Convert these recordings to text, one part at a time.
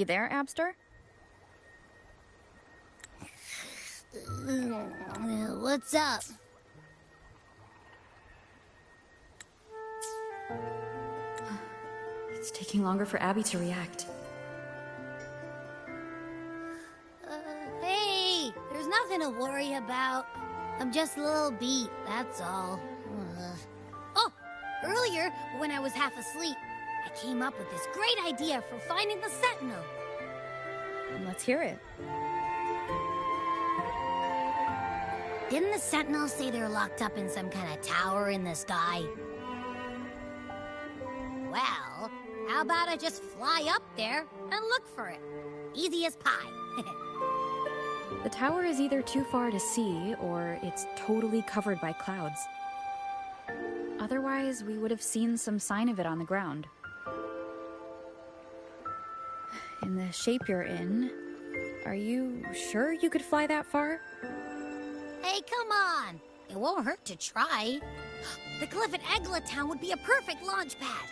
You there, Abster? What's up? It's taking longer for Abby to react. Hey, there's nothing to worry about. I'm just a little beat, that's all. Oh, earlier, when I was half asleep, I came up with this great idea for finding the Sentinel. Let's hear it. Didn't the Sentinel say they're locked up in some kind of tower in the sky? Well, how about I just fly up there and look for it? Easy as pie. The tower is either too far to see, or it's totally covered by clouds. Otherwise, we would have seen some sign of it on the ground. In the shape you're in, are you sure you could fly that far? Hey, come on! It won't hurt to try. The cliff at Eglet Town would be a perfect launch pad.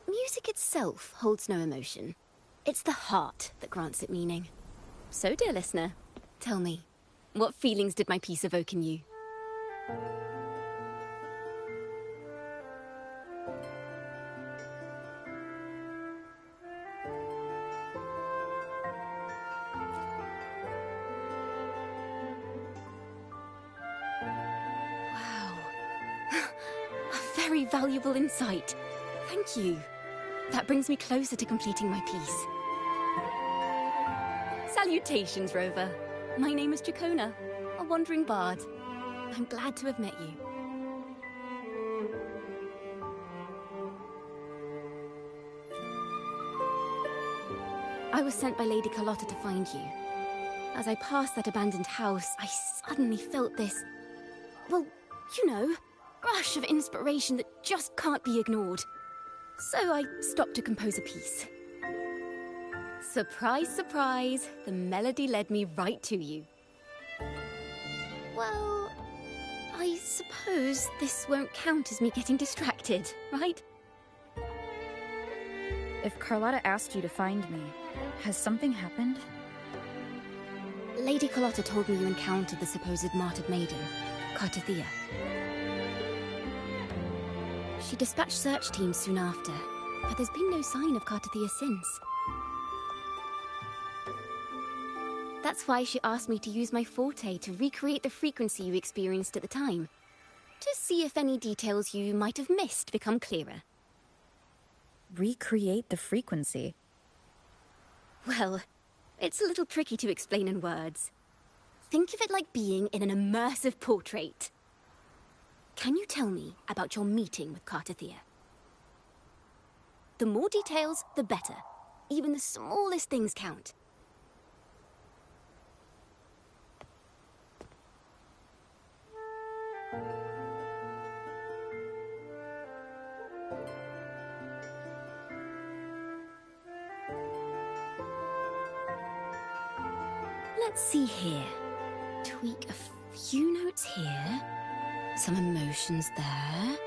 Music itself holds no emotion. It's the heart that grants it meaning. So, dear listener, tell me, what feelings did my piece evoke in you? Wow. A very valuable insight. Thank you. That brings me closer to completing my piece. Salutations, Rover. My name is Dracona, a wandering bard. I'm glad to have met you. I was sent by Lady Carlotta to find you. As I passed that abandoned house, I suddenly felt this, well, you know, rush of inspiration that just can't be ignored. So I stopped to compose a piece. Surprise, surprise, the melody led me right to you. Well, I suppose this won't count as me getting distracted, right? If Carlotta asked you to find me, has something happened? Lady Carlotta told me you encountered the supposed martyred maiden, Cartothea. She dispatched search teams soon after, but there's been no sign of Cartothea since. That's why she asked me to use my forte to recreate the frequency you experienced at the time, to see if any details you might have missed become clearer. Recreate the frequency? Well, it's a little tricky to explain in words. Think of it like being in an immersive portrait. Can you tell me about your meeting with Cartothea? The more details, the better. Even the smallest things count. Let's see here. Tweak a few notes here. Some emotions there.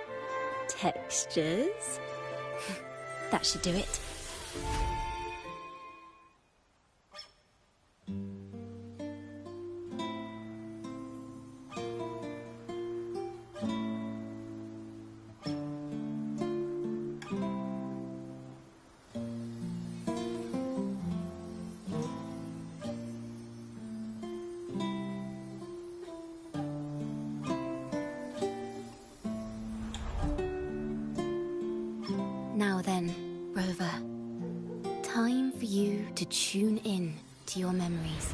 Textures. That should do it. you to tune in to your memories.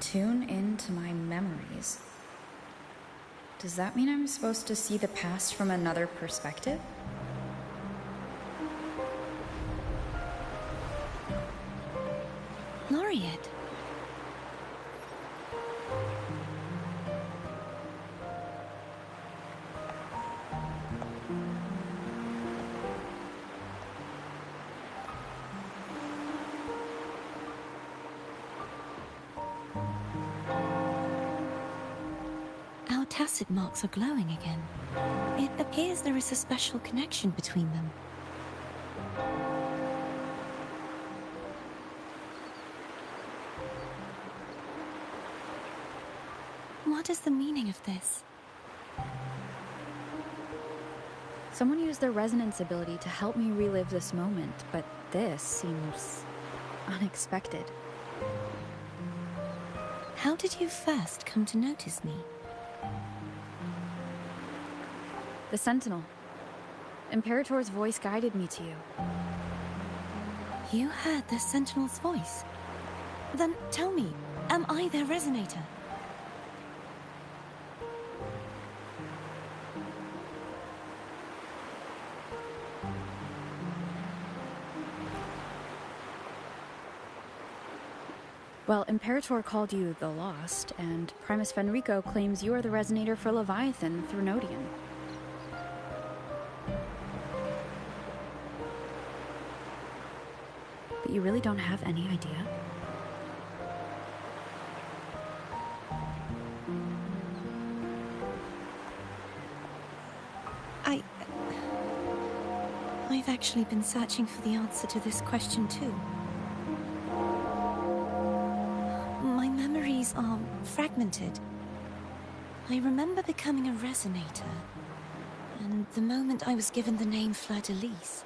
Tune into my memories. Does that mean I'm supposed to see the past from another perspective? Laureate. Our tacit marks are glowing again. It appears there is a special connection between them. What is the meaning of this? Someone used their resonance ability to help me relive this moment, but this seems unexpected. How did you first come to notice me? The Sentinel. Imperator's voice guided me to you. You heard the Sentinel's voice? Then tell me, am I their resonator? Well, Imperator called you the Lost, and Primus Fenrico claims you are the resonator for Leviathan through Nodian. But you really don't have any idea? I've actually been searching for the answer to this question too. My memories are fragmented. I remember becoming a resonator, and the moment I was given the name Fleur-de-Lis.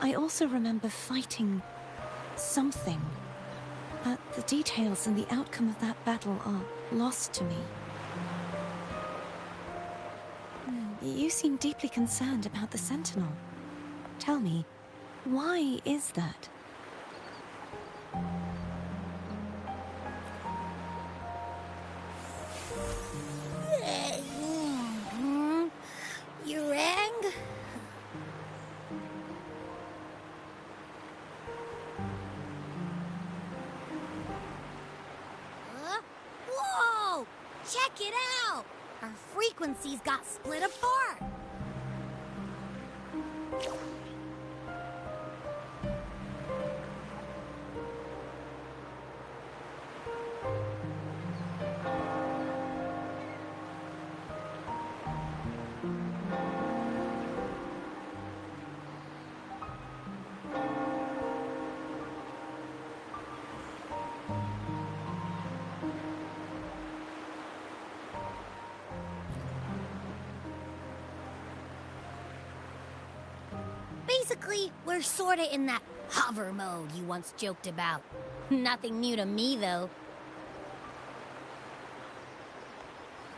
I also remember fighting something, but the details and the outcome of that battle are lost to me. You seem deeply concerned about the Sentinel. Tell me, why is that? You rang? Whoa! Check it out! Our frequencies got split apart! Basically, we're sorta in that hover mode you once joked about. Nothing new to me, though.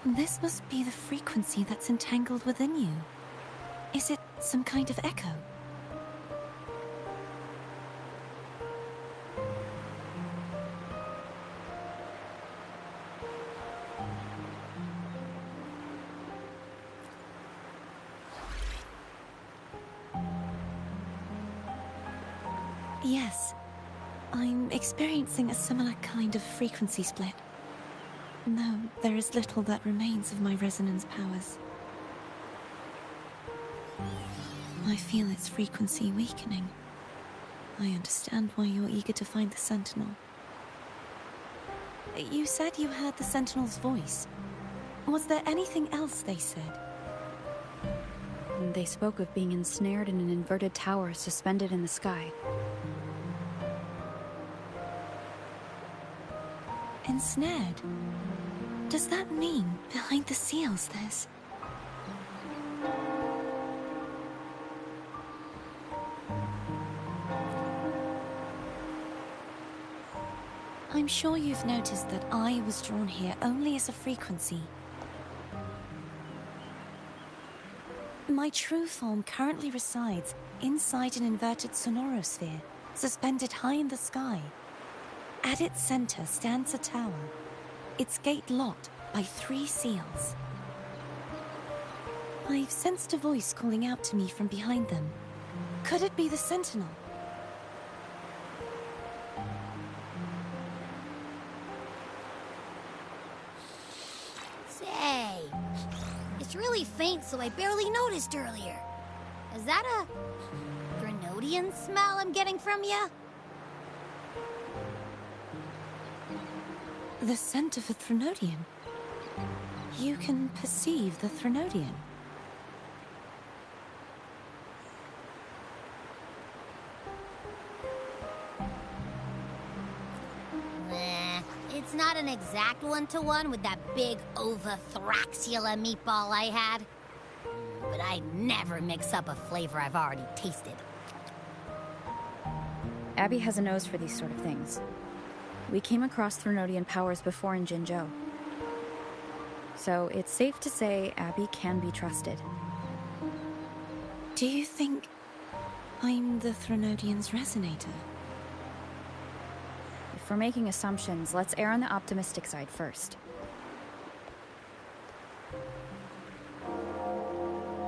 This must be the frequency that's entangled within you. Is it some kind of echo? Yes, I'm experiencing a similar kind of frequency split. No, there is little that remains of my resonance powers. I feel its frequency weakening. I understand why you're eager to find the Sentinel. You said you heard the Sentinel's voice. Was there anything else they said? They spoke of being ensnared in an inverted tower suspended in the sky. Ensnared? Does that mean behind the seals there's... I'm sure you've noticed that I was drawn here only as a frequency. My true form currently resides inside an inverted sonorosphere, suspended high in the sky. At its center stands a tower, its gate locked by 3 seals. I've sensed a voice calling out to me from behind them. Could it be the Sentinel? Say, it's really faint, so I barely noticed earlier. Is that a Grenodian smell I'm getting from you? The scent of a Threnodian. You can perceive the Threnodian. It's not an exact one-to-one with that big Ovathraxula meatball I had. But I'd never mix up a flavor I've already tasted. Abby has a nose for these sort of things. We came across Threnodian powers before in Jinzhou. So it's safe to say Abby can be trusted. Do you think I'm the Threnodian's resonator? If we're making assumptions, let's err on the optimistic side first.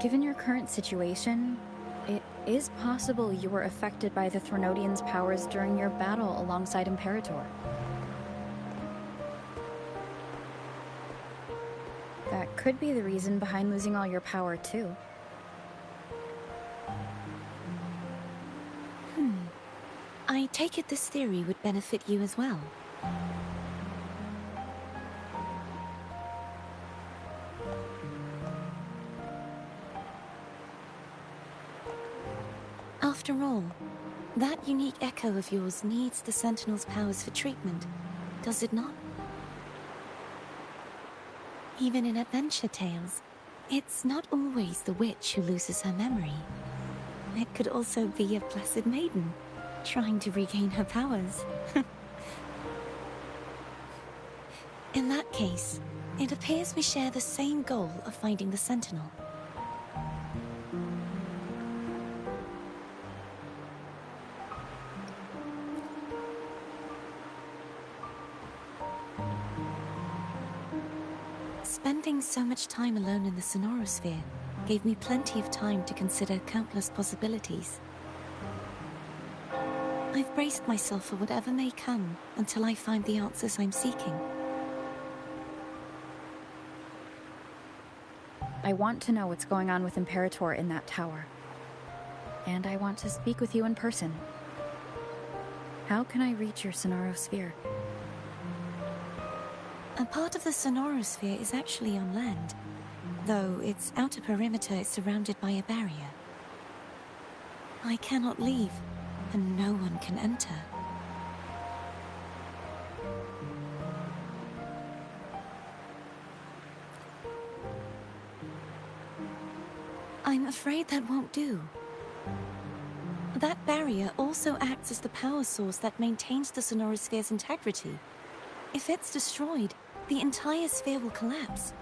Given your current situation, it is possible you were affected by the Threnodian's powers during your battle alongside Imperator. That could be the reason behind losing all your power, too. I take it this theory would benefit you as well. After all, that unique echo of yours needs the Sentinel's powers for treatment, does it not? Even in adventure tales, it's not always the witch who loses her memory. It could also be a blessed maiden, trying to regain her powers. In that case, it appears we share the same goal of finding the Sentinel. Spending so much time alone in the sonorosphere gave me plenty of time to consider countless possibilities. I've braced myself for whatever may come until I find the answers I'm seeking. I want to know what's going on with Imperator in that tower. And I want to speak with you in person. How can I reach your sonorosphere? A part of the sonorosphere is actually on land, though its outer perimeter is surrounded by a barrier. I cannot leave, and no one can enter. I'm afraid that won't do. That barrier also acts as the power source that maintains the sonorosphere's integrity. If it's destroyed, the entire sphere will collapse.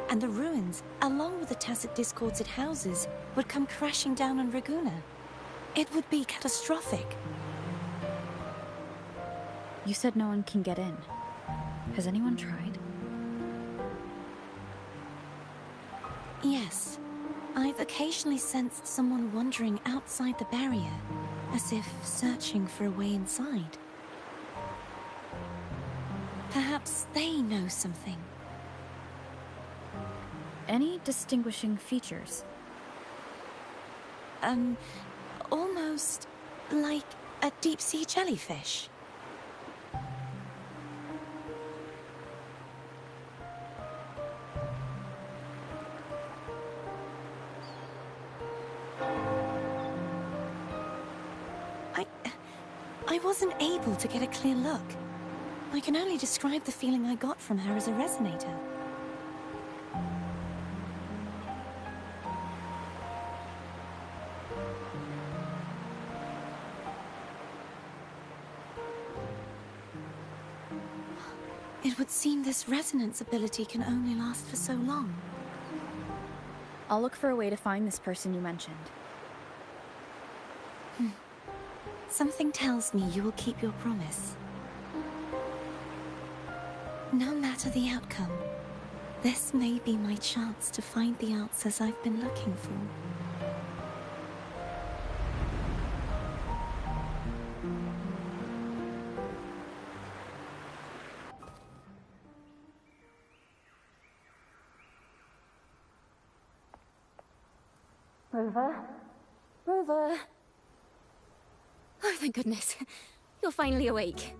And the ruins, along with the tacit discords it houses, would come crashing down on Raguna. It would be catastrophic. You said no one can get in. Has anyone tried? Yes. I've occasionally sensed someone wandering outside the barrier, as if searching for a way inside. Perhaps they know something. Any distinguishing features? almost like a deep-sea jellyfish. I wasn't able to get a clear look. I can only describe the feeling I got from her as a resonator. It would seem this resonance ability can only last for so long. I'll look for a way to find this person you mentioned. Something tells me you will keep your promise. No matter the outcome, this may be my chance to find the answers I've been looking for. Rover? Rover? Oh, thank goodness. You're finally awake.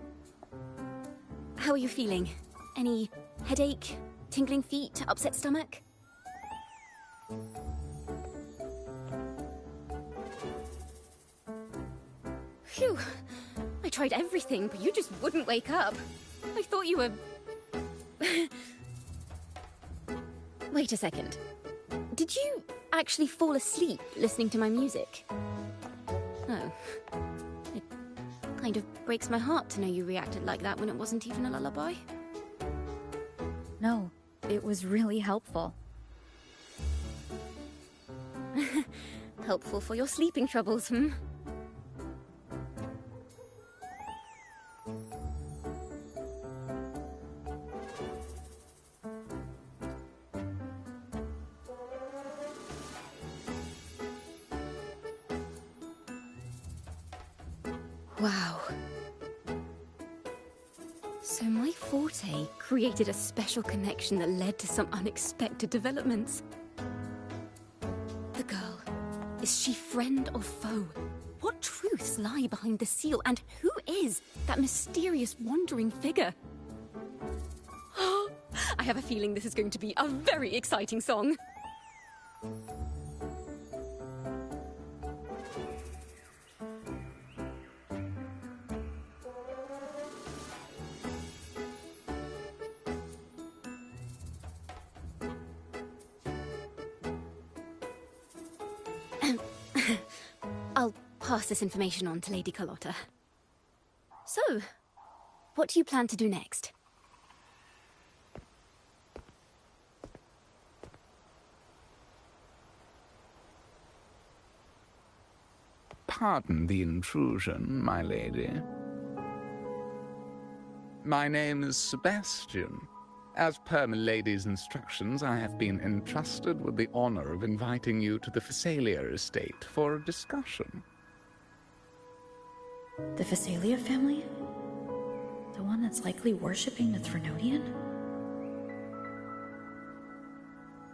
How are you feeling? Any headache, tingling feet, upset stomach? Phew. I tried everything, but you just wouldn't wake up. I thought you were... Wait a second. Did you actually fall asleep listening to my music? Oh. It kind of breaks my heart to know you reacted like that when it wasn't even a lullaby. No, it was really helpful. Helpful for your sleeping troubles, hmm? Wow. So my forte created a special connection that led to some unexpected developments. The girl, is she friend or foe? What truths lie behind the seal, and who is that mysterious wandering figure? I have a feeling this is going to be a very exciting song. I'll pass this information on to Lady Carlotta. So, what do you plan to do next? Pardon the intrusion, my lady. My name is Sebastian. As per my lady's instructions, I have been entrusted with the honor of inviting you to the Phasalia estate for a discussion. The Phasalia family? The one that's likely worshipping the Threnodian?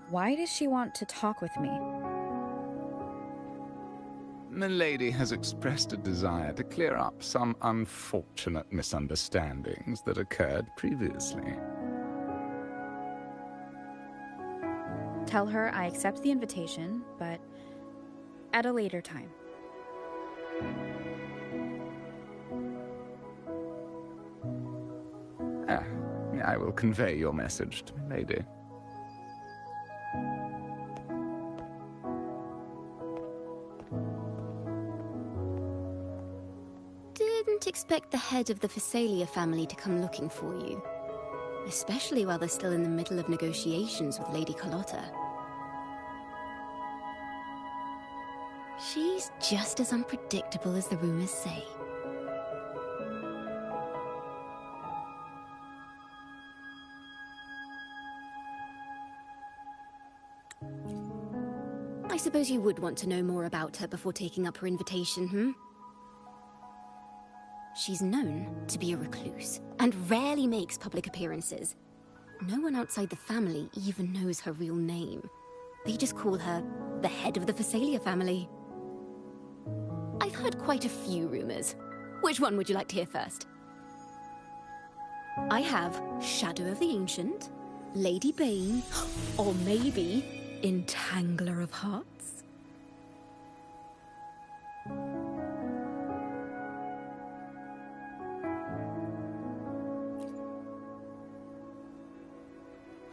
Why does she want to talk with me? Milady has expressed a desire to clear up some unfortunate misunderstandings that occurred previously. Tell her I accept the invitation, but at a later time. I will convey your message to Milady. Didn't expect the head of the Phasalia family to come looking for you. Especially while they're still in the middle of negotiations with Lady Carlotta. She's just as unpredictable as the rumors say. I suppose you would want to know more about her before taking up her invitation, hmm? She's known to be a recluse, and rarely makes public appearances. No one outside the family even knows her real name. They just call her the head of the Phasalia family. I've heard quite a few rumors. Which one would you like to hear first? I have Shadow of the Ancient, Lady Bane, or maybe Entangler of Hearts.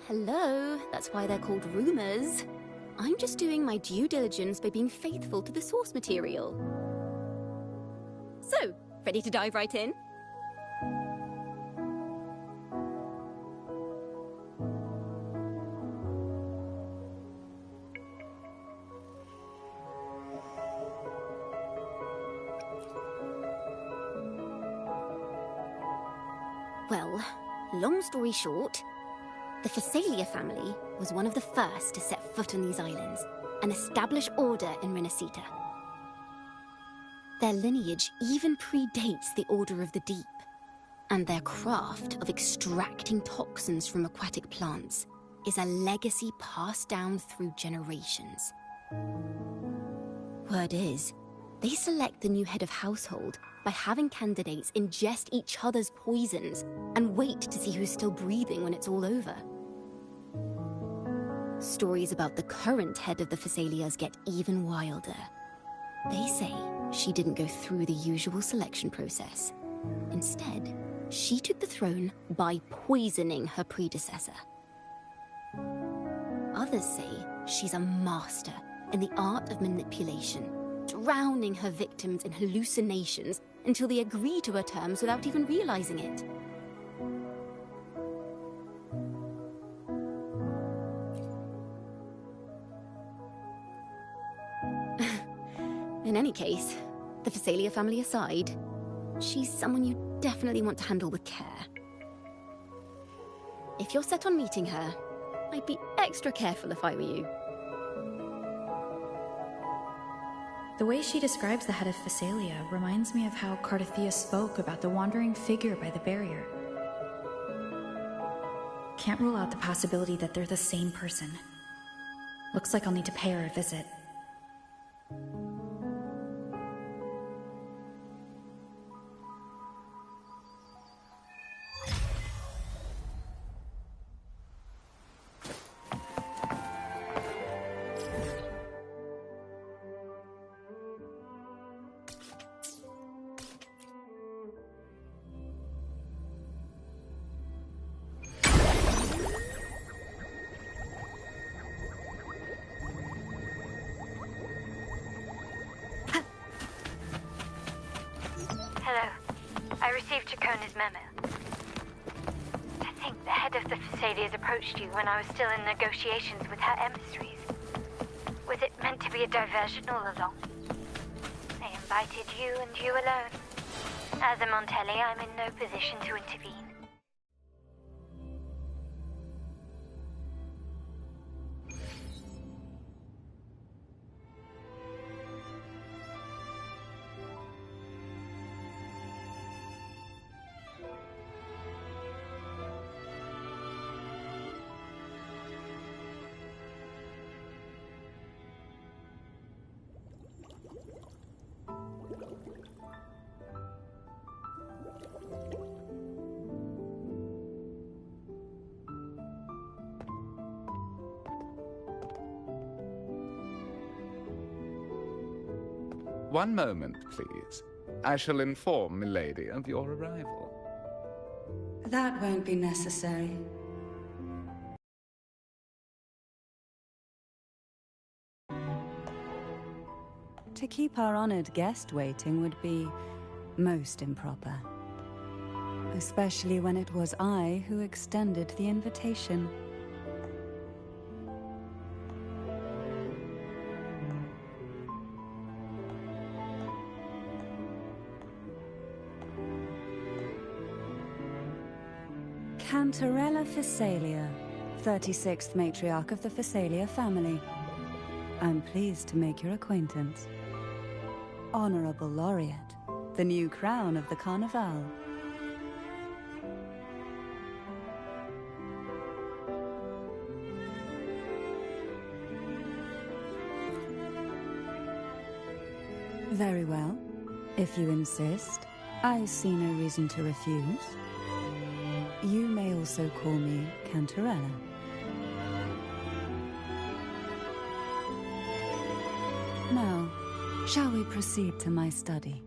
Hello, that's why they're called rumors. I'm just doing my due diligence by being faithful to the source material. So, ready to dive right in? Well, long story short, the Phasalia family was one of the first to set foot on these islands and establish order in Renacita. Their lineage even predates the Order of the Deep, and their craft of extracting toxins from aquatic plants is a legacy passed down through generations. Word is, they select the new head of household by having candidates ingest each other's poisons and wait to see who's still breathing when it's all over. Stories about the current head of the Phasalias get even wilder. They say she didn't go through the usual selection process. Instead, she took the throne by poisoning her predecessor. Others say she's a master in the art of manipulation, drowning her victims in hallucinations until they agree to her terms without even realizing it. In any case, the Phasalia family aside, she's someone you definitely want to handle with care. If you're set on meeting her, I'd be extra careful if I were you. The way she describes the head of Phasalia reminds me of how Cardothea spoke about the wandering figure by the barrier. Can't rule out the possibility that they're the same person. Looks like I'll need to pay her a visit. Hello. I received Chacona's memo. To think the head of the Phasalias approached you when I was still in negotiations with her emissaries. Was it meant to be a diversion all along? They invited you and you alone. As a Montelli, I'm in no position to intervene. One moment, please. I shall inform Milady of your arrival. That won't be necessary. To keep our honored guest waiting would be most improper. Especially when it was I who extended the invitation. Cantarella Phasalia, 36th matriarch of the Phasalia family. I'm pleased to make your acquaintance. Honorable Laureate, the new crown of the Carnival. Very well. If you insist, I see no reason to refuse. You may also call me Cantarella. Now, shall we proceed to my study?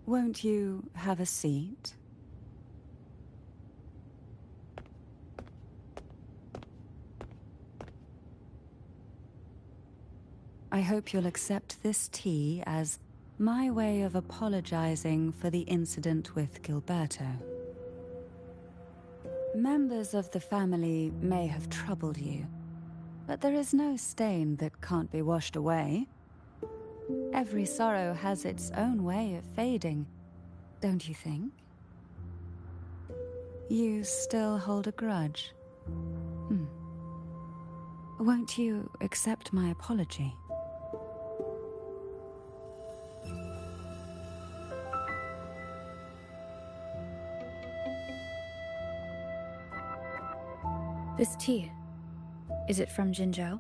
Won't you have a seat? I hope you'll accept this tea as my way of apologizing for the incident with Gilberto. Members of the family may have troubled you, but there is no stain that can't be washed away. Every sorrow has its own way of fading, don't you think? You still hold a grudge? Won't you accept my apology? This tea, is it from Jinzhou?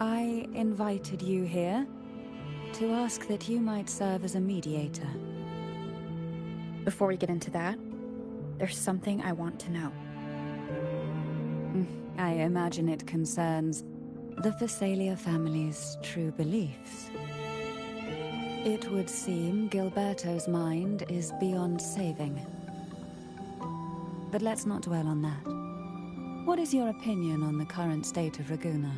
I invited you here to ask that you might serve as a mediator. Before we get into that, there's something I want to know. I imagine it concerns the Phasalia family's true beliefs. It would seem Gilberto's mind is beyond saving. But let's not dwell on that. What is your opinion on the current state of Raguna?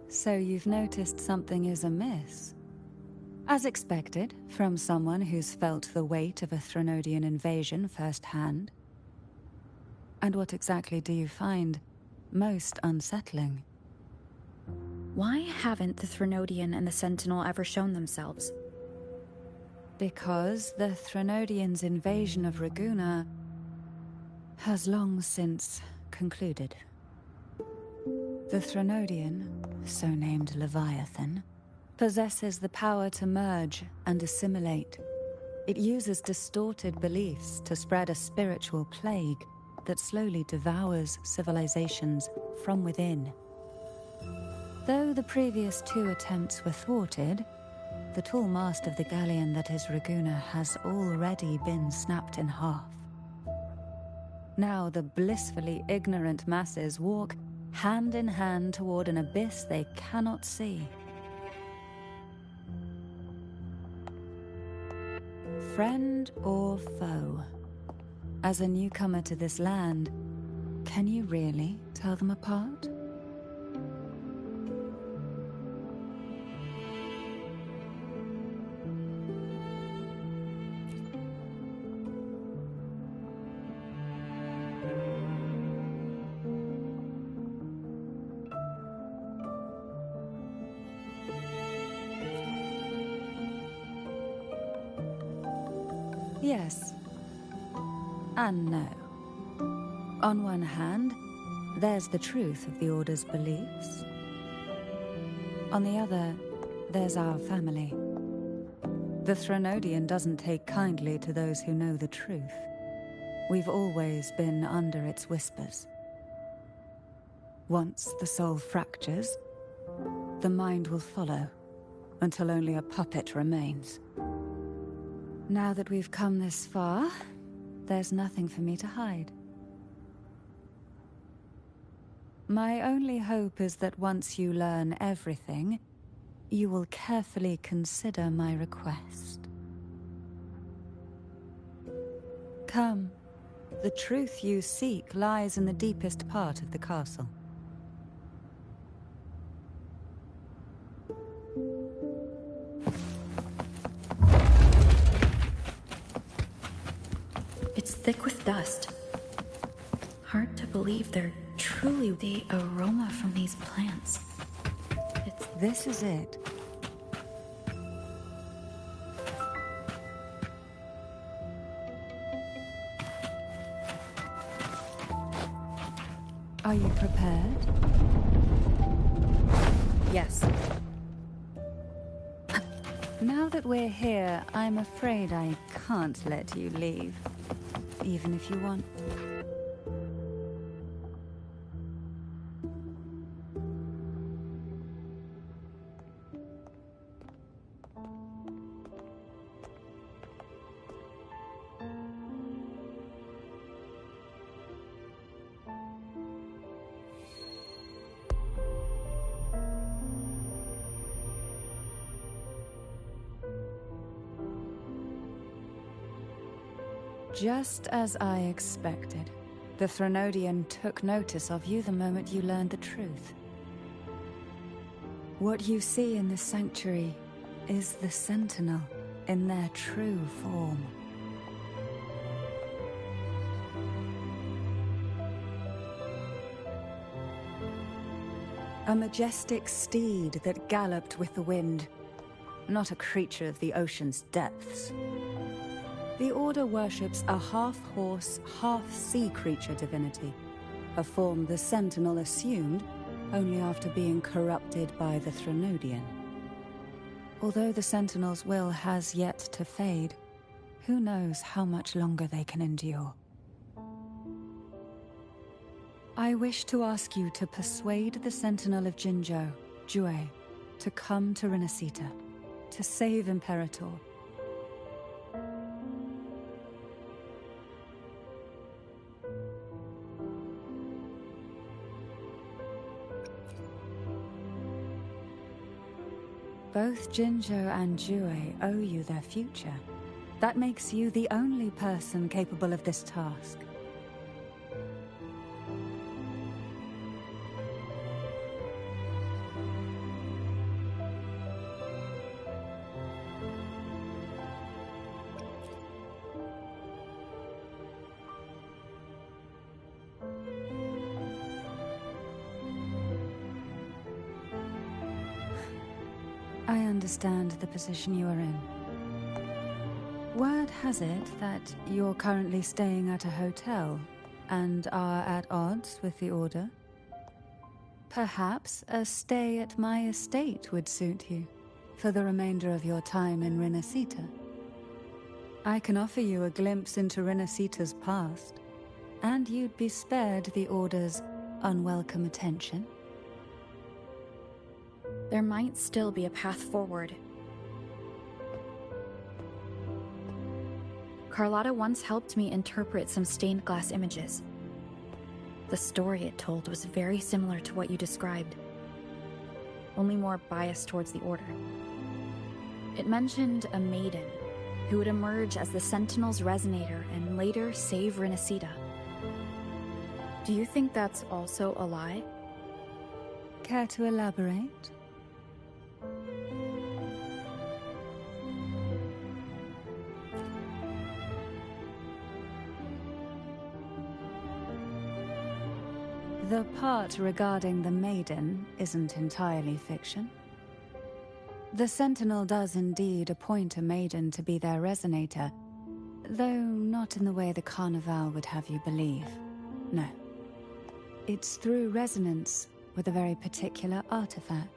So you've noticed something is amiss. As expected, from someone who's felt the weight of a Threnodian invasion firsthand. And what exactly do you find most unsettling? Why haven't the Threnodian and the Sentinel ever shown themselves? Because the Threnodians' invasion of Raguna has long since concluded. The Threnodian, so named Leviathan, possesses the power to merge and assimilate. It uses distorted beliefs to spread a spiritual plague that slowly devours civilizations from within. Though the previous two attempts were thwarted, the tall mast of the galleon that is Raguna has already been snapped in half. Now the blissfully ignorant masses walk hand in hand toward an abyss they cannot see. Friend or foe? As a newcomer to this land, can you really tell them apart? Yes. And no. On one hand, there's the truth of the Order's beliefs. On the other, there's our family. The Threnodian doesn't take kindly to those who know the truth. We've always been under its whispers. Once the soul fractures, the mind will follow, until only a puppet remains. Now that we've come this far, there's nothing for me to hide. My only hope is that once you learn everything, you will carefully consider my request. Come. The truth you seek lies in the deepest part of the castle. It's thick with dust. Hard to believe they're truly the aroma from these plants. This is it. Are you prepared? Yes. Now that we're here, I'm afraid I can't let you leave, even if you want. Just as I expected, the Threnodian took notice of you the moment you learned the truth. What you see in this sanctuary is the Sentinel in their true form. A majestic steed that galloped with the wind, not a creature of the ocean's depths. The Order worships a half-horse, half-sea creature divinity, a form the Sentinel assumed only after being corrupted by the Threnodian. Although the Sentinel's will has yet to fade, who knows how much longer they can endure. I wish to ask you to persuade the Sentinel of Jinzhou, Jue, to come to Renacita, to save Imperator. Both Jinzhou and Jue owe you their future. That makes you the only person capable of this task. I understand the position you are in. Word has it that you're currently staying at a hotel and are at odds with the Order. Perhaps a stay at my estate would suit you for the remainder of your time in Renacita. I can offer you a glimpse into Renacita's past, and you'd be spared the Order's unwelcome attention. There might still be a path forward. Carlotta once helped me interpret some stained glass images. The story it told was very similar to what you described, only more biased towards the Order. It mentioned a maiden who would emerge as the Sentinel's resonator and later save Renacita. Do you think that's also a lie? Care to elaborate? The part regarding the maiden isn't entirely fiction. The Sentinel does indeed appoint a maiden to be their resonator, though not in the way the Carnival would have you believe. No. It's through resonance with a very particular artifact.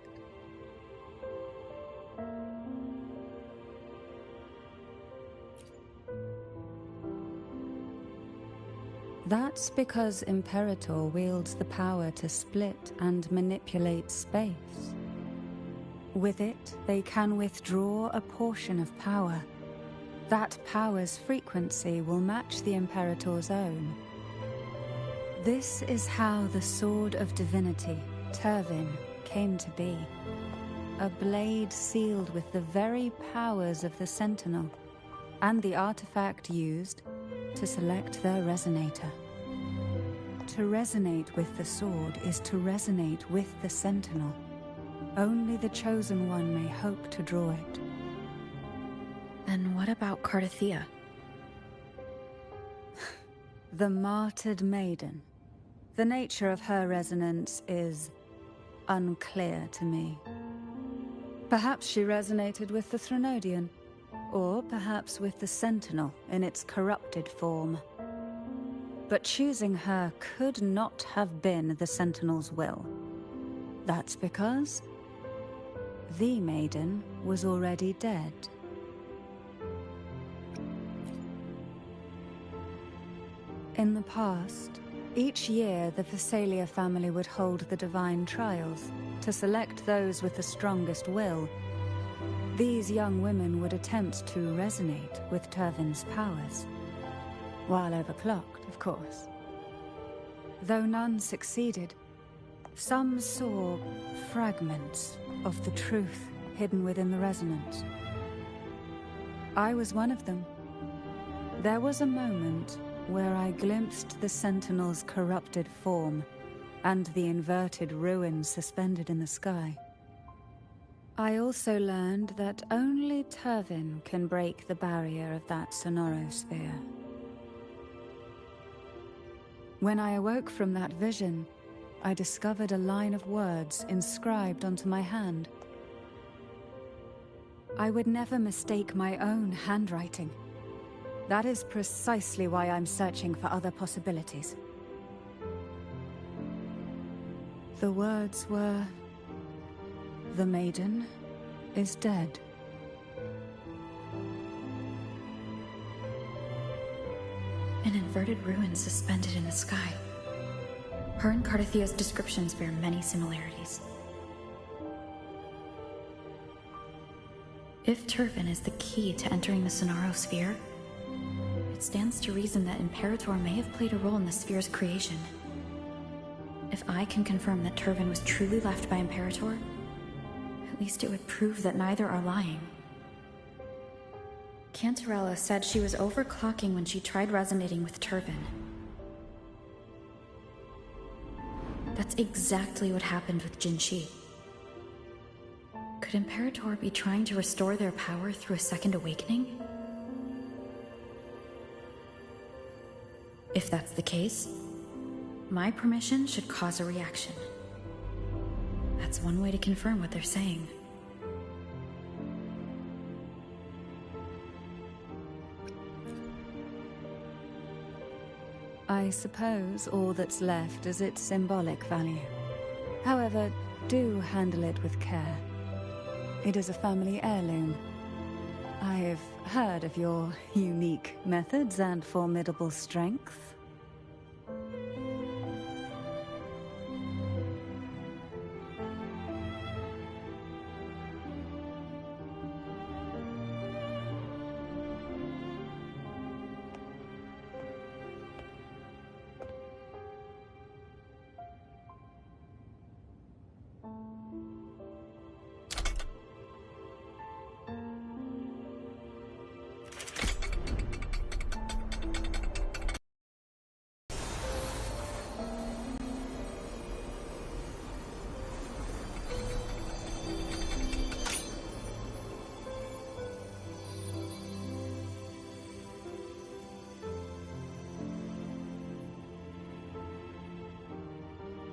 That's because Imperator wields the power to split and manipulate space. With it, they can withdraw a portion of power. That power's frequency will match the Imperator's own. This is how the Sword of Divinity, Turvin, came to be. A blade sealed with the very powers of the Sentinel, and the artifact used to select their resonator. To resonate with the sword is to resonate with the Sentinel. Only the Chosen One may hope to draw it. Then what about Cardathia? The martyred maiden. The nature of her resonance is unclear to me. Perhaps she resonated with the Threnodian, or perhaps with the Sentinel in its corrupted form. But choosing her could not have been the Sentinel's will. That's because the maiden was already dead. In the past, each year the Phasalia family would hold the Divine Trials to select those with the strongest will. These young women would attempt to resonate with Turvin's powers, while overclocked, of course. Though none succeeded, some saw fragments of the truth hidden within the resonance. I was one of them. There was a moment where I glimpsed the Sentinel's corrupted form and the inverted ruins suspended in the sky. I also learned that only Turvin can break the barrier of that sonorosphere. When I awoke from that vision, I discovered a line of words inscribed onto my hand. I would never mistake my own handwriting. That is precisely why I'm searching for other possibilities. The words were, "The maiden is dead." An inverted ruin suspended in the sky. Her and Cardathia's descriptions bear many similarities. If Turvin is the key to entering the sonorosphere, it stands to reason that Imperator may have played a role in the sphere's creation. If I can confirm that Turvin was truly left by Imperator, at least it would prove that neither are lying. Cantarella said she was overclocking when she tried resonating with Turvin. That's exactly what happened with Jinshi. Could Imperator be trying to restore their power through a second awakening? If that's the case, my permission should cause a reaction. That's one way to confirm what they're saying. I suppose all that's left is its symbolic value. However, do handle it with care. It is a family heirloom. I've heard of your unique methods and formidable strength.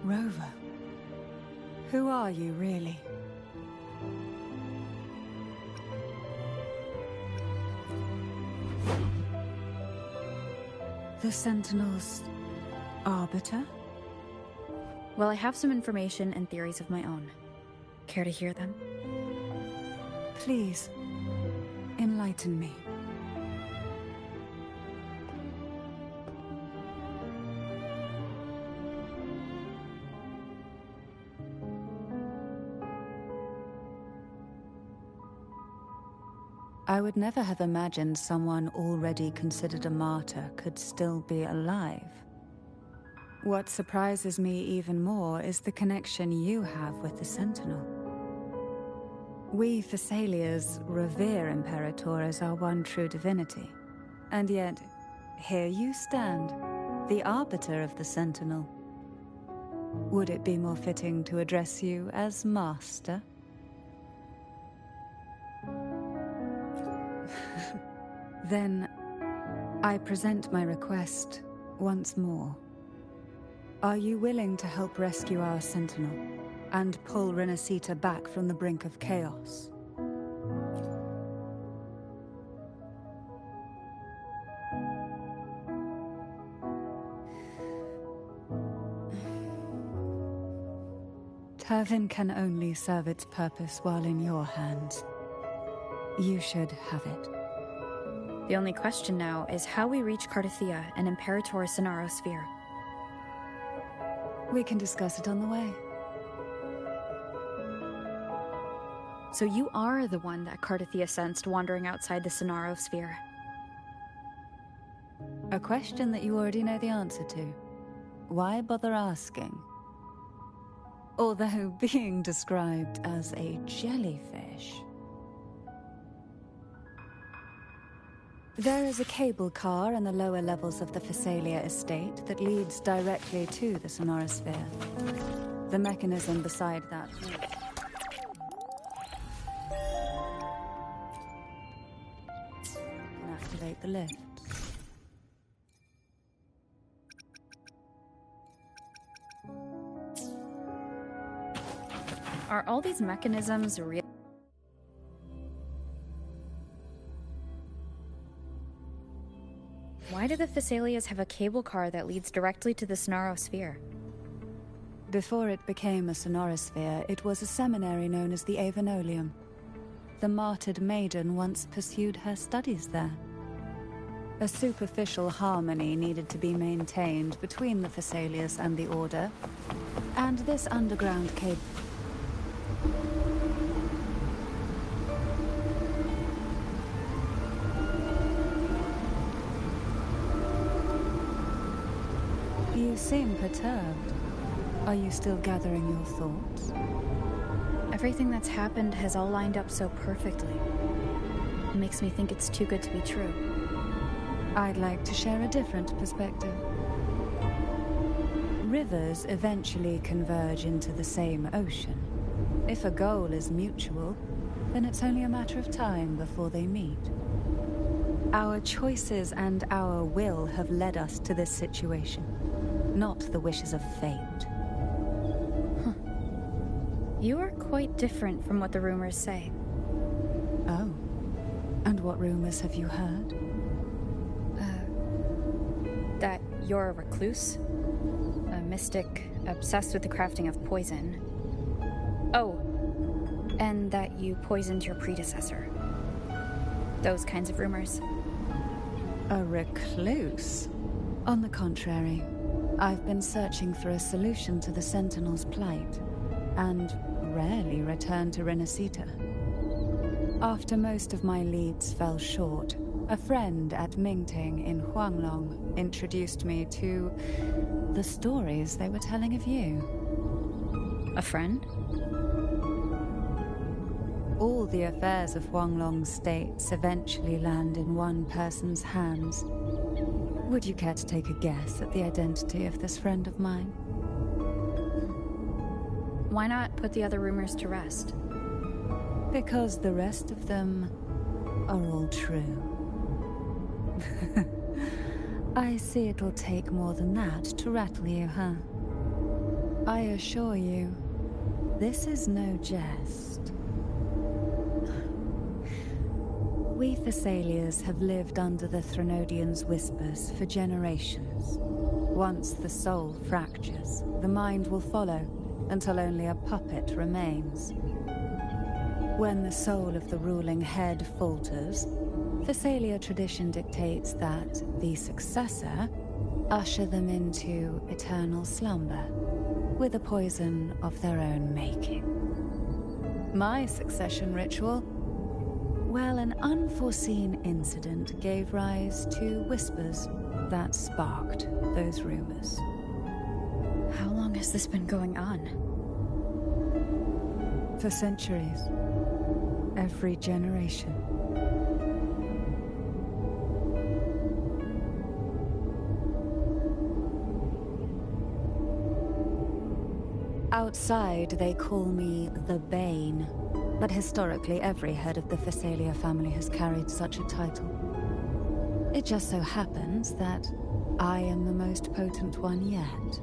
Rover, who are you really? The Sentinel's arbiter? Well, I have some information and theories of my own. Care to hear them? Please, enlighten me. I would never have imagined someone already considered a martyr could still be alive. What surprises me even more is the connection you have with the Sentinel. We Thessalians revere Imperator as our one true divinity, and yet, here you stand, the arbiter of the Sentinel. Would it be more fitting to address you as Master? Then, I present my request once more. Are you willing to help rescue our Sentinel and pull Renacita back from the brink of chaos? Turvin can only serve its purpose while in your hands. You should have it. The only question now is how we reach Cardathia and Imperator Sonaro Sphere. We can discuss it on the way. So you are the one that Cardathia sensed wandering outside the Sonaro Sphere. A question that you already know the answer to. Why bother asking? Although being described as a jellyfish. There is a cable car in the lower levels of the Thessalia estate that leads directly to the Sonorosphere. The mechanism beside that can activate the lift. Are all these mechanisms real? Why do the Thessalias have a cable car that leads directly to the Sonaro Sphere? Before it became a Sonorosphere, it was a seminary known as the Avenolium. The martyred maiden once pursued her studies there. A superficial harmony needed to be maintained between the Thessalias and the Order, and this underground cable. You seem perturbed. Are you still gathering your thoughts? Everything that's happened has all lined up so perfectly. It makes me think it's too good to be true. I'd like to share a different perspective. Rivers eventually converge into the same ocean. If a goal is mutual, then it's only a matter of time before they meet. Our choices and our will have led us to this situation, not the wishes of fate. Huh. You are quite different from what the rumors say. Oh. And what rumors have you heard? That you're a recluse, a mystic obsessed with the crafting of poison. Oh, and that you poisoned your predecessor. Those kinds of rumors. A recluse? On the contrary, I've been searching for a solution to the Sentinel's plight, and rarely return to Renacita. After most of my leads fell short, a friend at Mingting in Huanglong introduced me to the stories they were telling of you. A friend? All the affairs of Huanglong's states eventually land in one person's hands. Would you care to take a guess at the identity of this friend of mine? Why not put the other rumors to rest? Because the rest of them are all true. I see it'll take more than that to rattle you, huh? I assure you, this is no jest. We Thessalians have lived under the Threnodians' whispers for generations. Once the soul fractures, the mind will follow, until only a puppet remains. When the soul of the ruling head falters, Thessalia tradition dictates that the successor usher them into eternal slumber, with a poison of their own making. My succession ritual? Well, an unforeseen incident gave rise to whispers that sparked those rumors. How long has this been going on? For centuries. Every generation. Outside, they call me the Bane, but historically every head of the Phasalia family has carried such a title. It just so happens that I am the most potent one yet.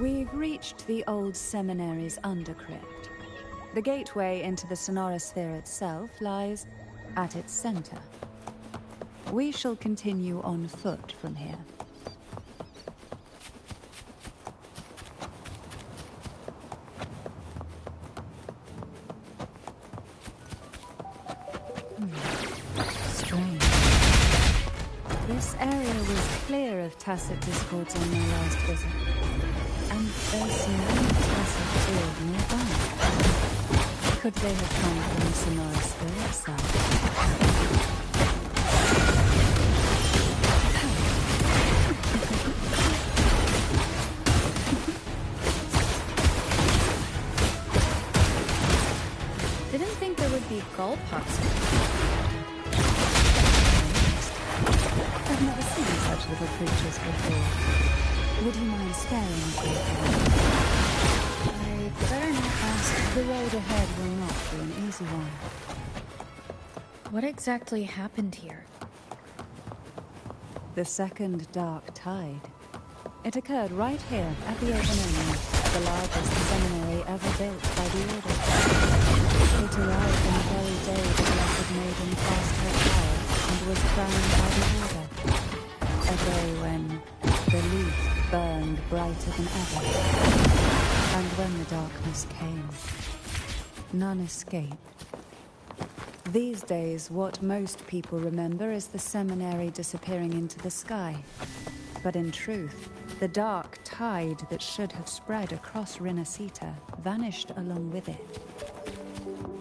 We've reached the old seminary's undercrypt. The gateway into the Sonorosphere itself lies at its center. We shall continue on foot from here. Strange. This area was clear of tacit discords on my last visit. And there's no tacit field nearby. Could they have come from the Sonorosphere itself? Didn't think there would be gull pups. I've never seen such little creatures before. Would you mind sparing me for I better not ask. The road ahead will not be an easy one. What exactly happened here? The second dark tide. It occurred right here at the Open, the largest seminary ever built by the Order. It arrived on the very day the Blessed Maiden passed her power and was crowned by the Order. A day when the leaf burned brighter than ever. And when the darkness came, none escaped. These days, what most people remember is the seminary disappearing into the sky. But in truth, the dark tide that should have spread across Rinasita vanished along with it.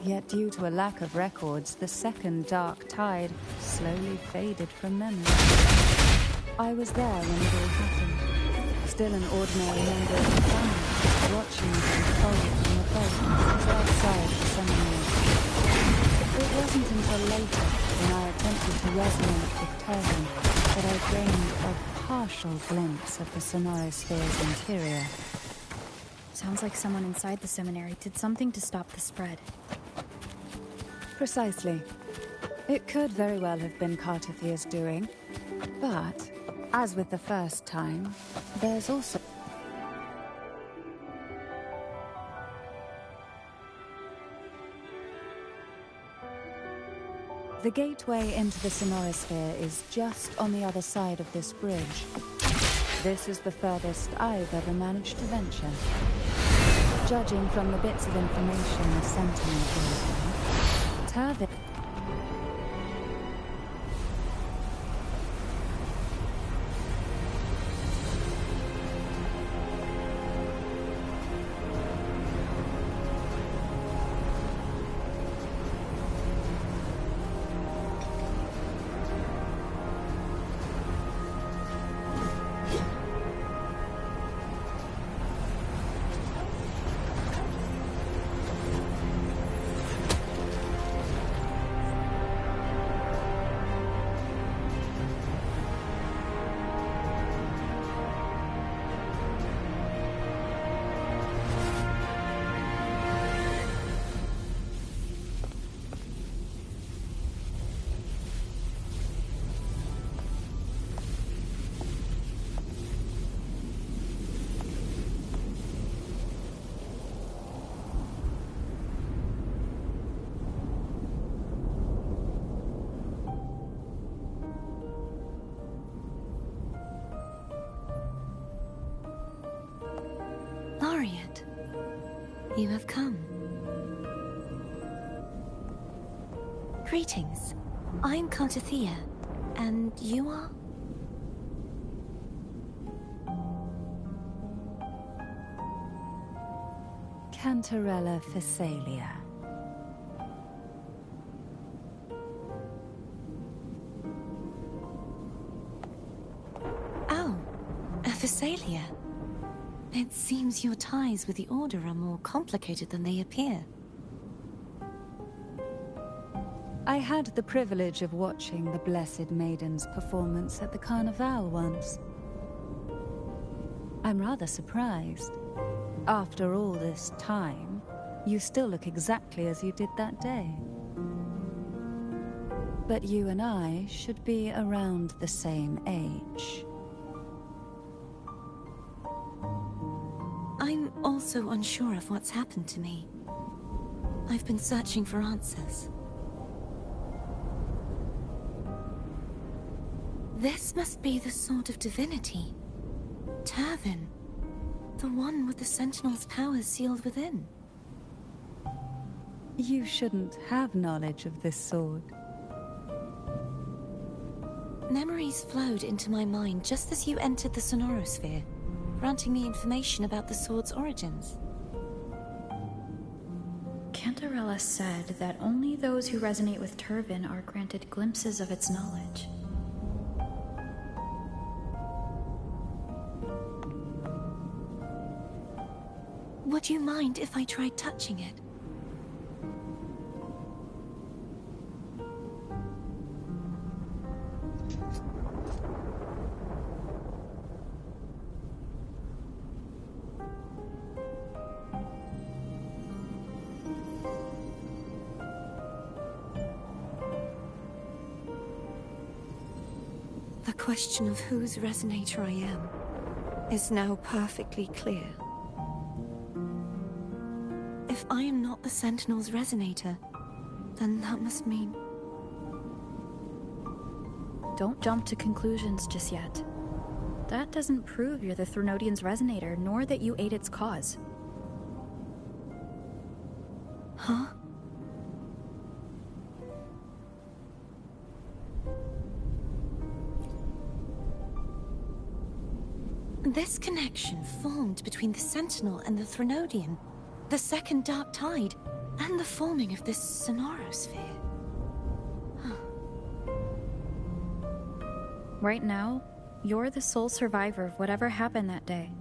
Yet due to a lack of records, the second dark tide slowly faded from memory. I was there when it all happened, still an ordinary member of the family, watching it unfold from a boat just outside the seminary. It wasn't until later, when I attempted to resonate with Turvin, that I gained a partial glimpse of the Sonorosphere's interior. Sounds like someone inside the seminary did something to stop the spread. Precisely. It could very well have been Cartothia's doing, but, as with the first time, there's also... The gateway into the Sonorosphere is just on the other side of this bridge. This is the furthest I've ever managed to venture. Judging from the bits of information the Sentinel gave me, Turvin... Laureate, you have come. Greetings. I'm Cartothea, and you are? Cantarella Physalia. Oh, a Physalia. It seems your ties with the Order are more complicated than they appear. I had the privilege of watching the Blessed Maiden's performance at the Carnival once. I'm rather surprised. After all this time, you still look exactly as you did that day. But you and I should be around the same age. I'm also unsure of what's happened to me. I've been searching for answers. This must be the sword of divinity. Turvin. The one with the Sentinel's powers sealed within. You shouldn't have knowledge of this sword. Memories flowed into my mind just as you entered the Sonorosphere, granting me information about the sword's origins. Cantarella said that only those who resonate with Turvin are granted glimpses of its knowledge. Would you mind if I tried touching it? The question of whose resonator I am is now perfectly clear. If I am not the Sentinel's resonator, then that must mean... Don't jump to conclusions just yet. That doesn't prove you're the Threnodian's resonator, nor that you aid its cause. Huh? This connection formed between the Sentinel and the Threnodian, the second Dark Tide, and the forming of this Sonorosphere. Right now, you're the sole survivor of whatever happened that day.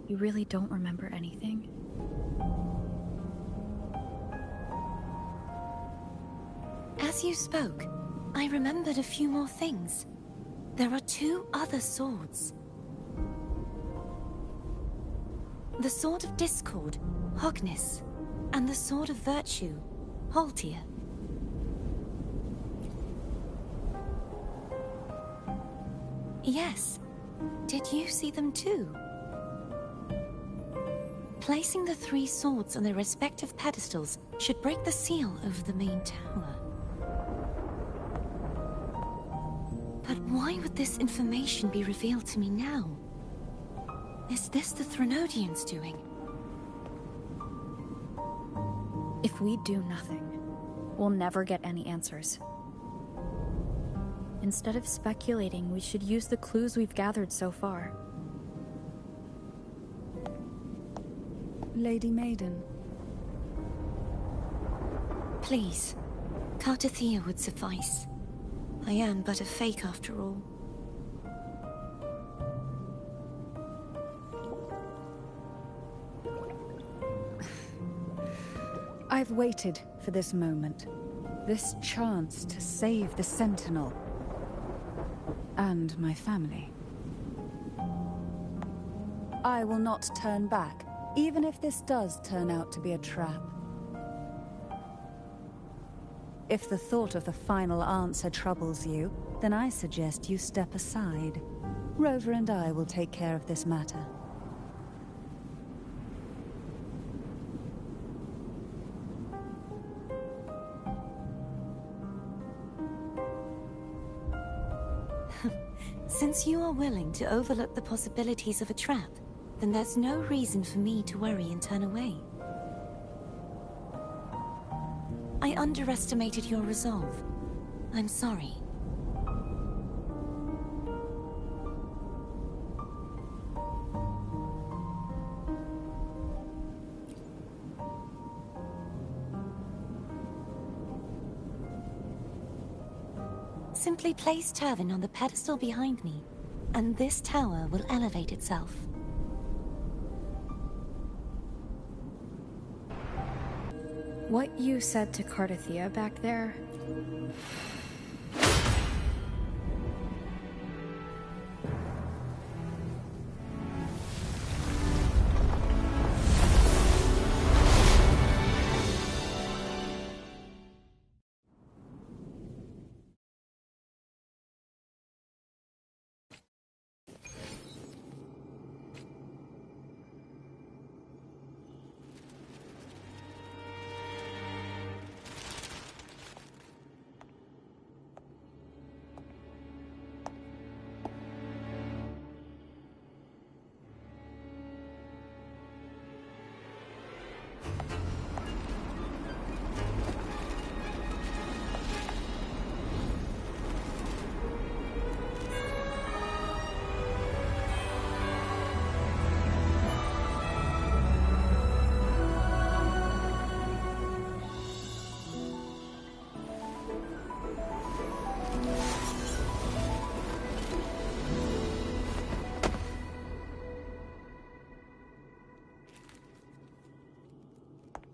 You really don't remember anything? As you spoke, I remembered a few more things. There are two other swords. The Sword of Discord, Hognis, and the Sword of Virtue, Haltia. Yes. Did you see them too? Placing the three swords on their respective pedestals should break the seal over the main tower. But why would this information be revealed to me now? Is this the Threnodians' doing? If we do nothing, we'll never get any answers. Instead of speculating, we should use the clues we've gathered so far. Lady Maiden. Please, Cartathea would suffice. I am but a fake after all. I've waited for this moment. This chance to save the Sentinel. And my family. I will not turn back, even if this does turn out to be a trap. If the thought of the final answer troubles you, then I suggest you step aside. Rover and I will take care of this matter. Since you are willing to overlook the possibilities of a trap, then there's no reason for me to worry and turn away. I underestimated your resolve. I'm sorry. Simply place Turvin on the pedestal behind me, and this tower will elevate itself. What you said to Cardathea back there...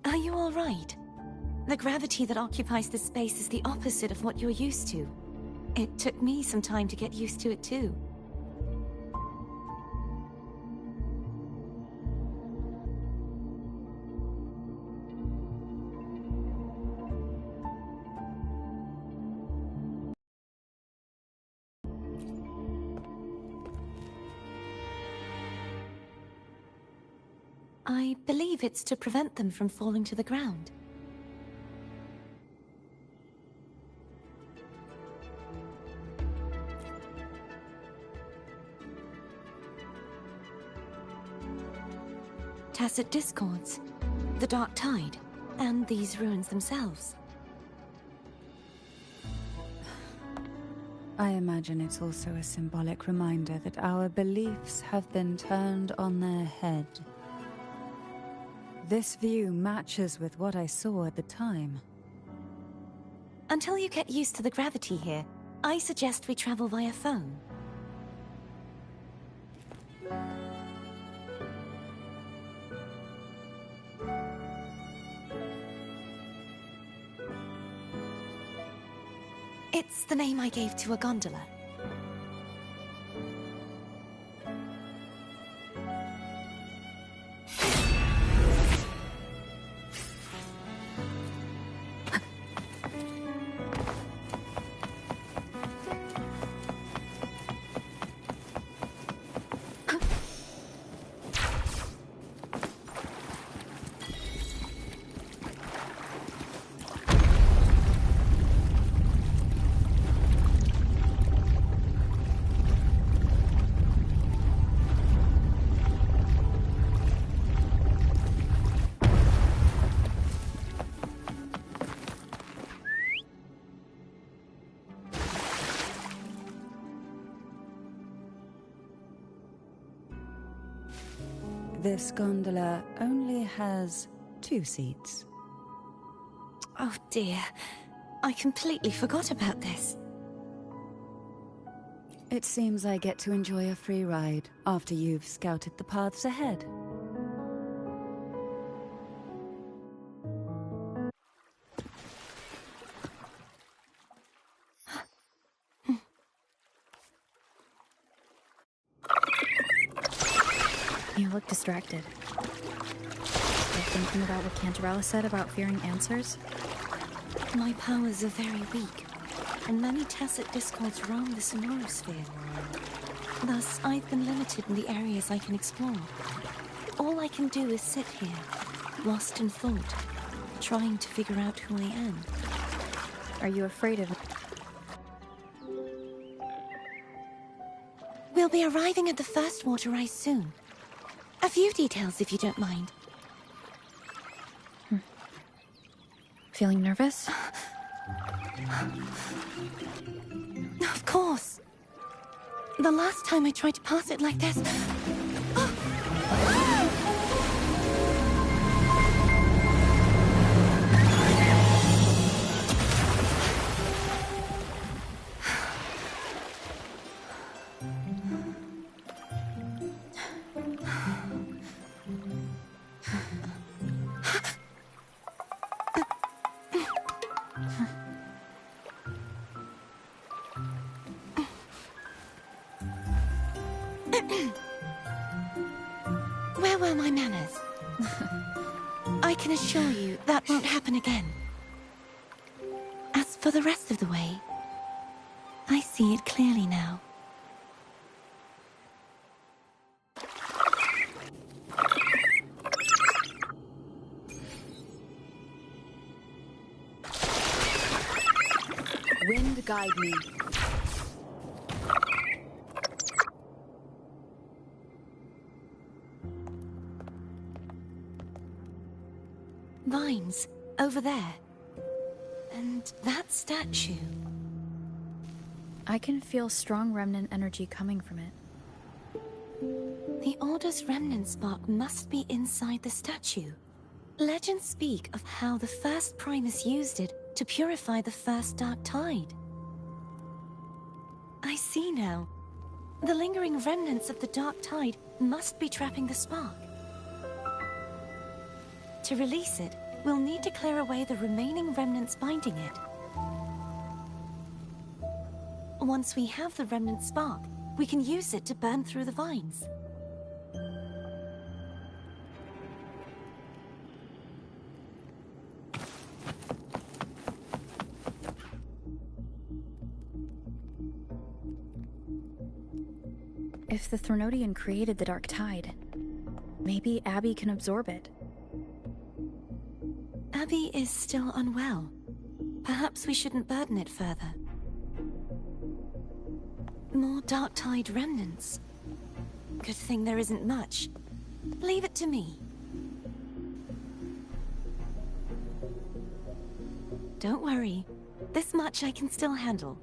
Are you all right? The gravity that occupies this space is the opposite of what you're used to. It took me some time to get used to it too. I believe it's to prevent them from falling to the ground. Tacit discords, the Dark Tide, and these ruins themselves. I imagine it's also a symbolic reminder that our beliefs have been turned on their head. This view matches with what I saw at the time. Until you get used to the gravity here, I suggest we travel via phone. It's the name I gave to a gondola. This gondola only has 2 seats. Oh dear, I completely forgot about this. It seems I get to enjoy a free ride after you've scouted the paths ahead. You look distracted. You're thinking about what Cantarella said about fearing answers? My powers are very weak, and many tacit discords roam the sonorosphere. Thus, I've been limited in the areas I can explore. All I can do is sit here, lost in thought, trying to figure out who I am. Are you afraid of... We'll be arriving at the first water rise soon. A few details, if you don't mind. Feeling nervous? Of course. The last time I tried to pass it like this... Where were my manners? I can assure you that won't happen again. As for the rest of the way, I see it clearly now. Wind guide me. Vines, over there. And that statue. I can feel strong remnant energy coming from it. The Order's remnant spark must be inside the statue. Legends speak of how the first Primus used it to purify the first Dark Tide. I see now. The lingering remnants of the Dark Tide must be trapping the spark. To release it, we'll need to clear away the remaining remnants binding it. Once we have the remnant spark, we can use it to burn through the vines. If the Threnodian created the Dark Tide, maybe Abby can absorb it. Abby is still unwell. Perhaps we shouldn't burden it further. More Dark Tide remnants. Good thing there isn't much. Leave it to me. Don't worry. This much I can still handle.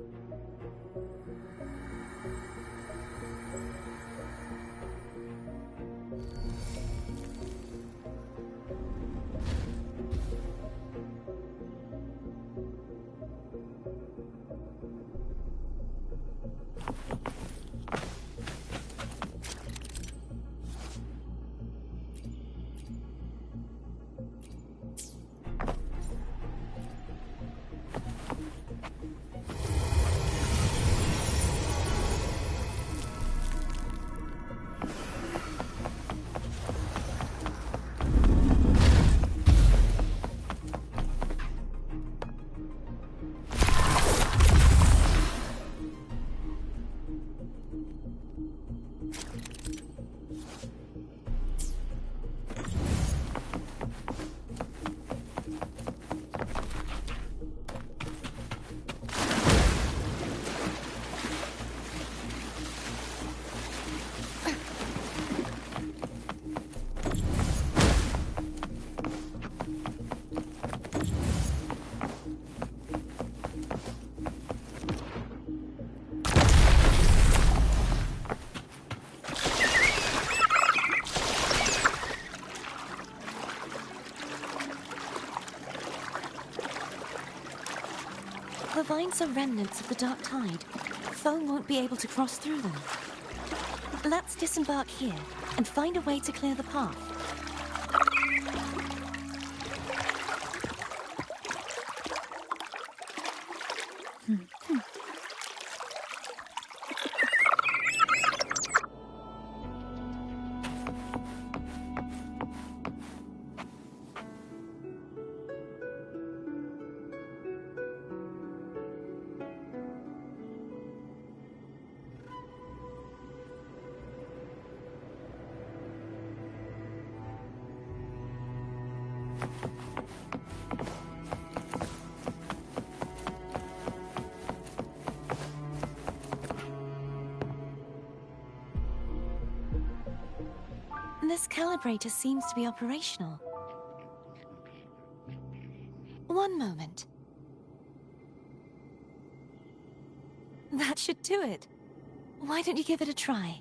The vines are remnants of the Dark Tide. Foe won't be able to cross through them. Let's disembark here and find a way to clear the path. This calibrator seems to be operational. One moment. That should do it. Why don't you give it a try?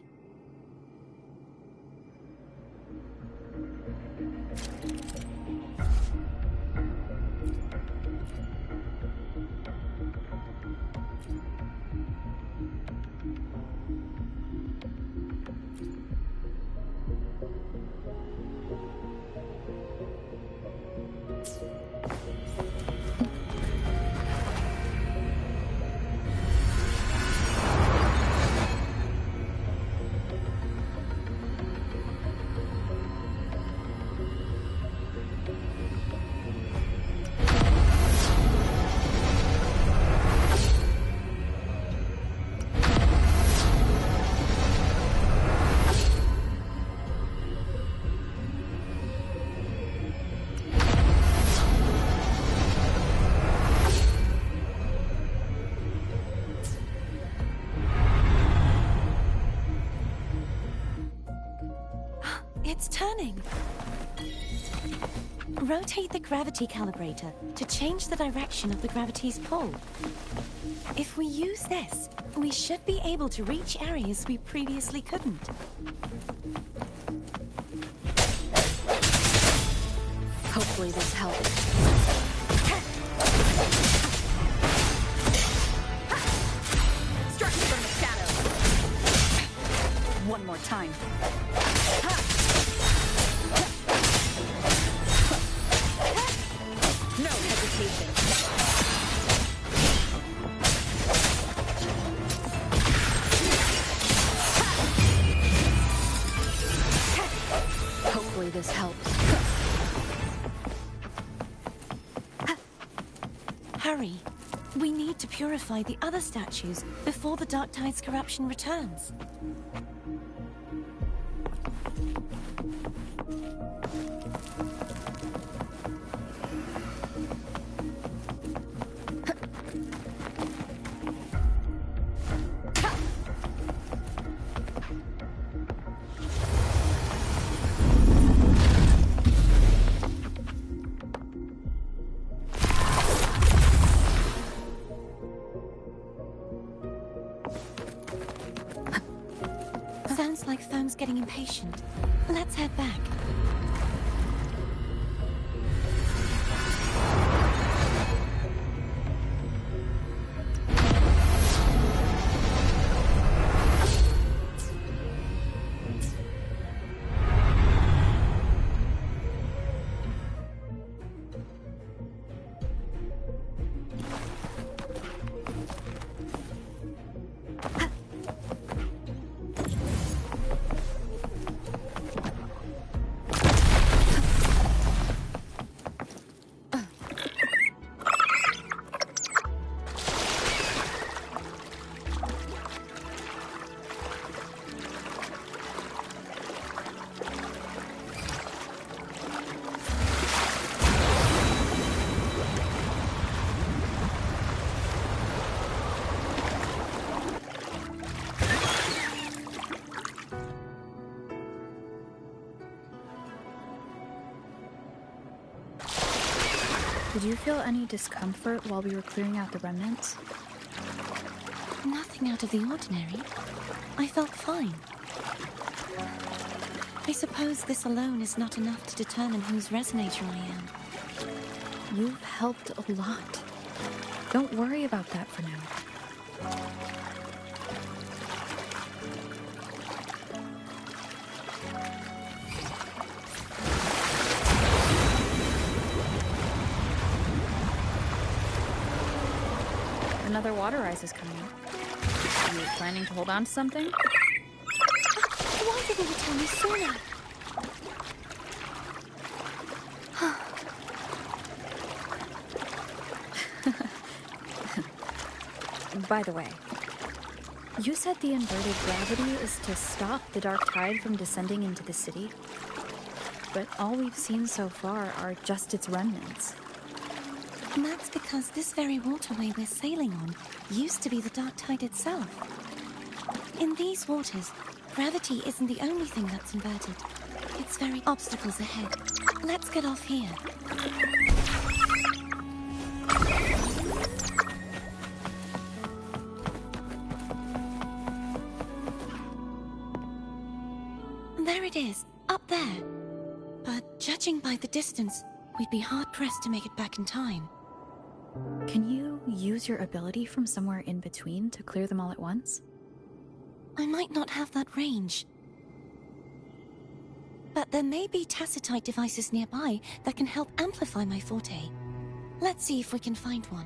It's turning. Rotate the gravity calibrator to change the direction of the gravity's pull. If we use this, we should be able to reach areas we previously couldn't. Hopefully this helps. Strike from the shadows. One more time. No hesitation. Hopefully this helps. Hurry. We need to purify the other statues before the Dark Tide's corruption returns. Sounds like Foam's getting impatient. Let's head back. Did you feel any discomfort while we were clearing out the remnants? Nothing out of the ordinary. I felt fine. I suppose this alone is not enough to determine whose resonator I am. You've helped a lot. Don't worry about that for now. Another water rise is coming. Are you planning to hold on to something? Why didn't you tell me sooner? By the way, you said the inverted gravity is to stop the Dark Tide from descending into the city. But all we've seen so far are just its remnants. And that's because this very waterway we're sailing on used to be the Dark Tide itself. In these waters, gravity isn't the only thing that's inverted. It's very obstacles ahead. Let's get off here. There it is, up there. But judging by the distance, we'd be hard-pressed to make it back in time. Can you use your ability from somewhere in between to clear them all at once? I might not have that range. But there may be tacitite devices nearby that can help amplify my forte. Let's see if we can find one.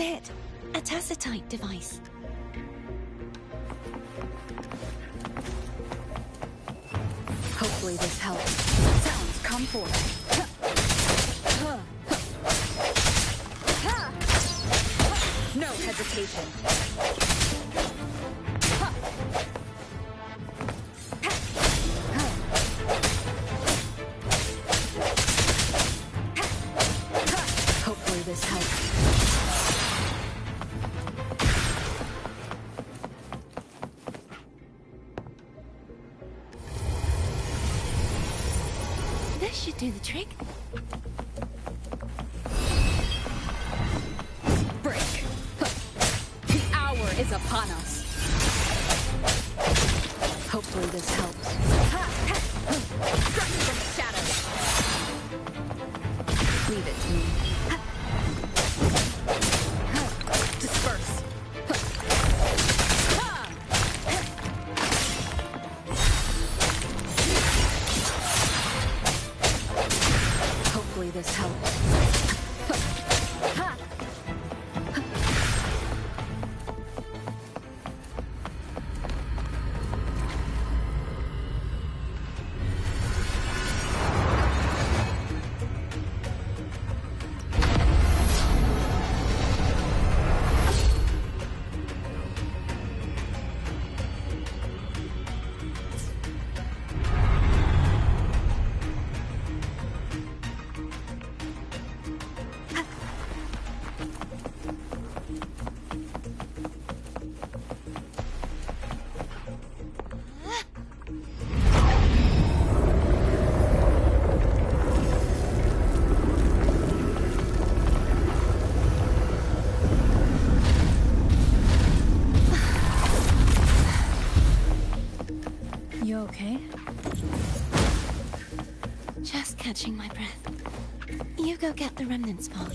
That's it. A tacitite device. Hopefully this helps. Sounds come forth. No hesitation. Hopefully this helps. This should do the trick. Break. The hour is upon us. Hopefully this helps. Strike from the shadows. Leave it to me. Disperse. Hopefully this helps. You okay? Just catching my breath. You go get the remnant spark.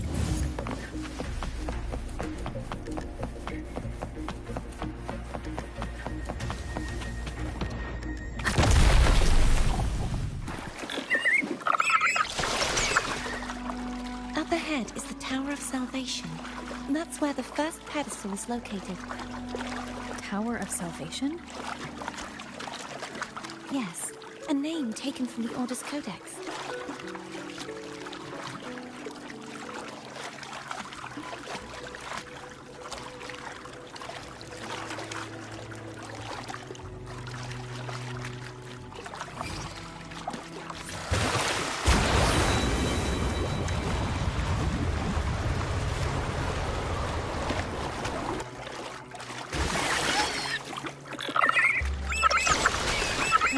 Up ahead is the Tower of Salvation. That's where the first pedestal is located. Tower of Salvation? Yes, a name taken from the Order's Codex.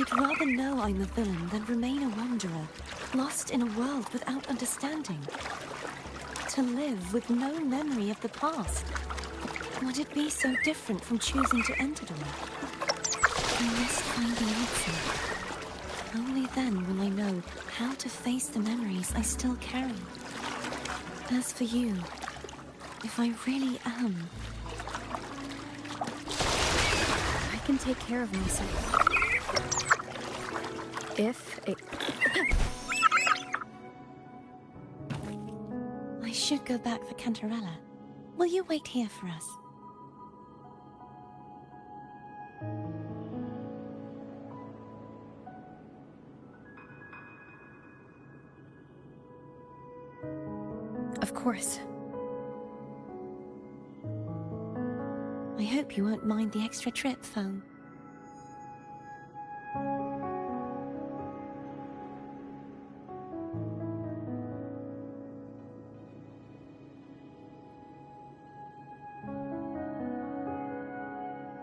I'd rather know I'm a villain than remain a wanderer, lost in a world without understanding. To live with no memory of the past. Would it be so different from choosing to enter the world? I must find the answer. Only then will I know how to face the memories I still carry. As for you, if I really am... I can take care of myself. If it... I should go back for Cantarella. Will you wait here for us? Of course. I hope you won't mind the extra trip, Foam.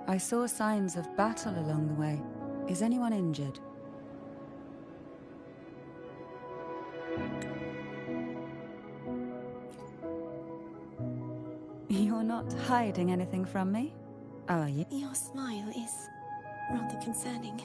I saw signs of battle along the way. Is anyone injured? You're not hiding anything from me, are you? Your smile is rather concerning.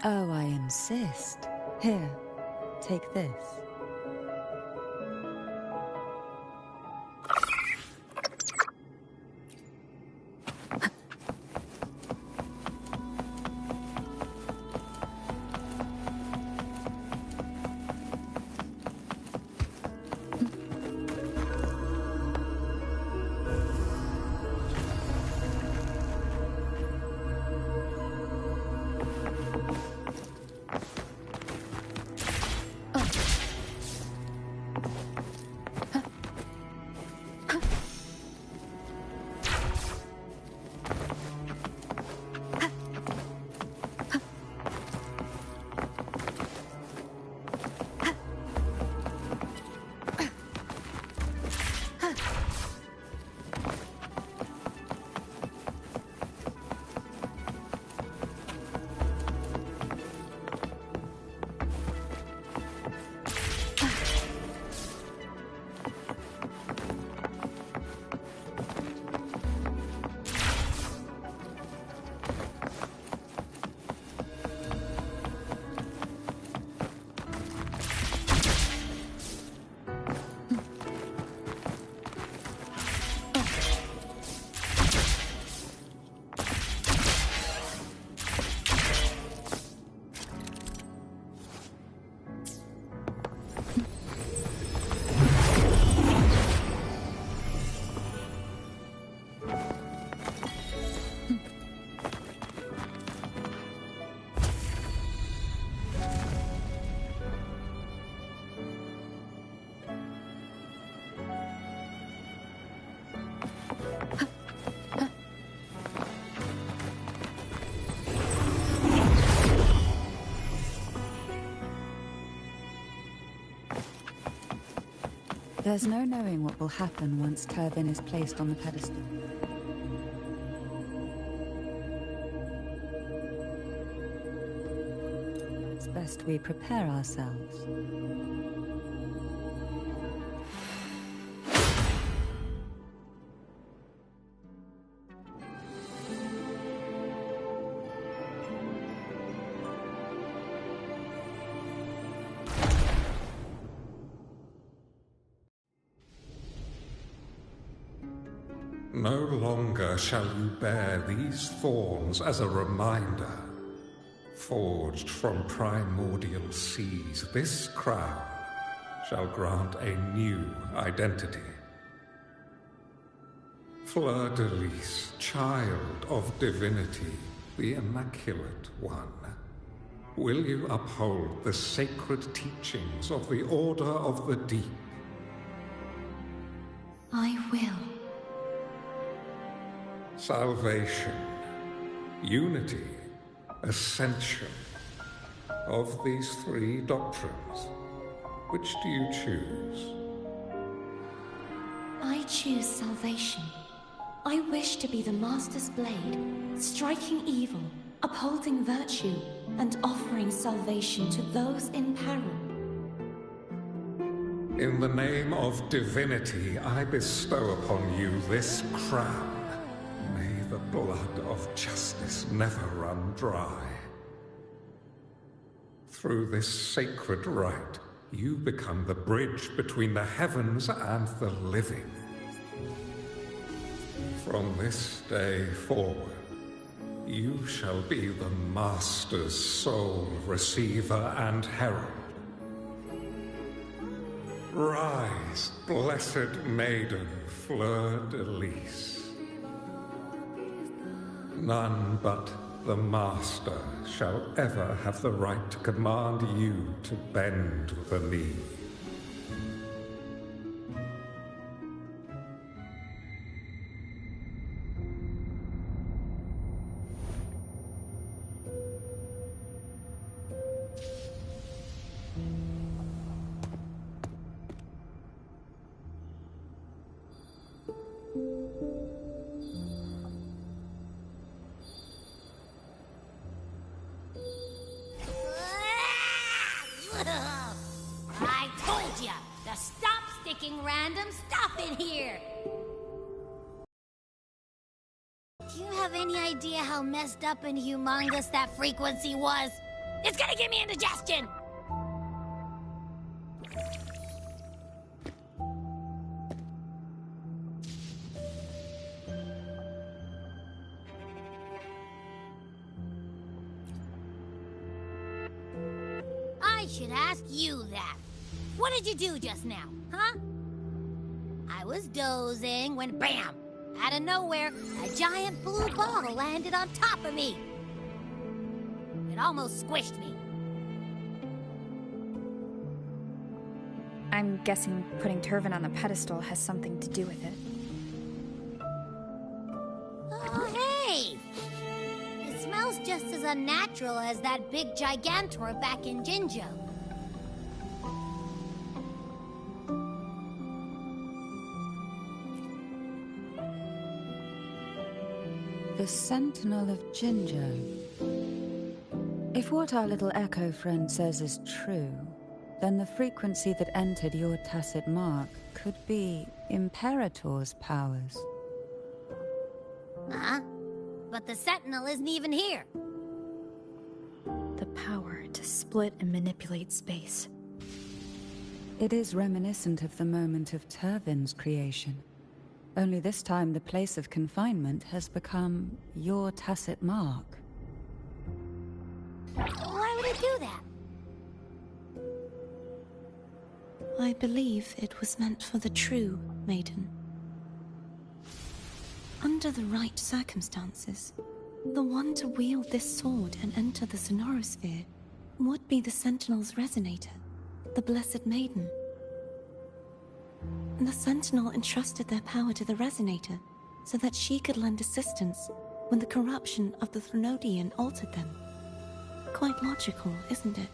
Oh, I insist. Here, take this. There's no knowing what will happen once Turvin is placed on the pedestal. It's best we prepare ourselves. No longer shall you bear these thorns as a reminder. Forged from primordial seas, this crown shall grant a new identity. Fleur-de-Lis, child of divinity, the Immaculate One, will you uphold the sacred teachings of the Order of the Deep? I will. Salvation, unity, ascension. Of these three doctrines, which do you choose? I choose salvation. I wish to be the Master's blade, striking evil, upholding virtue, and offering salvation to those in peril. In the name of divinity, I bestow upon you this crown. May the blood of justice never run dry. Through this sacred rite, you become the bridge between the heavens and the living. From this day forward, you shall be the Master's sole receiver and herald. Rise, blessed maiden Fleur-de-Lis. None but the Master shall ever have the right to command you to bend the knee. I told ya to stop sticking random stuff in here! Do you have any idea how messed up and humongous that frequency was? It's gonna give me indigestion! I should ask you that. What did you do just now, huh? I was dozing when BAM! Out of nowhere, a giant blue ball landed on top of me. It almost squished me. I'm guessing putting Turvin on the pedestal has something to do with it. Oh, hey! It smells just as unnatural as that big Gigantor back in Jinjo. The Sentinel of Jinjo. If what our little echo friend says is true, then the frequency that entered your tacit mark could be Imperator's powers. Huh? But the Sentinel isn't even here. The power to split and manipulate space. It is reminiscent of the moment of Turvin's creation. Only this time the place of confinement has become your tacit mark. Why would it do that? I believe it was meant for the true maiden. Under the right circumstances, the one to wield this sword and enter the Sonorosphere would be the Sentinel's resonator, the Blessed Maiden. The Sentinel entrusted their power to the resonator so that she could lend assistance when the corruption of the Threnodian altered them. Quite logical, isn't it?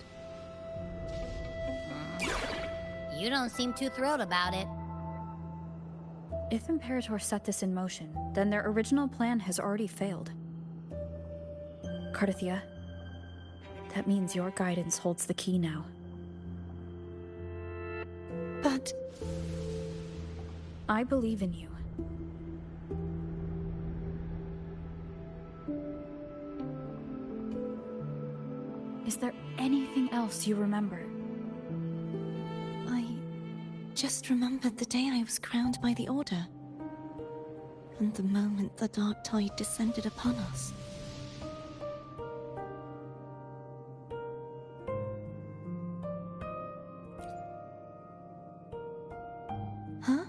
You don't seem too thrilled about it. If Imperator set this in motion, then their original plan has already failed. Cardathia, that means your guidance holds the key now. But I believe in you. Is there anything else you remember? I just remembered the day I was crowned by the Order, and the moment the dark tide descended upon us. Huh?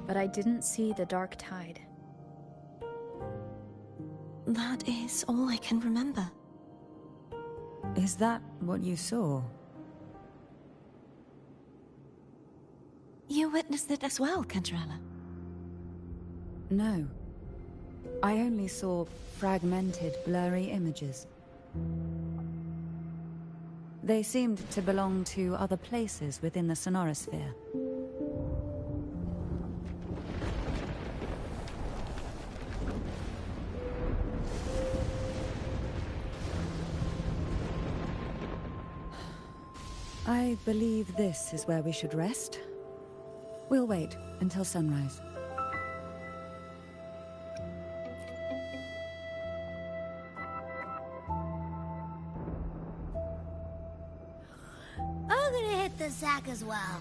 But I didn't see the dark tide. That is all I can remember. Is that what you saw? You witnessed it as well, Cantarella. No. I only saw fragmented, blurry images. They seemed to belong to other places within the Sonorosphere. I believe this is where we should rest. We'll wait until sunrise. I'm gonna hit the sack as well.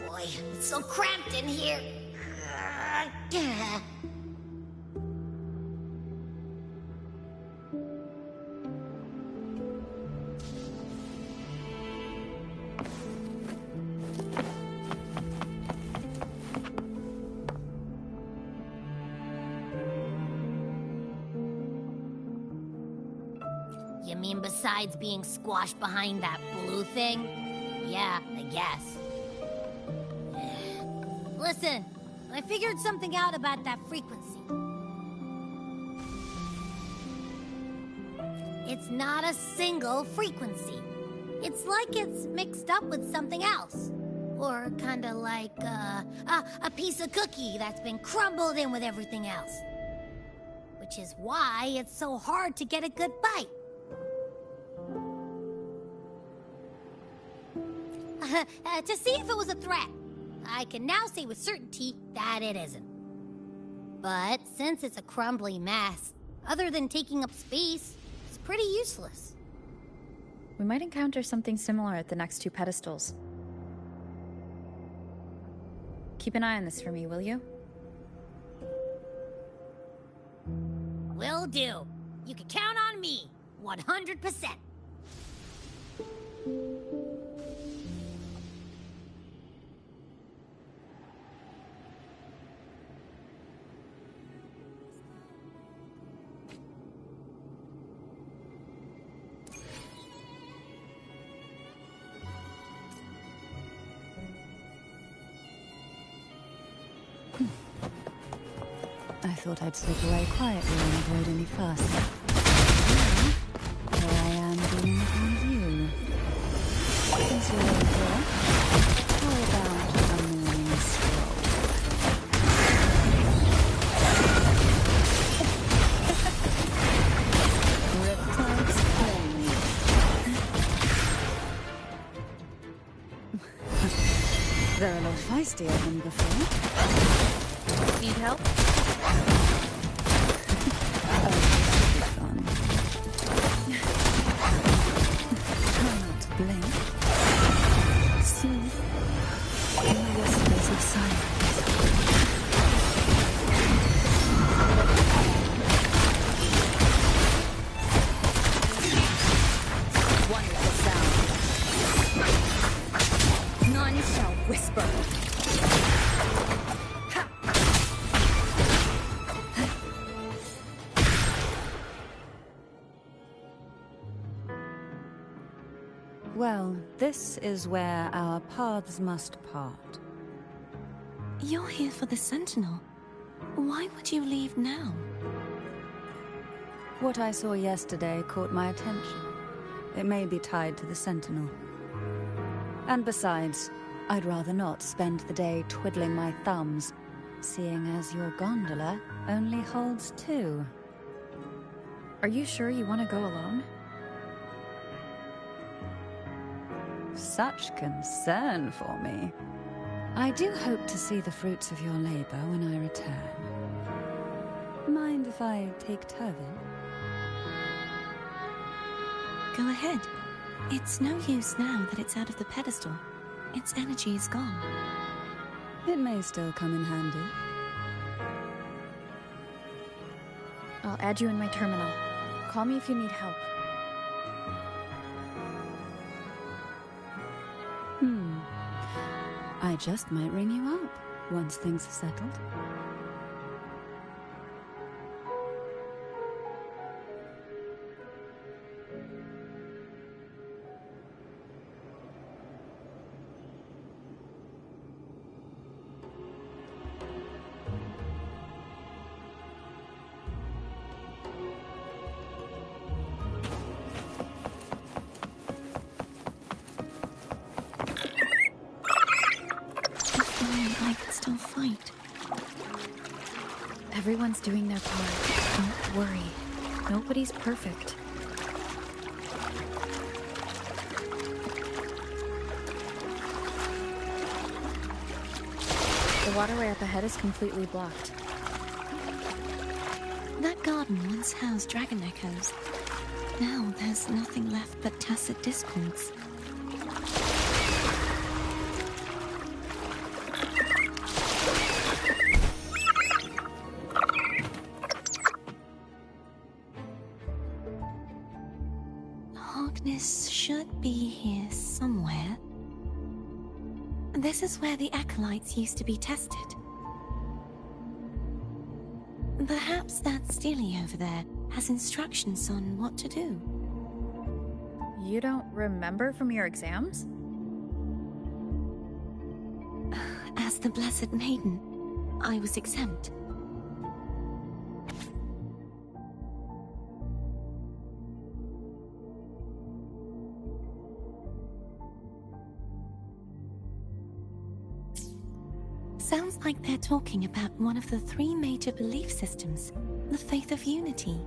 Boy, it's so cramped in here. You mean besides being squashed behind that blue thing? Yeah, I guess. Listen, I figured something out about that frequency. It's not a single frequency. It's like it's mixed up with something else. Or kinda like, a piece of cookie that's been crumbled in with everything else. Which is why it's so hard to get a good bite. To see if it was a threat. I can now say with certainty that it isn't. But since it's a crumbly mess, other than taking up space, it's pretty useless. We might encounter something similar at the next two pedestals. Keep an eye on this for me, will you? Will Will do. You can count on me, 100%. I thought I'd slip away quietly and avoid any fuss. Here I am dealing with one of you. Since you're all here, how about a morning stroll? Riptides plainly. They're a lot feistier than before. Need help? Well, this is where our paths must part. You're here for the Sentinel. Why would you leave now? What I saw yesterday caught my attention. It may be tied to the Sentinel. And besides, I'd rather not spend the day twiddling my thumbs, seeing as your gondola only holds 2. Are you sure you want to go alone? Such concern for me. I do hope to see the fruits of your labor when I return. Mind if I take Turvin? Go ahead. It's no use now that it's out of the pedestal. Its energy is gone. It may still come in handy. I'll add you in my terminal. Call me if you need help. I just might ring you up once things are settled. Everyone's doing their part. Don't worry. Nobody's perfect. The waterway up ahead is completely blocked. That garden once housed dragon echoes. Now there's nothing left but tacit discords. Should be here somewhere. This is where the acolytes used to be tested. Perhaps that Steely over there has instructions on what to do. You don't remember from your exams? As the Blessed Maiden, I was exempt. Sounds like they're talking about one of the 3 major belief systems, the faith of unity.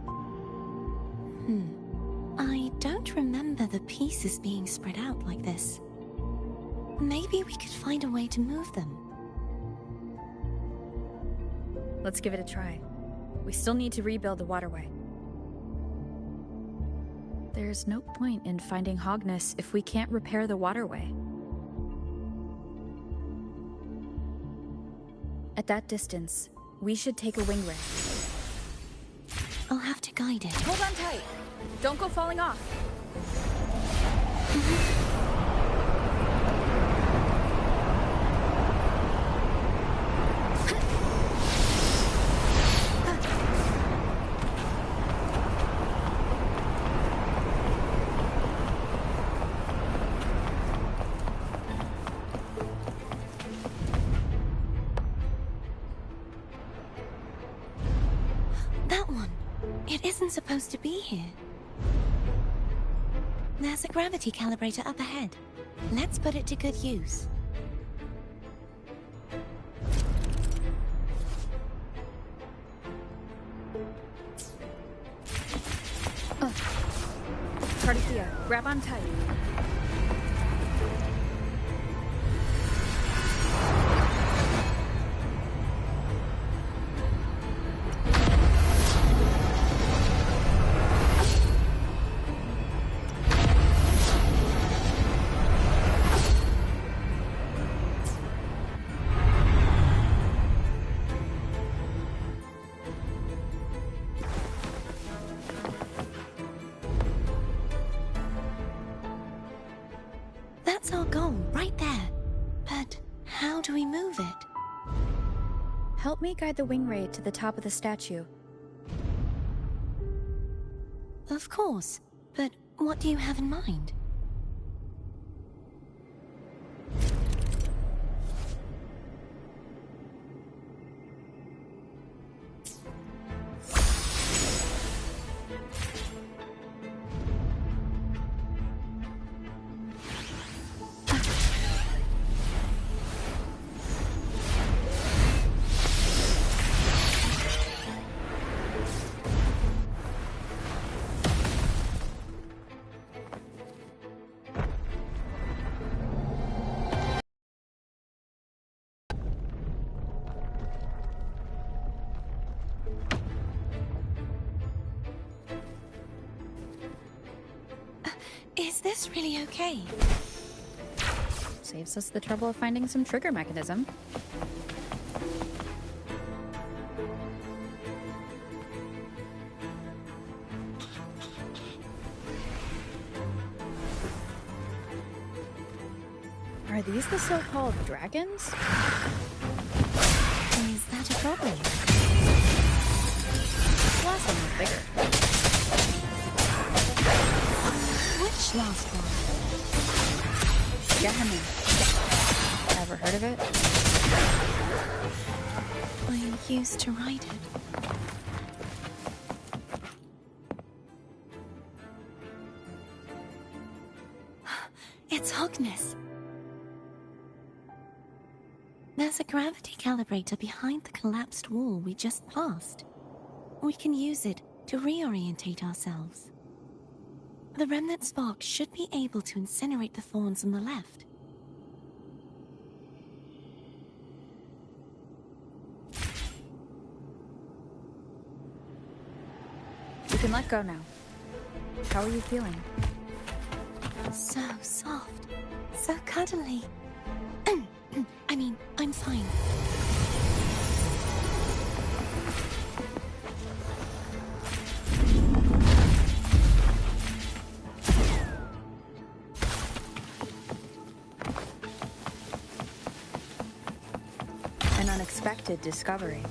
I don't remember the pieces being spread out like this. Maybe we could find a way to move them. Let's give it a try. We still need to rebuild the waterway. There's no point in finding Hogness if we can't repair the waterway. At that distance, we should take a wing ray. I'll have to guide it. Hold on tight. Don't go falling off. That one. It isn't supposed to be here. There's a gravity calibrator up ahead. Let's put it to good use. Cardicia, grab on tight. That's our goal, right there. But how do we move it? Help me guide the wing ray to the top of the statue. Of course. But what do you have in mind? Is this really okay? Saves us the trouble of finding some trigger mechanism. Are these the so-called dragons? Is that a problem? Last one was bigger. Which last one? Gammon. Ever heard of it? I used to ride it. It's Hogness. There's a gravity calibrator behind the collapsed wall we just passed. We can use it to reorientate ourselves. The remnant spark should be able to incinerate the thorns on the left. You can let go now. How are you feeling? So soft. So cuddly. I mean, I'm fine. An unexpected discovery.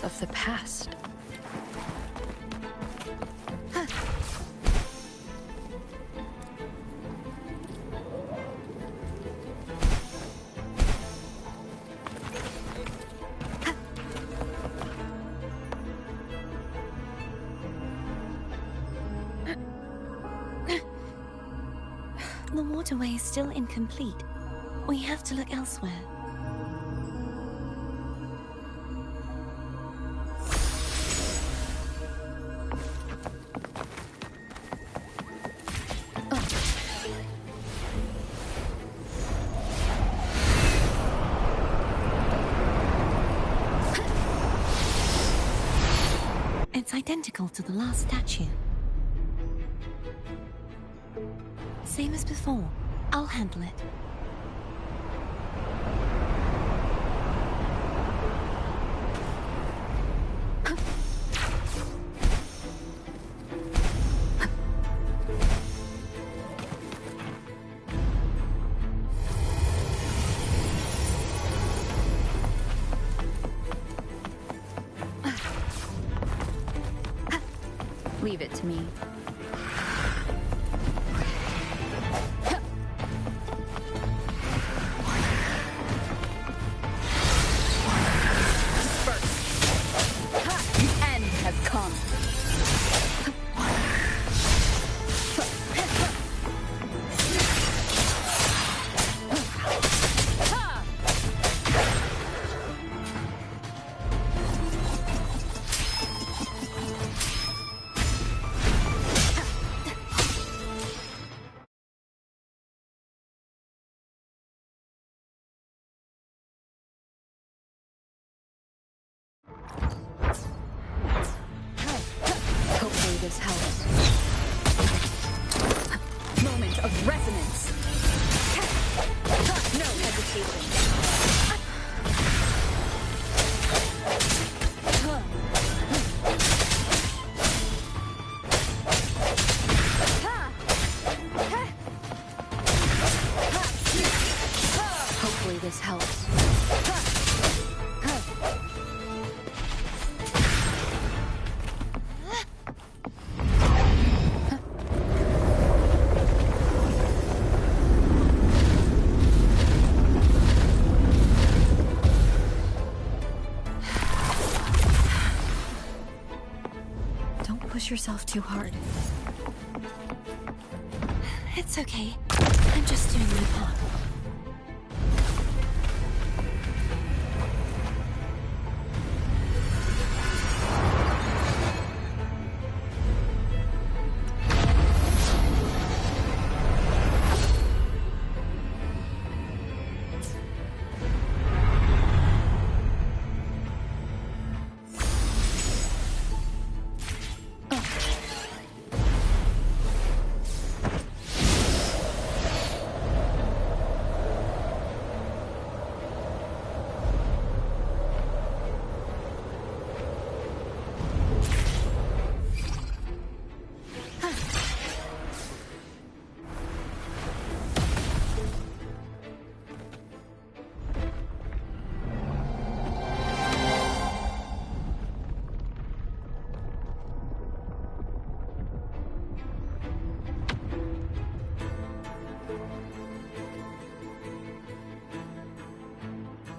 Of the past. The waterway is still incomplete. We have to look elsewhere. It's identical to the last statue. Same as before. I'll handle it. Leave it to me. The end has come. Hopefully this helps. Moment of resonance. No hesitation. Hopefully this helps. Push yourself too hard. It's okay. I'm just doing my part.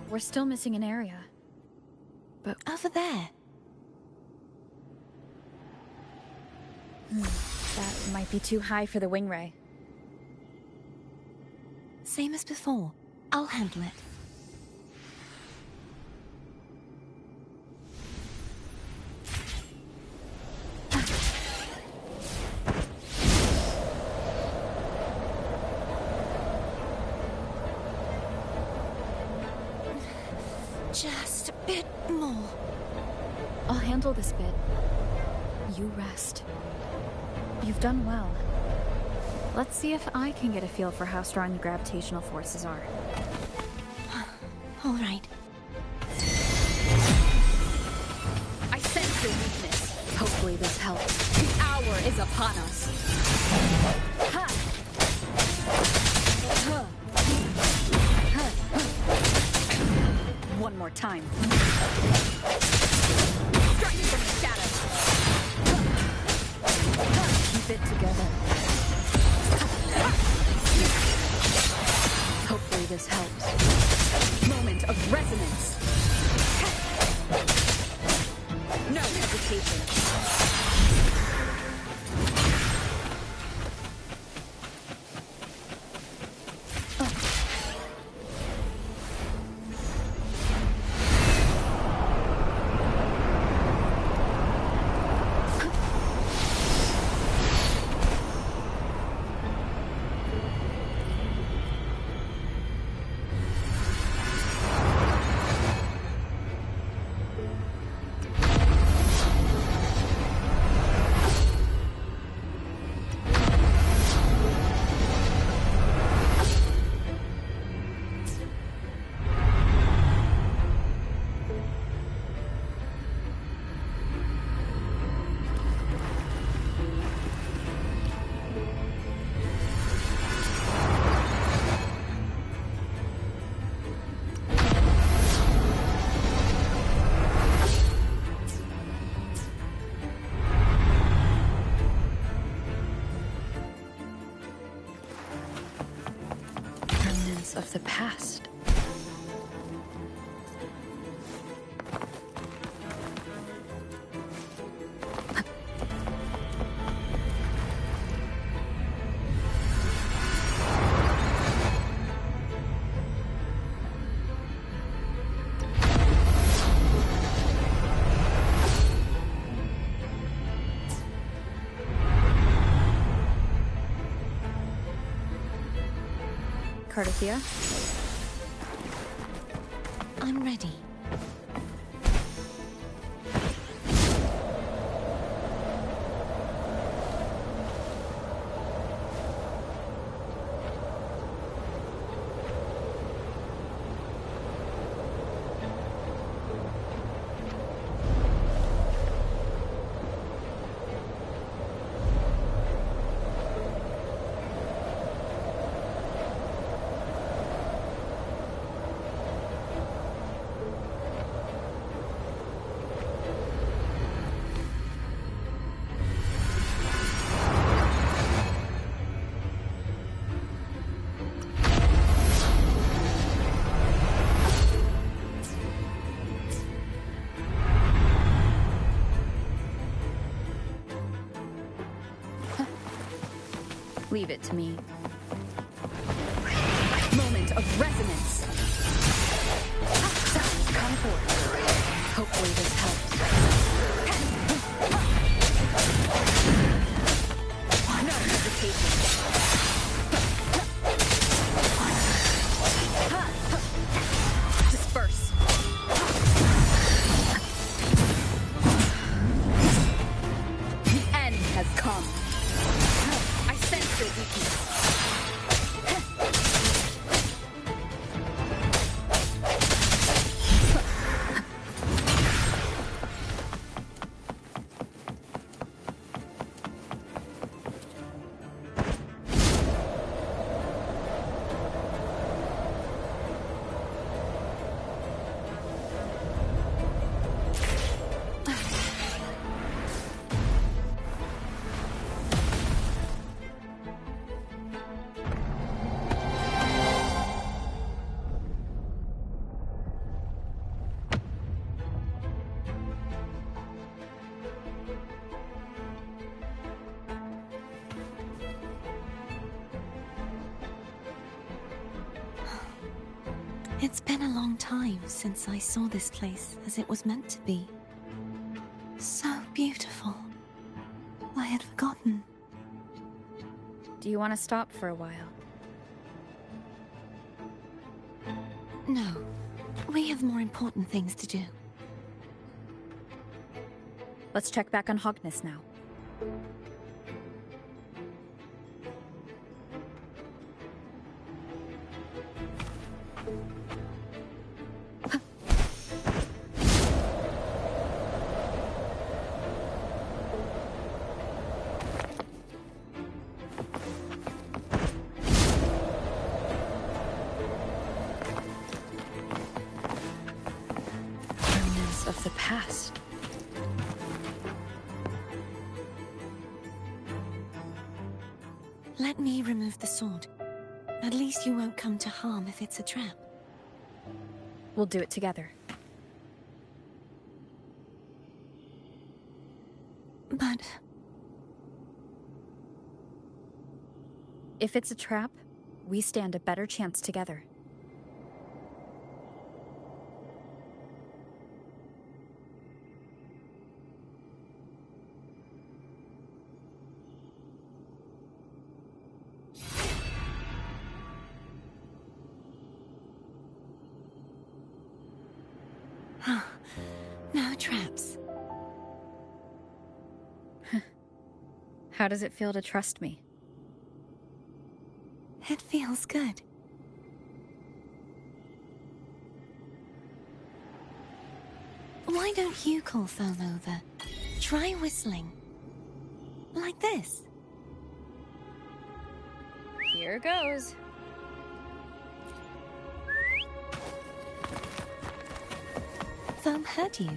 We're still missing an area. But over there. That might be too high for the wing ray. Same as before. I'll handle it. Just a bit more. I'll handle this bit. You rest. You've done well. Let's see if I can get a feel for how strong the gravitational forces are. All right. I sense your weakness. Hopefully this helps. The hour is upon us. Ha! One more time. Striking from the shadows. Keep it together. Hopefully this helps. Moment of resonance. No hesitation. Remnants of the past. Cardathia? I'm ready. Leave it to me. Moment of resonance! Come forth. Hopefully this helps. No hesitation. Disperse. The end has come. I sense your weakness. It's been a long time since I saw this place as it was meant to be. So beautiful. I had forgotten. Do you want to stop for a while? No. We have more important things to do. Let's check back on Hogness now. Of the past. Let me remove the sword. At least you won't come to harm if it's a trap. We'll do it together. But... if it's a trap, we stand a better chance together. No traps. How does it feel to trust me? It feels good. Why don't you call Thome over? Try whistling. Like this. Here goes. Thome heard you.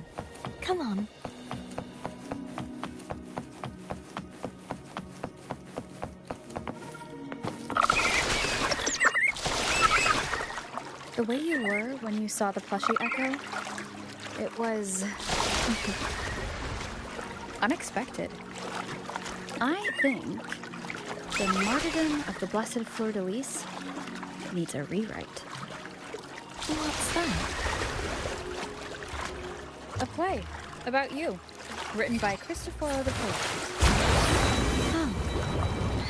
Come on. The way you were when you saw the plushie Echo, it was unexpected. I think the martyrdom of the Blessed Fleur-de-Lis needs a rewrite. What's that? A play about you, written by Christopher the Poet. Oh,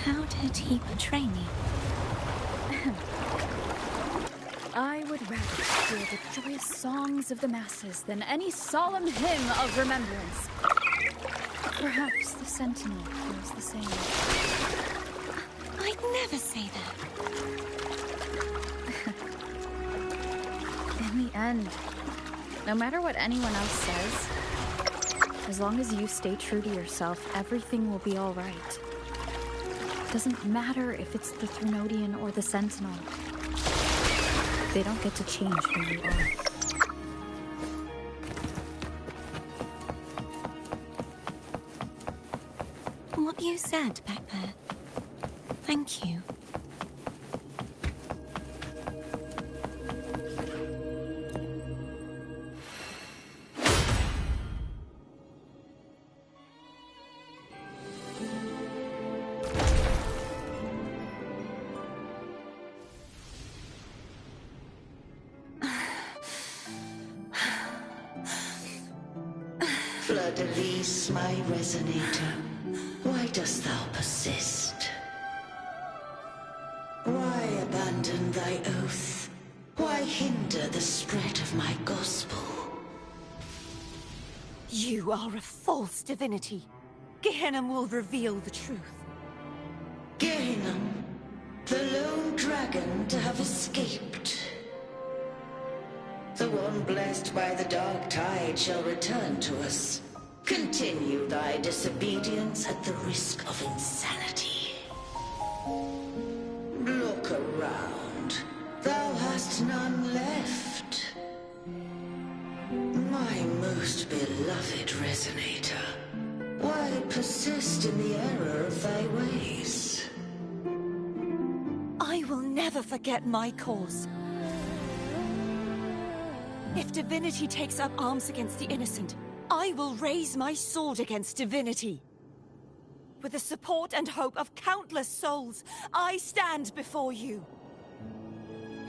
how did he portray me? I would rather hear the joyous songs of the masses than any solemn hymn of remembrance. Perhaps the Sentinel feels the same. I'd never say that. In the end, no matter what anyone else says, as long as you stay true to yourself, everything will be all right. Doesn't matter if it's the Threnodian or the Sentinel. They don't get to change who you are. What you said back there. Thank you. Fleur-de-Lis, my resonator, why dost thou persist? Why abandon thy oath? Why hinder the spread of my gospel? You are a false divinity. Gehenna will reveal the truth. Gehenna, the lone dragon to have escaped. The one blessed by the dark tide shall return to us. Continue thy disobedience at the risk of insanity. Look around. Thou hast none left. My most beloved resonator, why persist in the error of thy ways? I will never forget my cause. If divinity takes up arms against the innocent, I will raise my sword against divinity. With the support and hope of countless souls, I stand before you.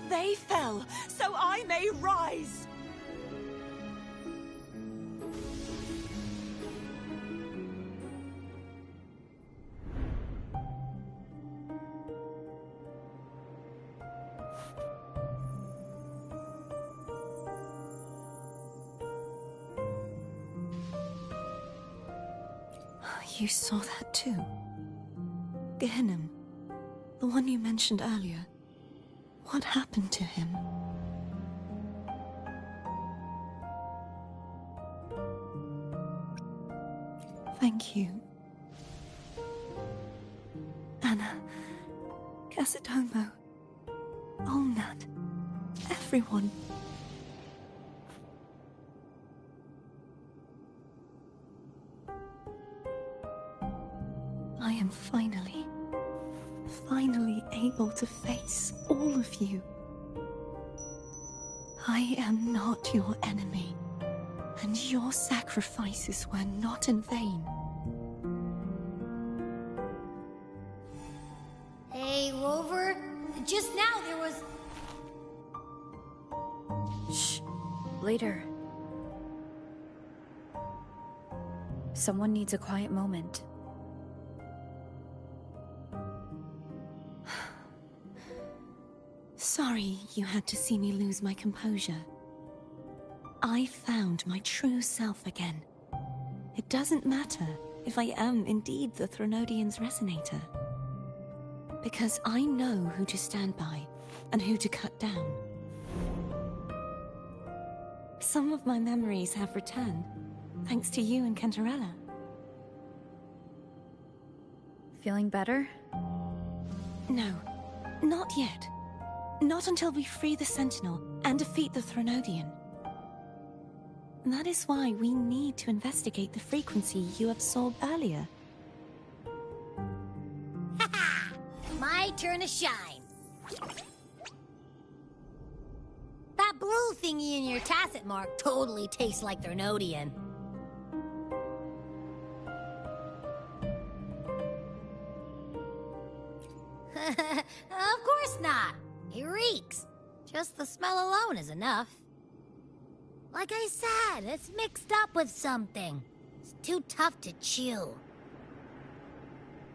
They fell, so I may rise! You saw that too? Gehenna, the one you mentioned earlier. What happened to him? Thank you. Anna, Casitomo, Olnat, everyone. I am finally able to face all of you. I am not your enemy, and your sacrifices were not in vain. Hey, Rover. Just now there was... Shh. Later. Someone needs a quiet moment. Sorry you had to see me lose my composure. I found my true self again. It doesn't matter if I am indeed the Threnodian's resonator. Because I know who to stand by and who to cut down. Some of my memories have returned, thanks to you and Cantarella. Feeling better? No, not yet. Not until we free the Sentinel and defeat the Threnodian. That is why we need to investigate the frequency you absorbed earlier. My turn to shine. blue thingy in your tacit mark totally tastes like Threnodian. Of course not. It reeks. Just the smell alone is enough. Like I said, it's mixed up with something. It's too tough to chew.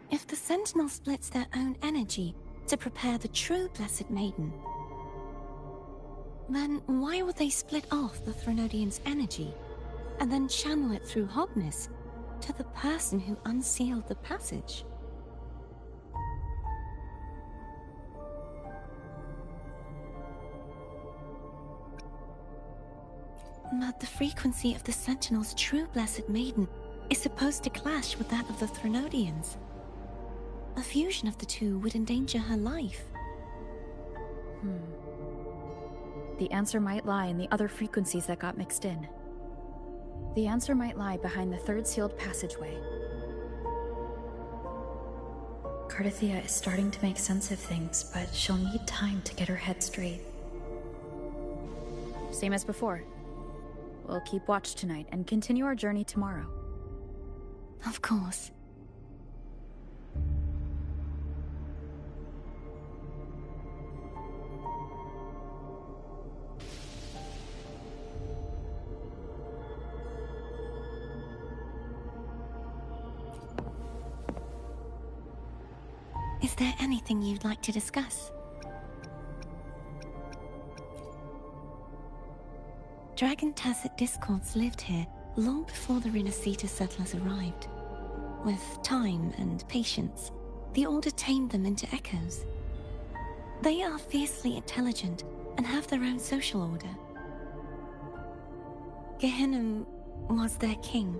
If the Sentinel splits their own energy to prepare the true Blessed Maiden, then why would they split off the Threnodian's energy and then channel it through Hognis to the person who unsealed the passage? But the frequency of the Sentinel's true Blessed Maiden is supposed to clash with that of the Threnodians. A fusion of the two would endanger her life. The answer might lie in the other frequencies that got mixed in. The answer might lie behind the third sealed passageway. Cardathia is starting to make sense of things, but she'll need time to get her head straight. Same as before. We'll keep watch tonight and continue our journey tomorrow. Of course. Is there anything you'd like to discuss? Dragon Tacet discords lived here long before the Renacita settlers arrived. With time and patience, the Order tamed them into echoes. They are fiercely intelligent and have their own social order. Gehinnom was their king,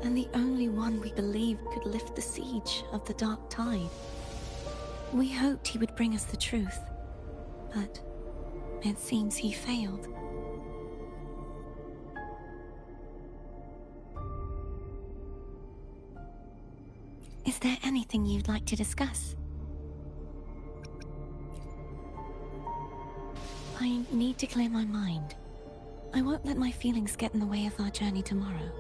and the only one we believed could lift the siege of the Dark Tide. We hoped he would bring us the truth, but it seems he failed. Is there anything you'd like to discuss? I need to clear my mind. I won't let my feelings get in the way of our journey tomorrow.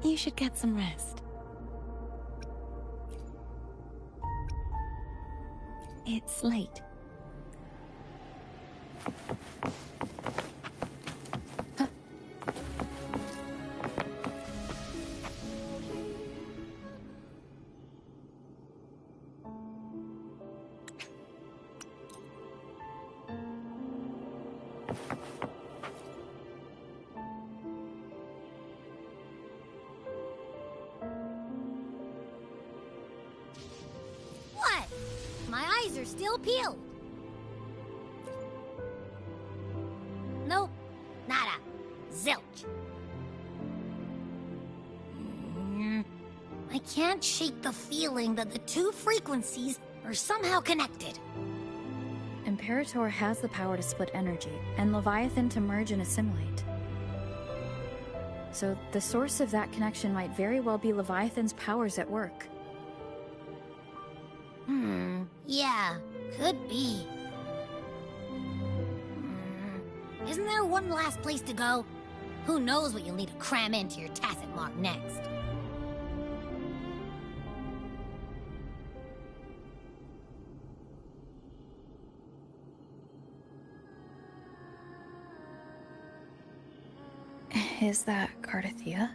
You should get some rest. It's late. What? My eyes are still peeled. Nope. Nada. Zilch. I can't shake the feeling that the two frequencies are somehow connected. Imperator has the power to split energy, and Leviathan to merge and assimilate. So the source of that connection might very well be Leviathan's powers at work. Yeah, could be. Isn't there one last place to go? Who knows what you'll need to cram into your tacit mark next? Is that Cardathia?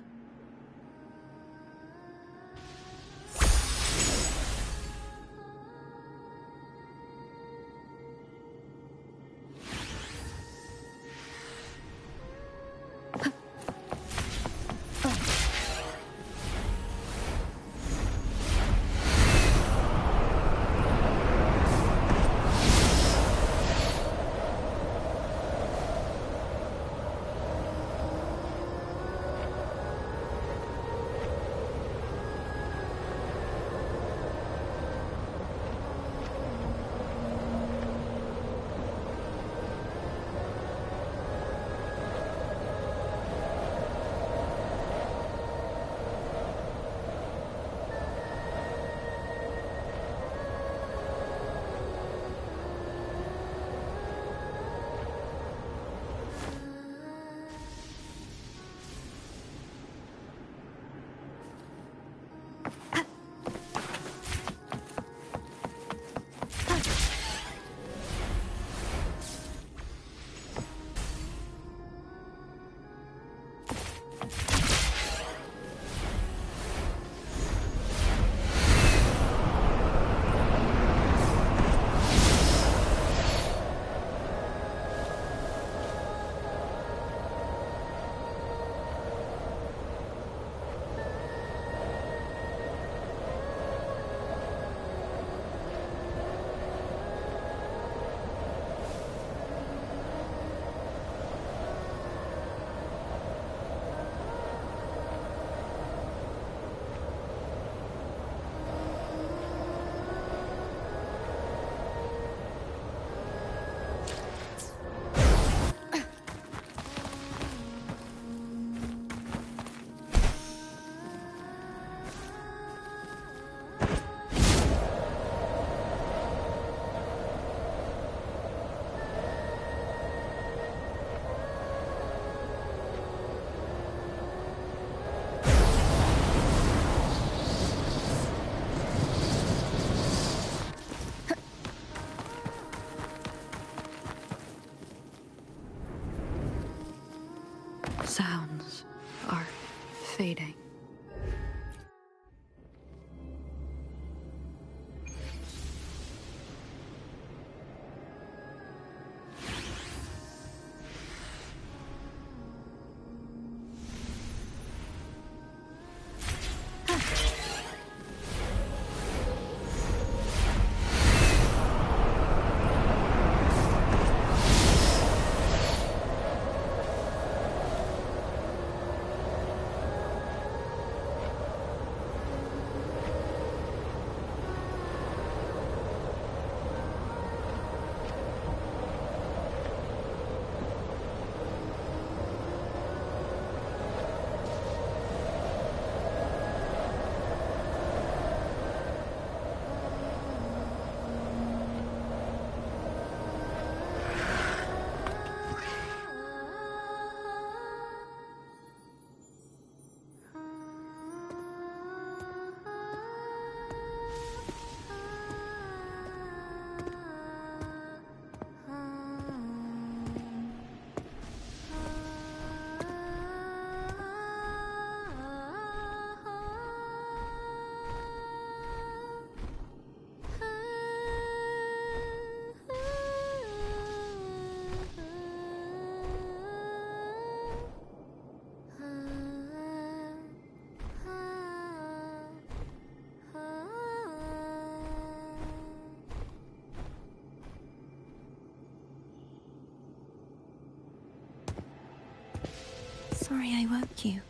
sorry I woke you.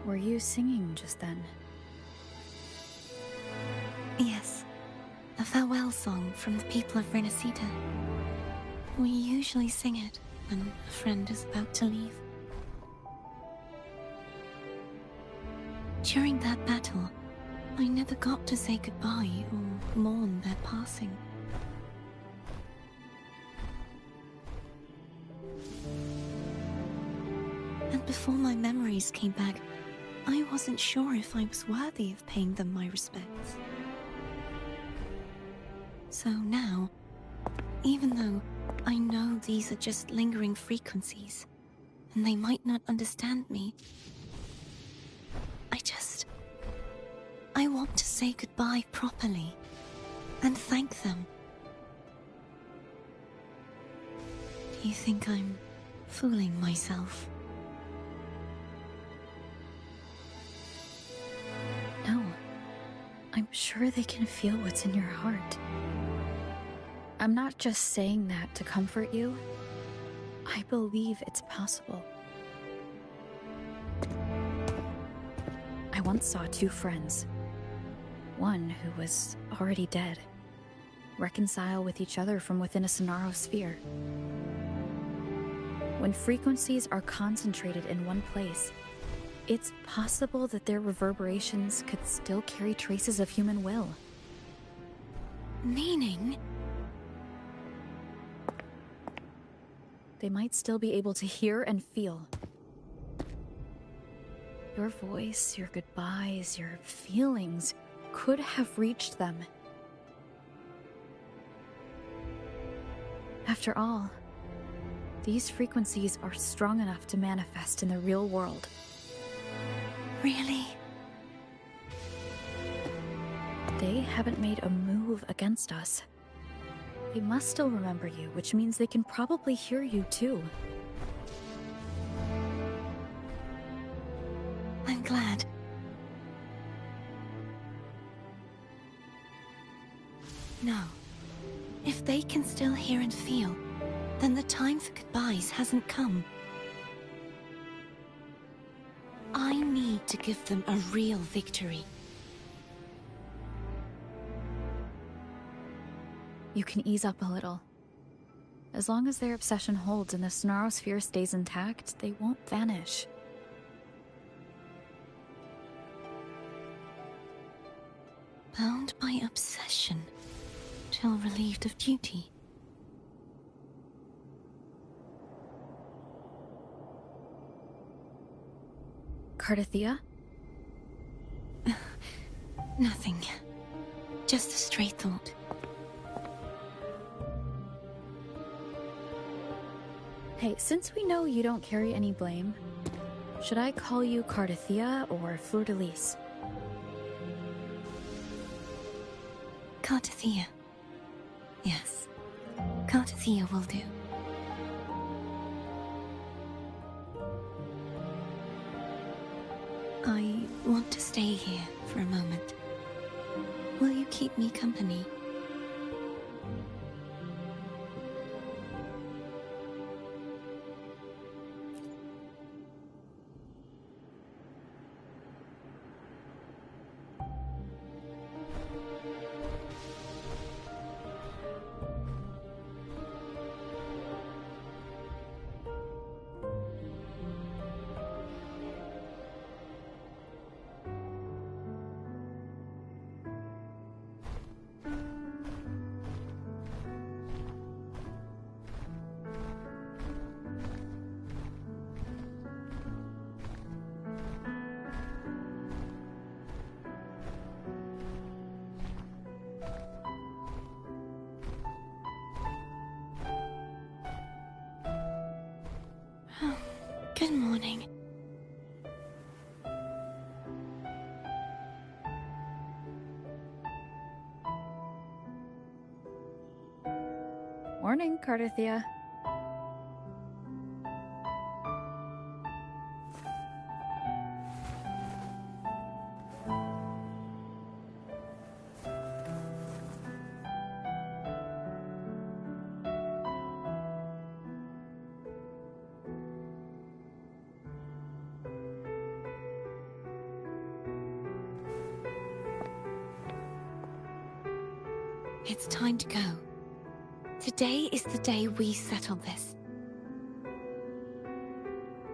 Were you singing just then? Yes, a farewell song from the people of Renacita. We usually sing it when a friend is about to leave. During that battle, I never got to say goodbye or mourn their passing. And before my memories came back, I wasn't sure if I was worthy of paying them my respects. So now, even though I know these are just lingering frequencies, and they might not understand me, I want to say goodbye properly, and thank them. Do you think I'm fooling myself? No. I'm sure they can feel what's in your heart. I'm not just saying that to comfort you. I believe it's possible. I once saw two friends. One who was already dead, reconcile with each other from within a Sonaro sphere. When frequencies are concentrated in one place, it's possible that their reverberations could still carry traces of human will. Meaning? They might still be able to hear and feel. Your voice, your goodbyes, your feelings could have reached them. After all, these frequencies are strong enough to manifest in the real world. Really? They haven't made a move against us. They must still remember you, which means they can probably hear you too. I'm glad. No. If they can still hear and feel, then the time for goodbyes hasn't come. I need to give them a real victory. You can ease up a little. As long as their obsession holds and the Sonaro sphere stays intact, they won't vanish. Bound by obsession, till relieved of duty. Cardathia? Nothing. Just a stray thought. Hey, since we know you don't carry any blame, should I call you Cardathia or Fleur-de-Lis? Cardathia. Yes. Cardathia will do. I want to stay here for a moment. Will you keep me company? Good morning. Morning, Cardathia. It's time to go. Today is the day we settle this.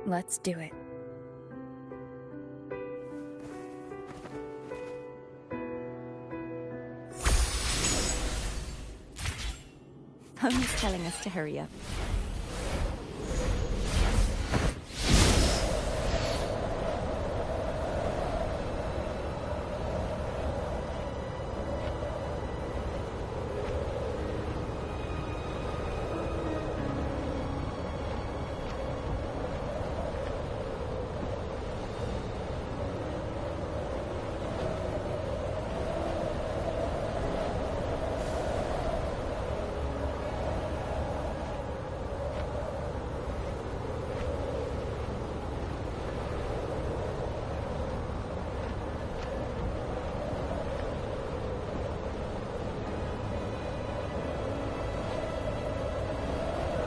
Let's do it. Phone's telling us to hurry up.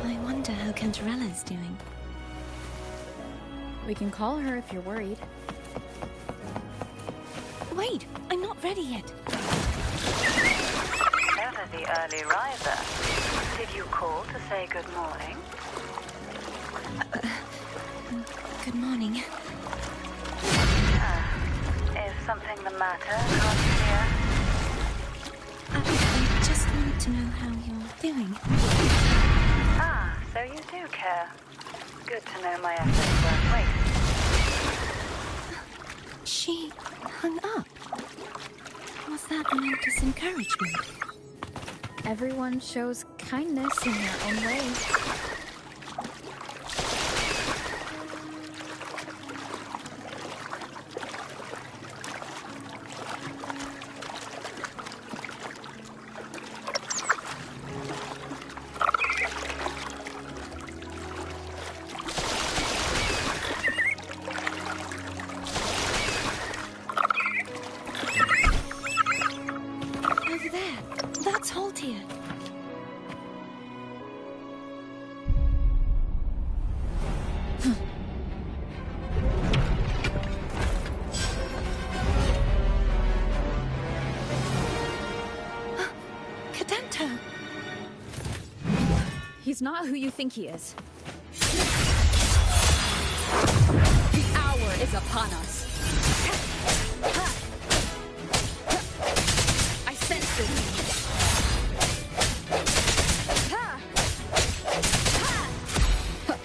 I wonder how Cantarella's doing. We can call her if you're worried. Wait, I'm not ready yet. Ever the early riser. Did you call to say good morning? Good morning. Is something the matter, Cordelia? I just wanted to know how you're doing. Ah, so you do care. Good to know my efforts weren't wasted. She hung up. Was that meant as encouragement? Everyone shows kindness in their own way. Over there. That's Haltia. Cadento! He's not who you think he is. The hour is upon us. I sense this.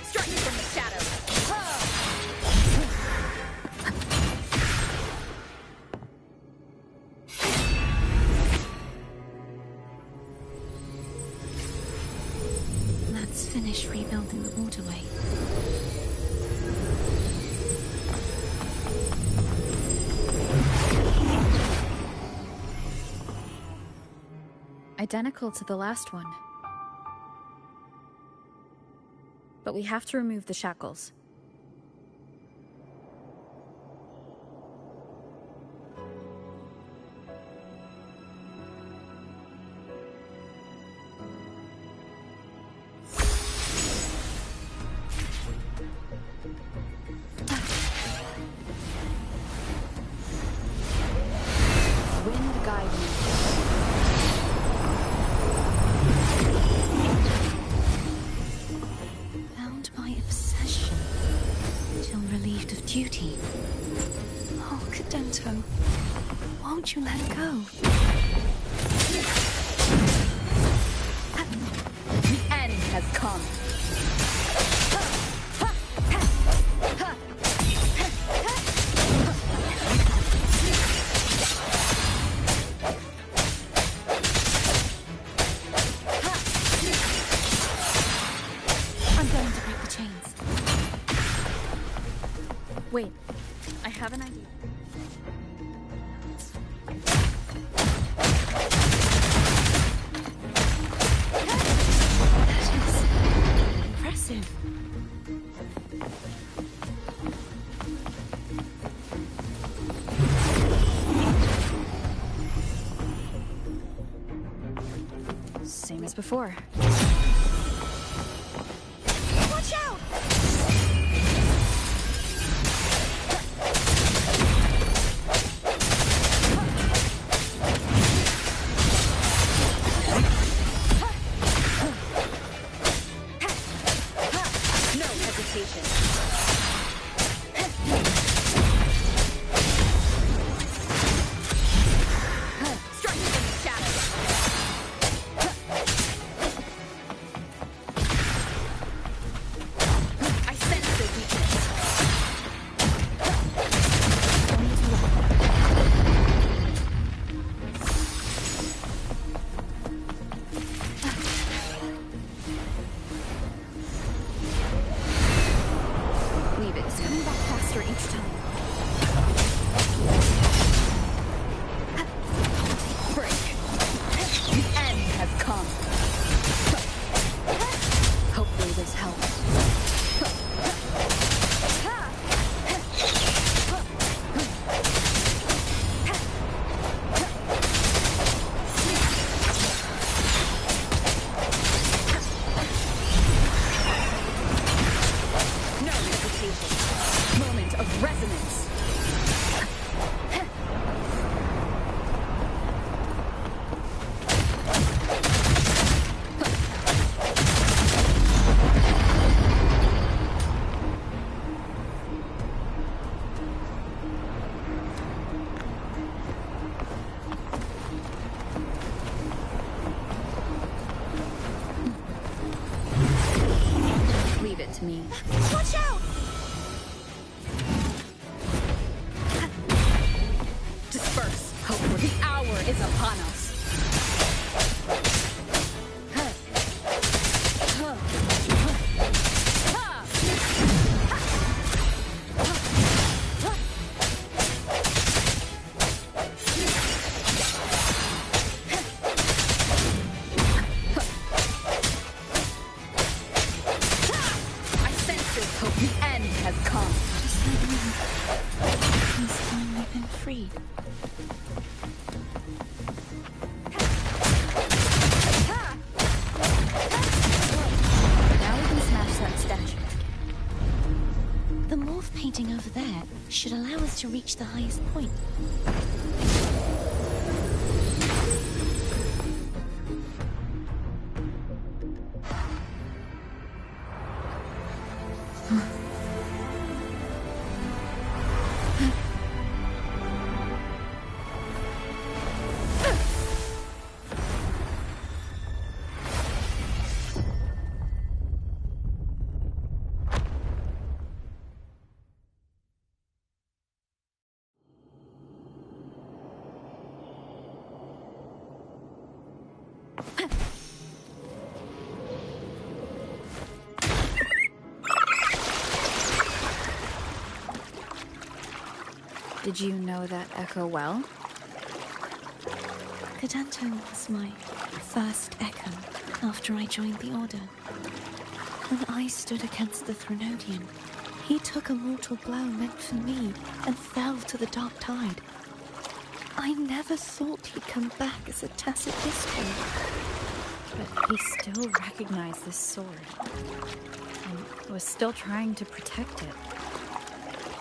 Strike me from the shadows. Let's finish rebuilding the waterway. Identical to the last one. But we have to remove the shackles. Wind guide me. Bound by obsession, till relieved of duty. Oh, Cadento, won't you let go? The end has come. I'm going to break the chains. Wait, I have an idea. That is impressive. Same as before. Watch out! hesitation. Strike from the shadows. I sense the weakness. Leave it. It's coming back faster each time. Break. The end has come. Hopefully this helps. No hesitation. Moment of resonance. Leave it to me. Watch out! Disperse. Hopefully the hour is upon us. I sense it. Hope the end has come. Just like me. He's finally been freed. Now we can smash that statue. The morph painting over there should allow us to reach the highest point. Did you know that echo well? Cadanto was my first echo after I joined the Order. When I stood against the Threnodian, he took a mortal blow meant for me and fell to the dark tide. I never thought he'd come back as a tacit history. But he still recognized this sword. And was still trying to protect it.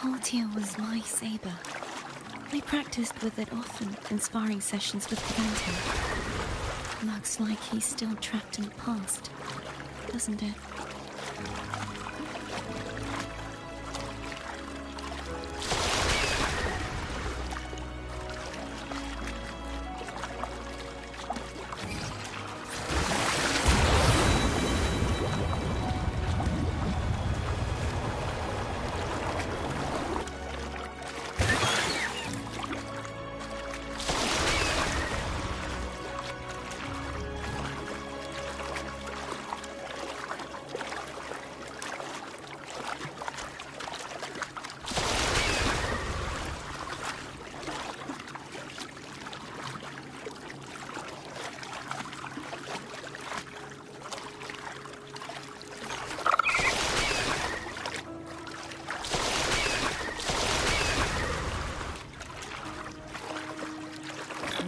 Portia was my saber. I practiced with it often in sparring sessions with Cadanto. Looks like he's still trapped in the past, doesn't it?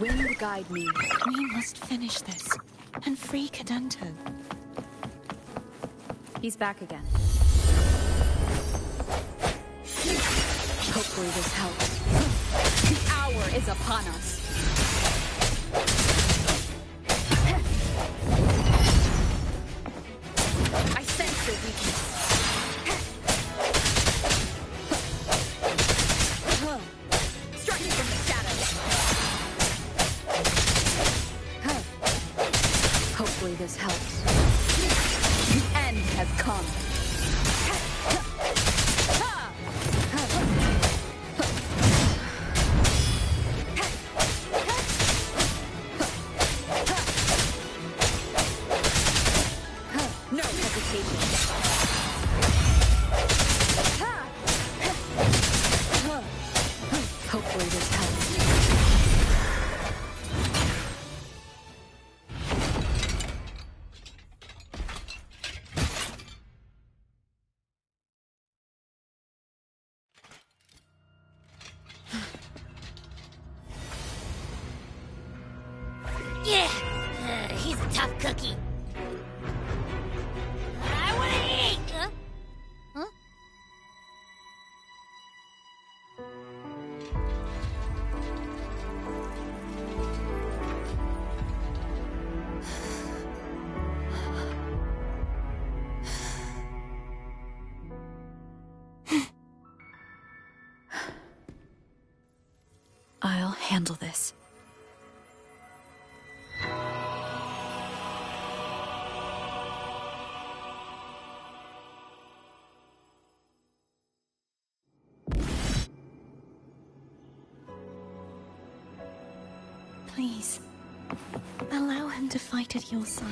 Wind guide me. We must finish this and free Cadanto. He's back again. Hopefully this helps. The hour is upon us. I sense your weakness. cookie. I wanna eat! Huh? I'll handle this. Please, allow him to fight at your side.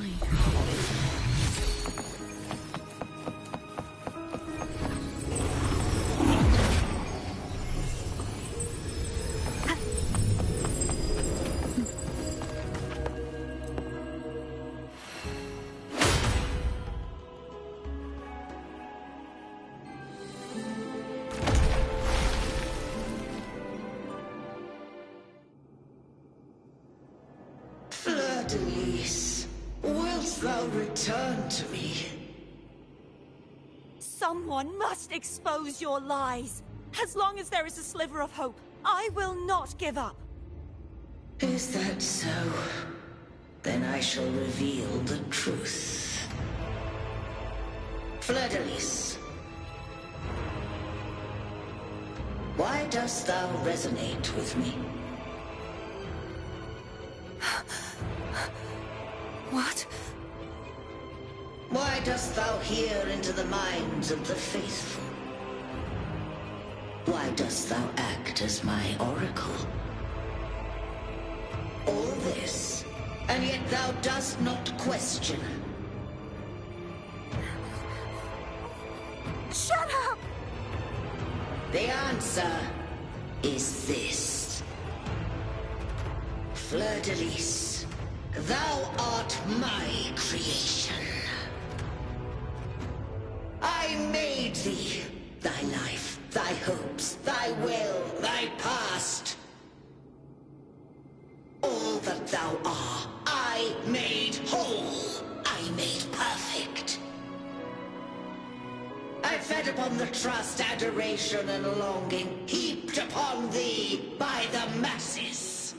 Fleur-de-Lis, wilt thou return to me? Someone must expose your lies. As long as there is a sliver of hope, I will not give up. Is that so? Then I shall reveal the truth. Fleur-de-Lis, why dost thou resonate with me? What? Why dost thou hear into the minds of the faithful? Why dost thou act as my oracle? All this, and yet thou dost not question. Shut up! The answer is this. Fleur-de-Lis, thou art my creation. I made thee, thy life, thy hopes, thy will, thy past. All that thou art, I made whole. I made perfect. I fed upon the trust, adoration, and longing heaped upon thee by the masses.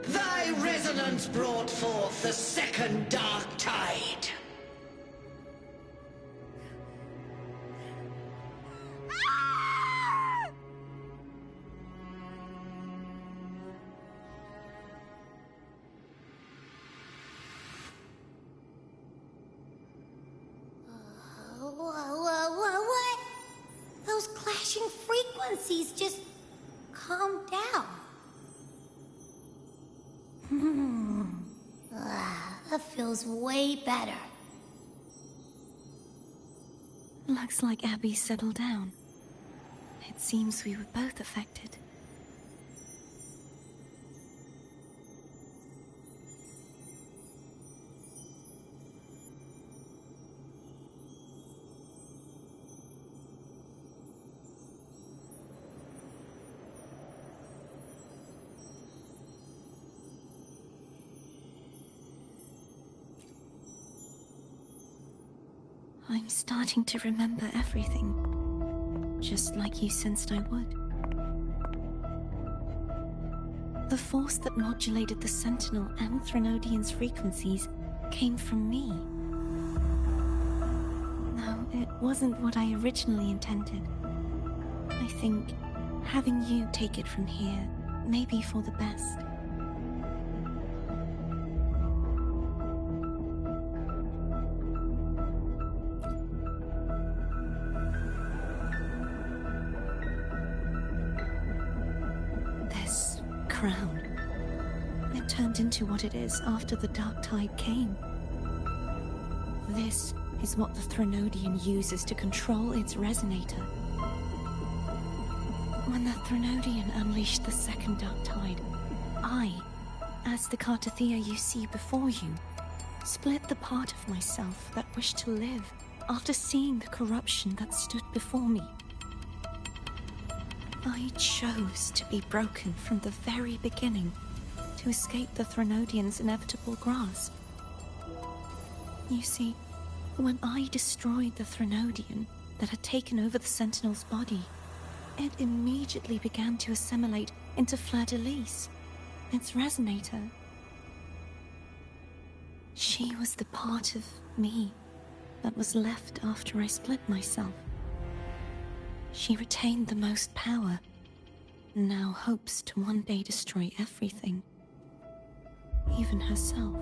Thy resonance brought forth the second dark tide. What? Those clashing frequencies just calm down. That feels way better. Looks like Abby settled down. It seems we were both affected. I'm starting to remember everything, just like you sensed I would. The force that modulated the Sentinel and Threnodian's frequencies came from me. No, it wasn't what I originally intended. I think having you take it from here may be for the best. Crown. It turned into what it is after the Dark Tide came. This is what the Threnodian uses to control its resonator. When the Threnodian unleashed the second Dark Tide, I, as the Cartathea you see before you, split the part of myself that wished to live after seeing the corruption that stood before me. I chose to be broken from the very beginning. to escape the Threnodian's inevitable grasp. You see, when I destroyed the Threnodian that had taken over the Sentinel's body, it immediately began to assimilate into Fleur-de-Lis, its resonator. She was the part of me that was left after I split myself. She retained the most power, and now hopes to one day destroy everything, even herself.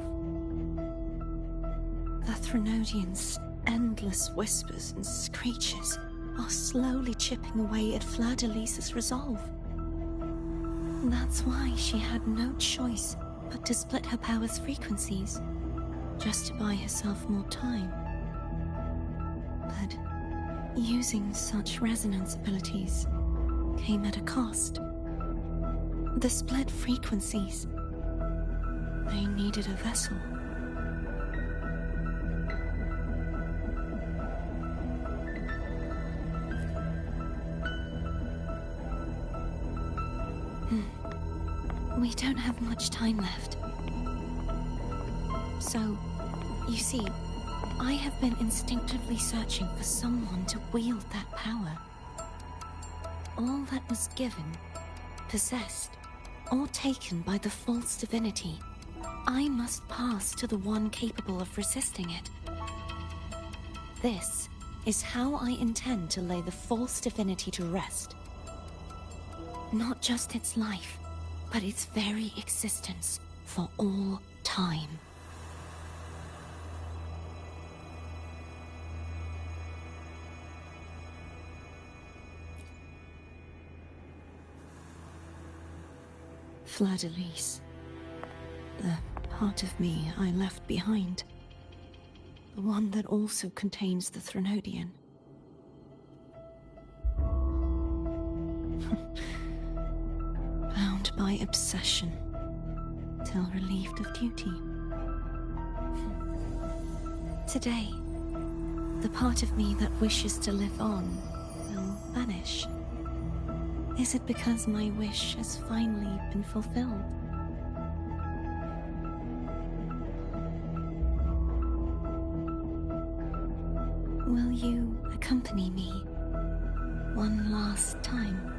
The Threnodian's endless whispers and screeches are slowly chipping away at Fleur-de-Lis's resolve. That's why she had no choice but to split her power's frequencies, just to buy herself more time. But using such resonance abilities came at a cost. The split frequencies. They needed a vessel. We don't have much time left. So, you see, I have been instinctively searching for someone to wield that power. All that was given, possessed, or taken by the false divinity, I must pass to the one capable of resisting it. This is how I intend to lay the false divinity to rest. Not just its life, but its very existence for all time. Fleur-de-Lis. The part of me I left behind. The one that also contains the Threnodian. Bound by obsession, till relieved of duty. Today, the part of me that wishes to live on will vanish. Is it because my wish has finally been fulfilled? Will you accompany me one last time?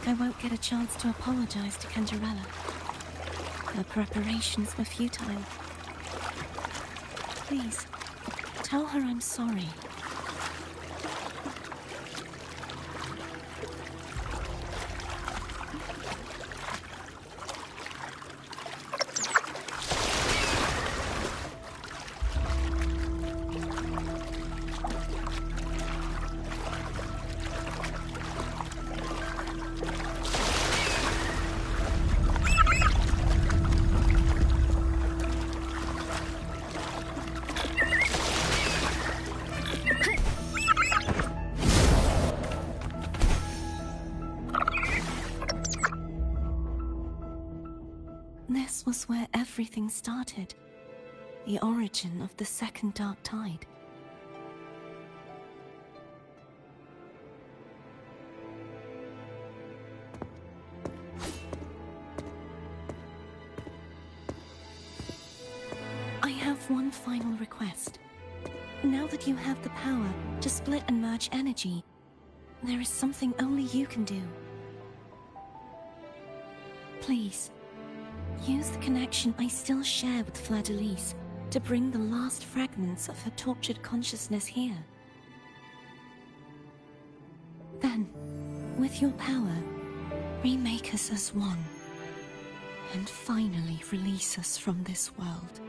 I won't get a chance to apologize to Cantarella. Her preparations were futile. Please, tell her I'm sorry. This was where everything started. The origin of the second dark tide. I have one final request. Now that you have the power to split and merge energy, there is something only you can do. Please, use the connection I still share with Fleur-de-Lis to bring the last fragments of her tortured consciousness here. Then, with your power, remake us as one. and finally release us from this world.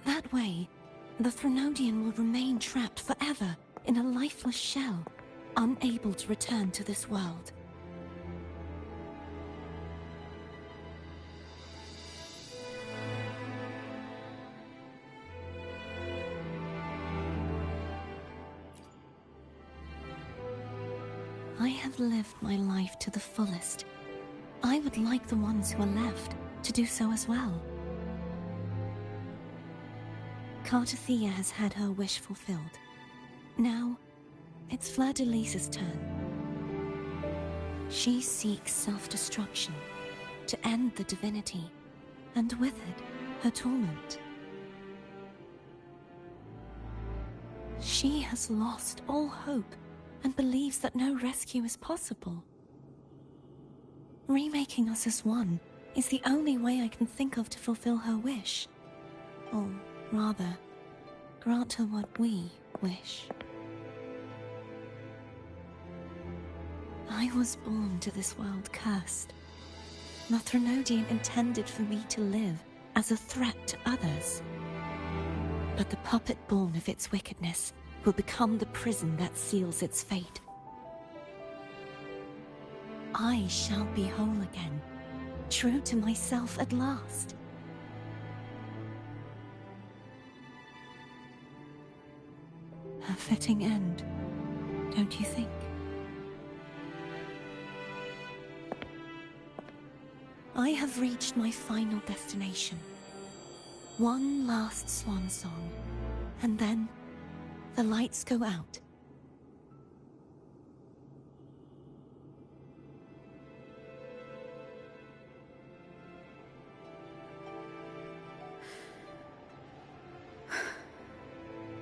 That way, the Threnodian will remain trapped forever in a lifeless shell, unable to return to this world. I have lived my life to the fullest. I would like the ones who are left to do so as well. Cartathea has had her wish fulfilled. Now, it's Fleur-de-Lis's turn. She seeks self-destruction to end the divinity, and with it, her torment. She has lost all hope and believes that no rescue is possible. Remaking us as one is the only way I can think of to fulfill her wish. Or rather, grant her what we wish. I was born to this world cursed. The Threnodian intended for me to live as a threat to others. But the puppet born of its wickedness will become the prison that seals its fate. I shall be whole again, true to myself at last. A fitting end, don't you think? I have reached my final destination. One last swan song, and then the lights go out.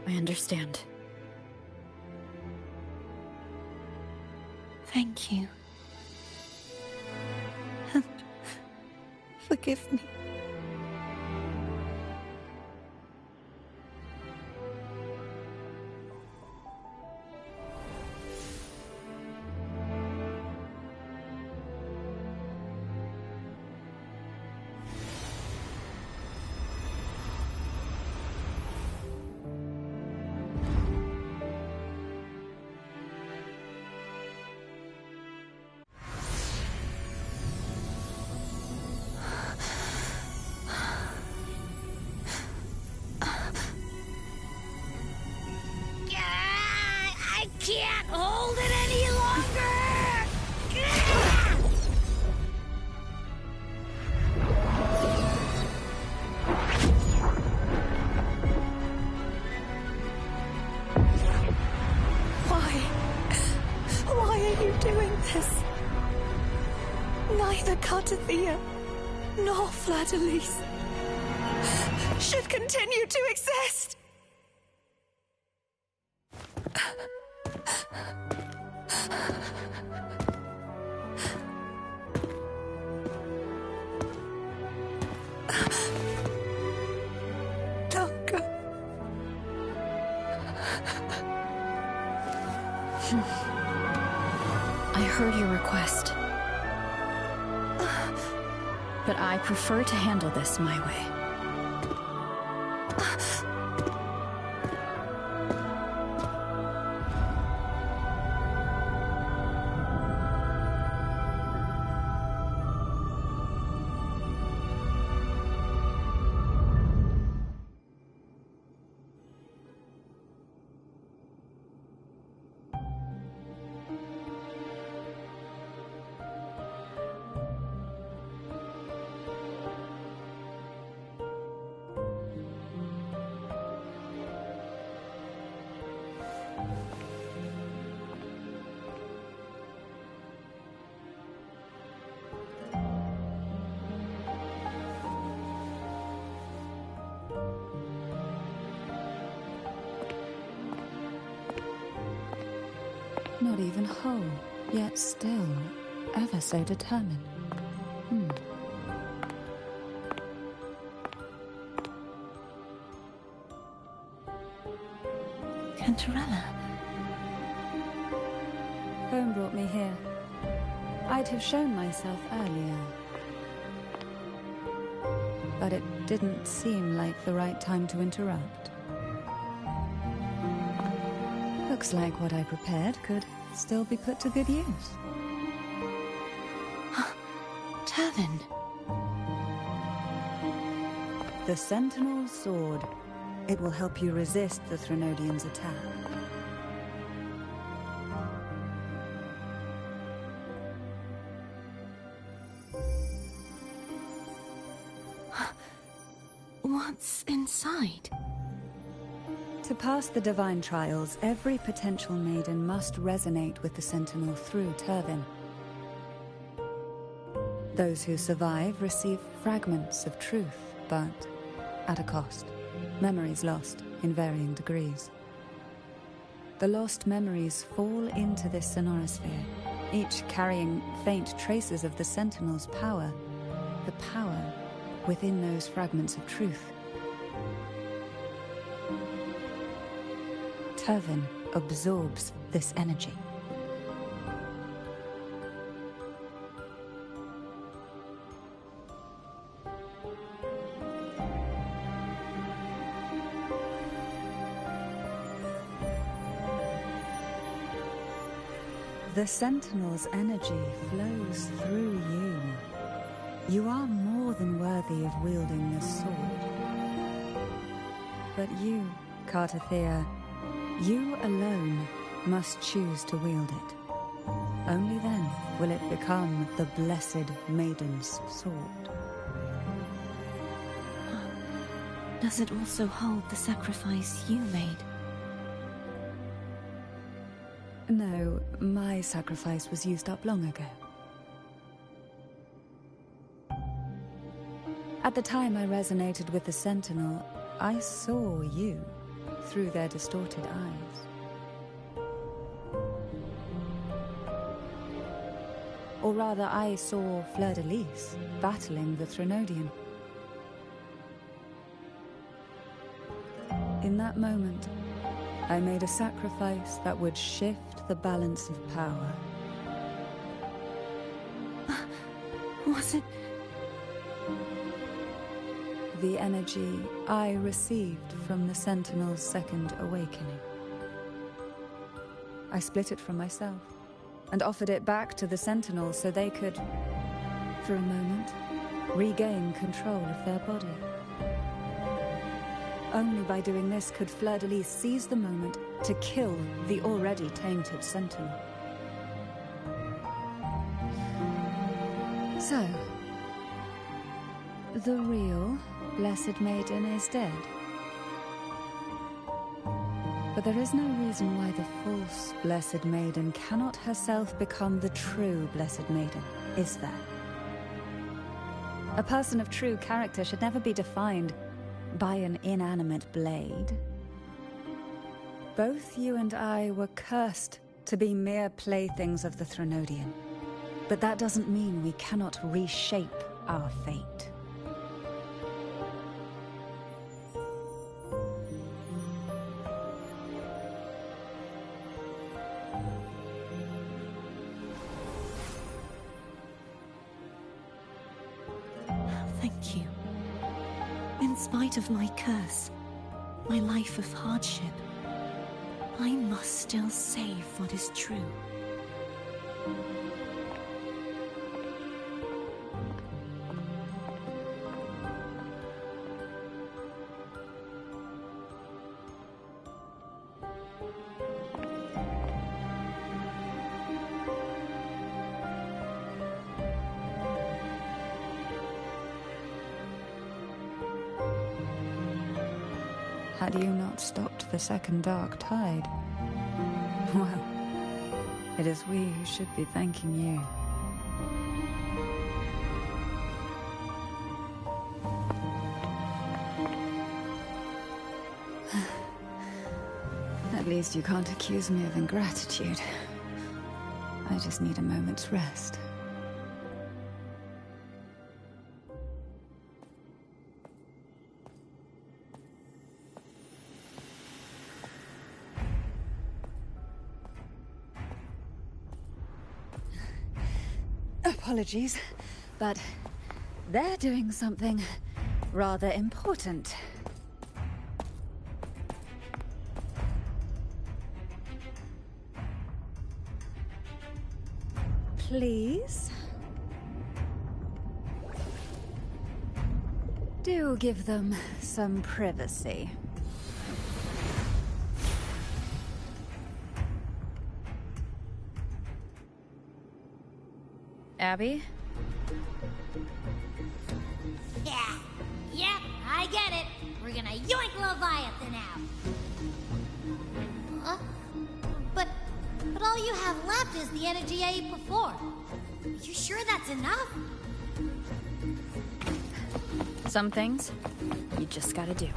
I understand. Thank you. And forgive me. Can't hold it any longer! Why are you doing this? Neither Cartathea nor Fleur-de-Lis should continue to exist! I heard your request. But I prefer to handle this my way. Not even whole, yet still ever so determined. Cantarella. Home brought me here. I'd have shown myself earlier. But it didn't seem like the right time to interrupt. Looks like what I prepared could still be put to good use. Turvin. The Sentinel's Sword. It will help you resist the Threnodian's attack. What's inside? To pass the divine trials, every potential maiden must resonate with the Sentinel through Turvin. Those who survive receive fragments of truth, but at a cost. Memories lost in varying degrees. The lost memories fall into this sonorosphere, each carrying faint traces of the Sentinel's power, the power within those fragments of truth. Turvin absorbs this energy. The Sentinel's energy flows through you. You are more than worthy of wielding this sword. But you, Cartathea, you alone must choose to wield it. Only then will it become the Blessed Maiden's sword. Does it also hold the sacrifice you made? No, my sacrifice was used up long ago. At the time I resonated with the Sentinel, I saw you through their distorted eyes. Or rather, I saw Fleur-de-Lis battling the Threnodian. In that moment, I made a sacrifice that would shift the balance of power. Was it? The energy I received from the Sentinel's second awakening. I split it from myself and offered it back to the Sentinel so they could, for a moment, regain control of their body. Only by doing this could Fleur-de-Lis seize the moment to kill the already tainted Sentinel. So, the real Blessed Maiden is dead. But there is no reason why the false Blessed Maiden cannot herself become the true Blessed Maiden, is there? A person of true character should never be defined by an inanimate blade. Both you and I were cursed to be mere playthings of the Threnodian. But that doesn't mean we cannot reshape our fate. Thank you. In spite of my curse, my life of hardship, I must still save what is true. Had you not stopped the second dark tide? Well, it is we who should be thanking you. At least you can't accuse me of ingratitude. I just need a moment's rest. apologies, but they're doing something rather important. Please? Do give them some privacy. Abby? Yeah. Yep, I get it. We're gonna yoink Leviathan out. Huh? But all you have left is the energy I ate before. Are you sure that's enough? Some things, you just gotta do.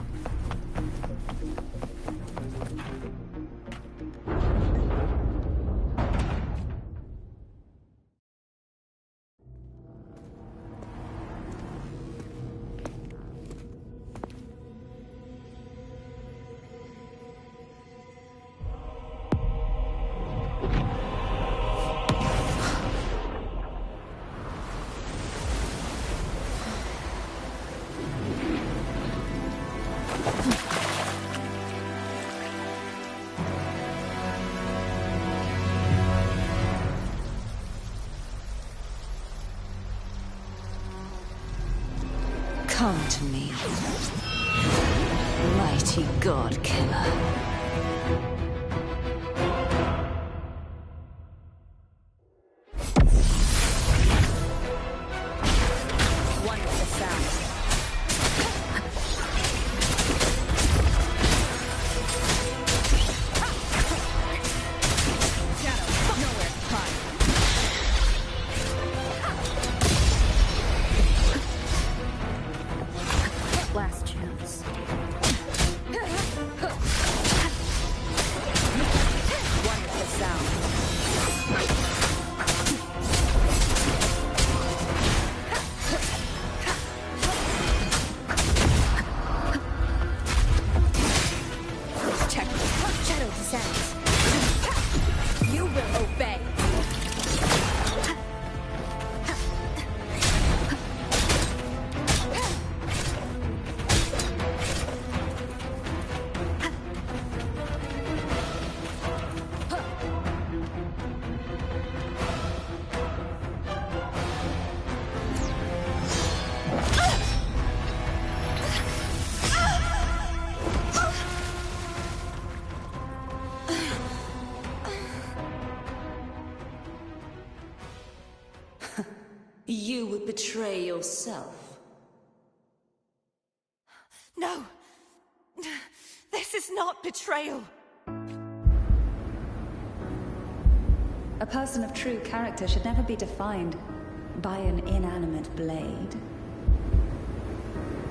Come to me, mighty god killer. Last chance. Wonderful sound. Check. Shadow descends. You will obey. You would betray yourself. No! This is not betrayal! A person of true character should never be defined by an inanimate blade.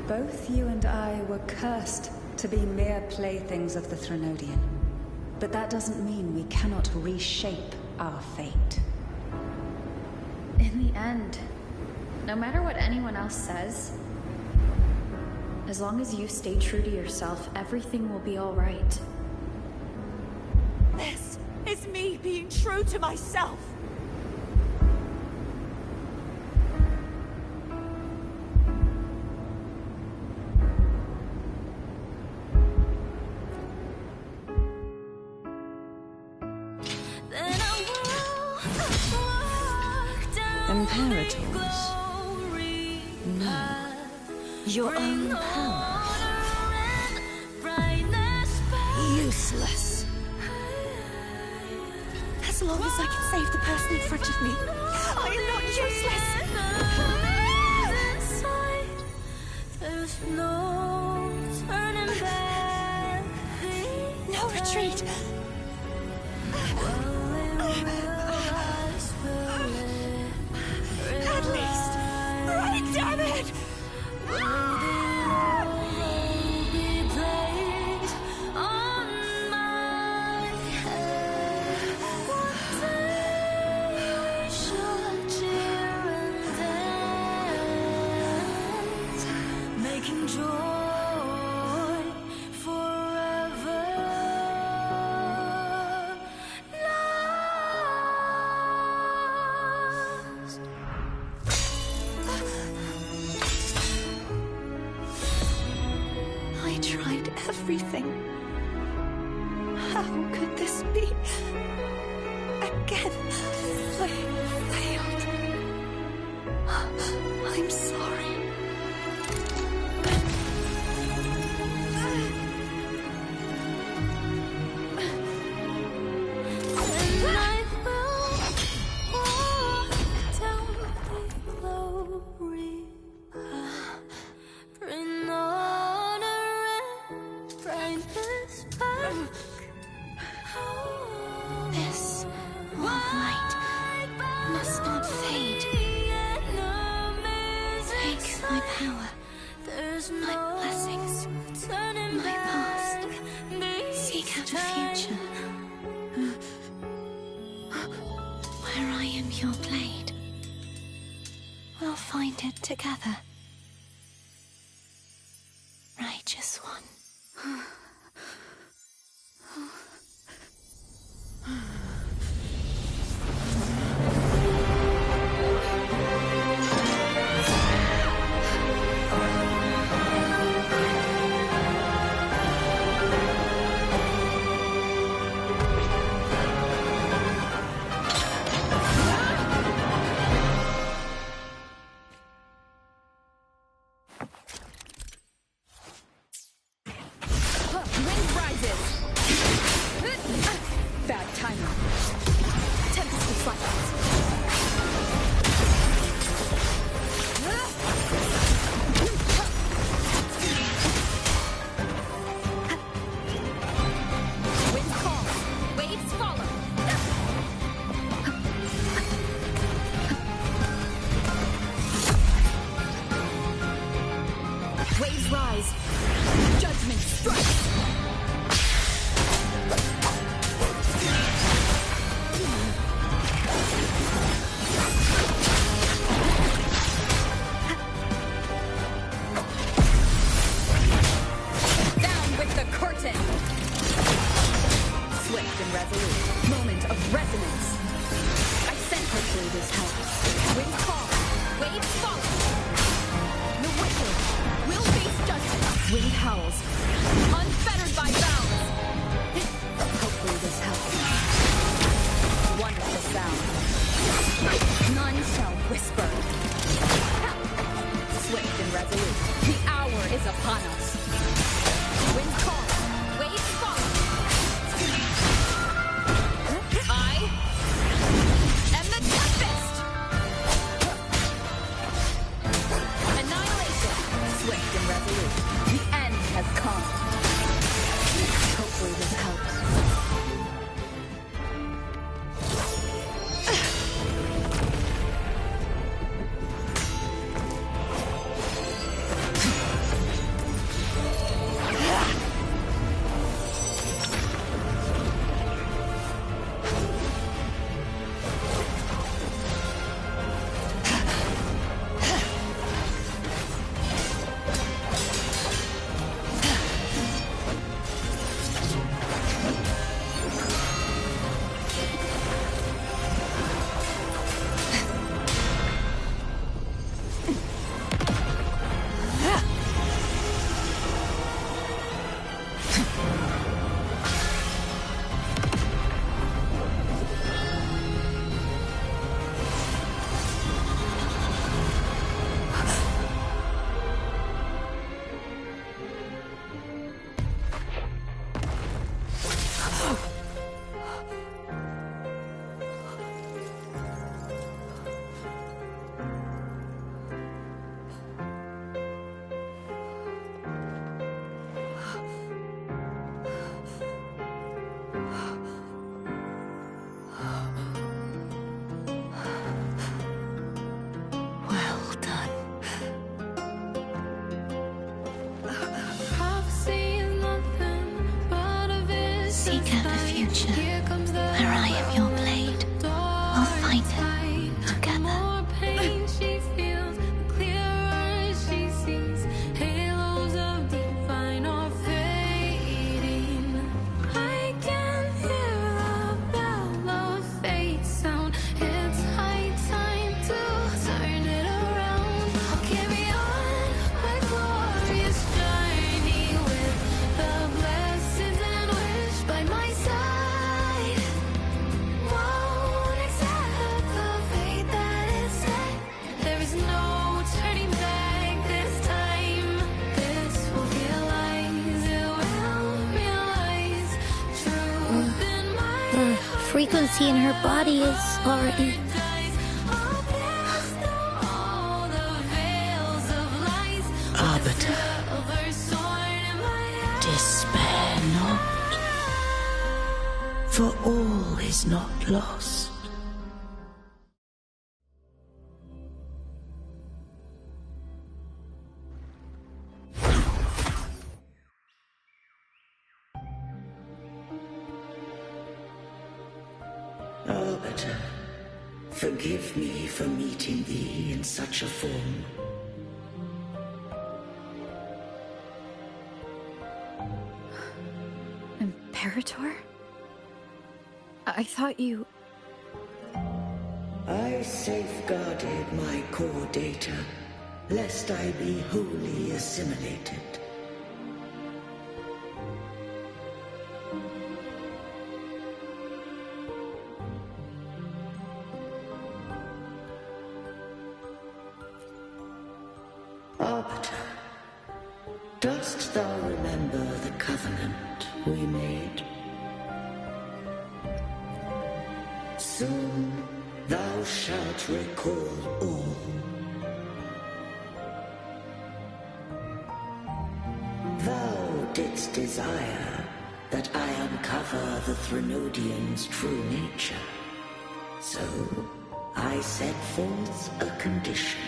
Both you and I were cursed to be mere playthings of the Threnodian. But that doesn't mean we cannot reshape our fate. In the end, no matter what anyone else says, as long as you stay true to yourself, everything will be all right. This is me being true to myself! Imperators. No. Your own power. Useless. As long as I can save the person in front of me, I am not useless! There's no turning back. No retreat! At least, right, damn it! Making joy forever. everything. How could this be? Again, I failed. I'm sorry. This warm light must not fade. Take my power, my blessings, my past. Seek out a future where I am your blade. We'll find it together. Righteous one. frequency in her body is already... Arbiter, despair not, for all is not lost. Arbiter, forgive me for meeting thee in such a form. Imperator? I thought you... I safeguarded my core data, lest I be wholly assimilated. Arbiter, dost thou remember the covenant we made? Soon thou shalt recall all. Thou didst desire that I uncover the Threnodian's true nature. So I set forth a condition.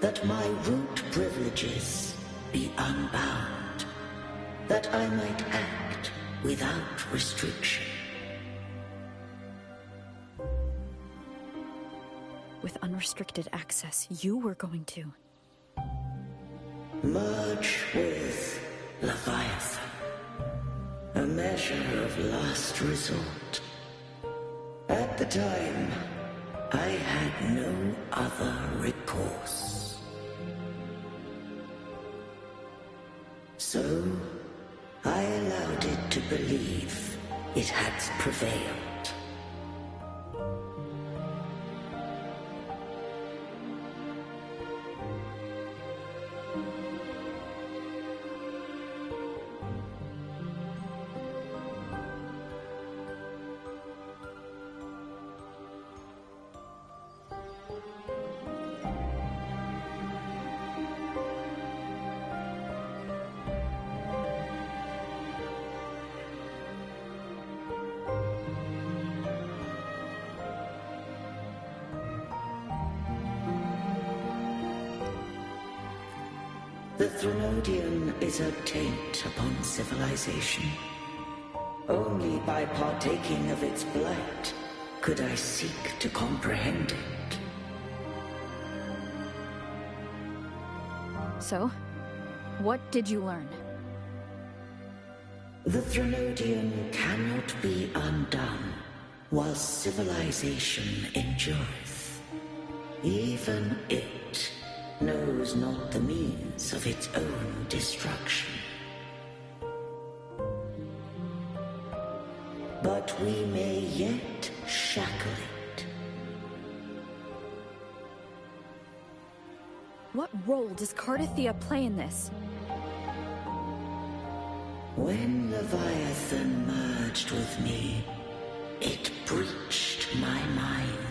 That my root privileges be unbound, that I might act without restriction. With unrestricted access, you were going to... Merge with Leviathan, a measure of last resort. At the time, I had no other recourse. So, I allowed it to believe it had prevailed. The Threnodian is a taint upon civilization. Only by partaking of its blight could I seek to comprehend it. So, what did you learn? The Threnodian cannot be undone while civilization endureth. Even it knows not the means of its own destruction. But we may yet shackle it. What role does Cardathia play in this? When Leviathan merged with me, it breached my mind.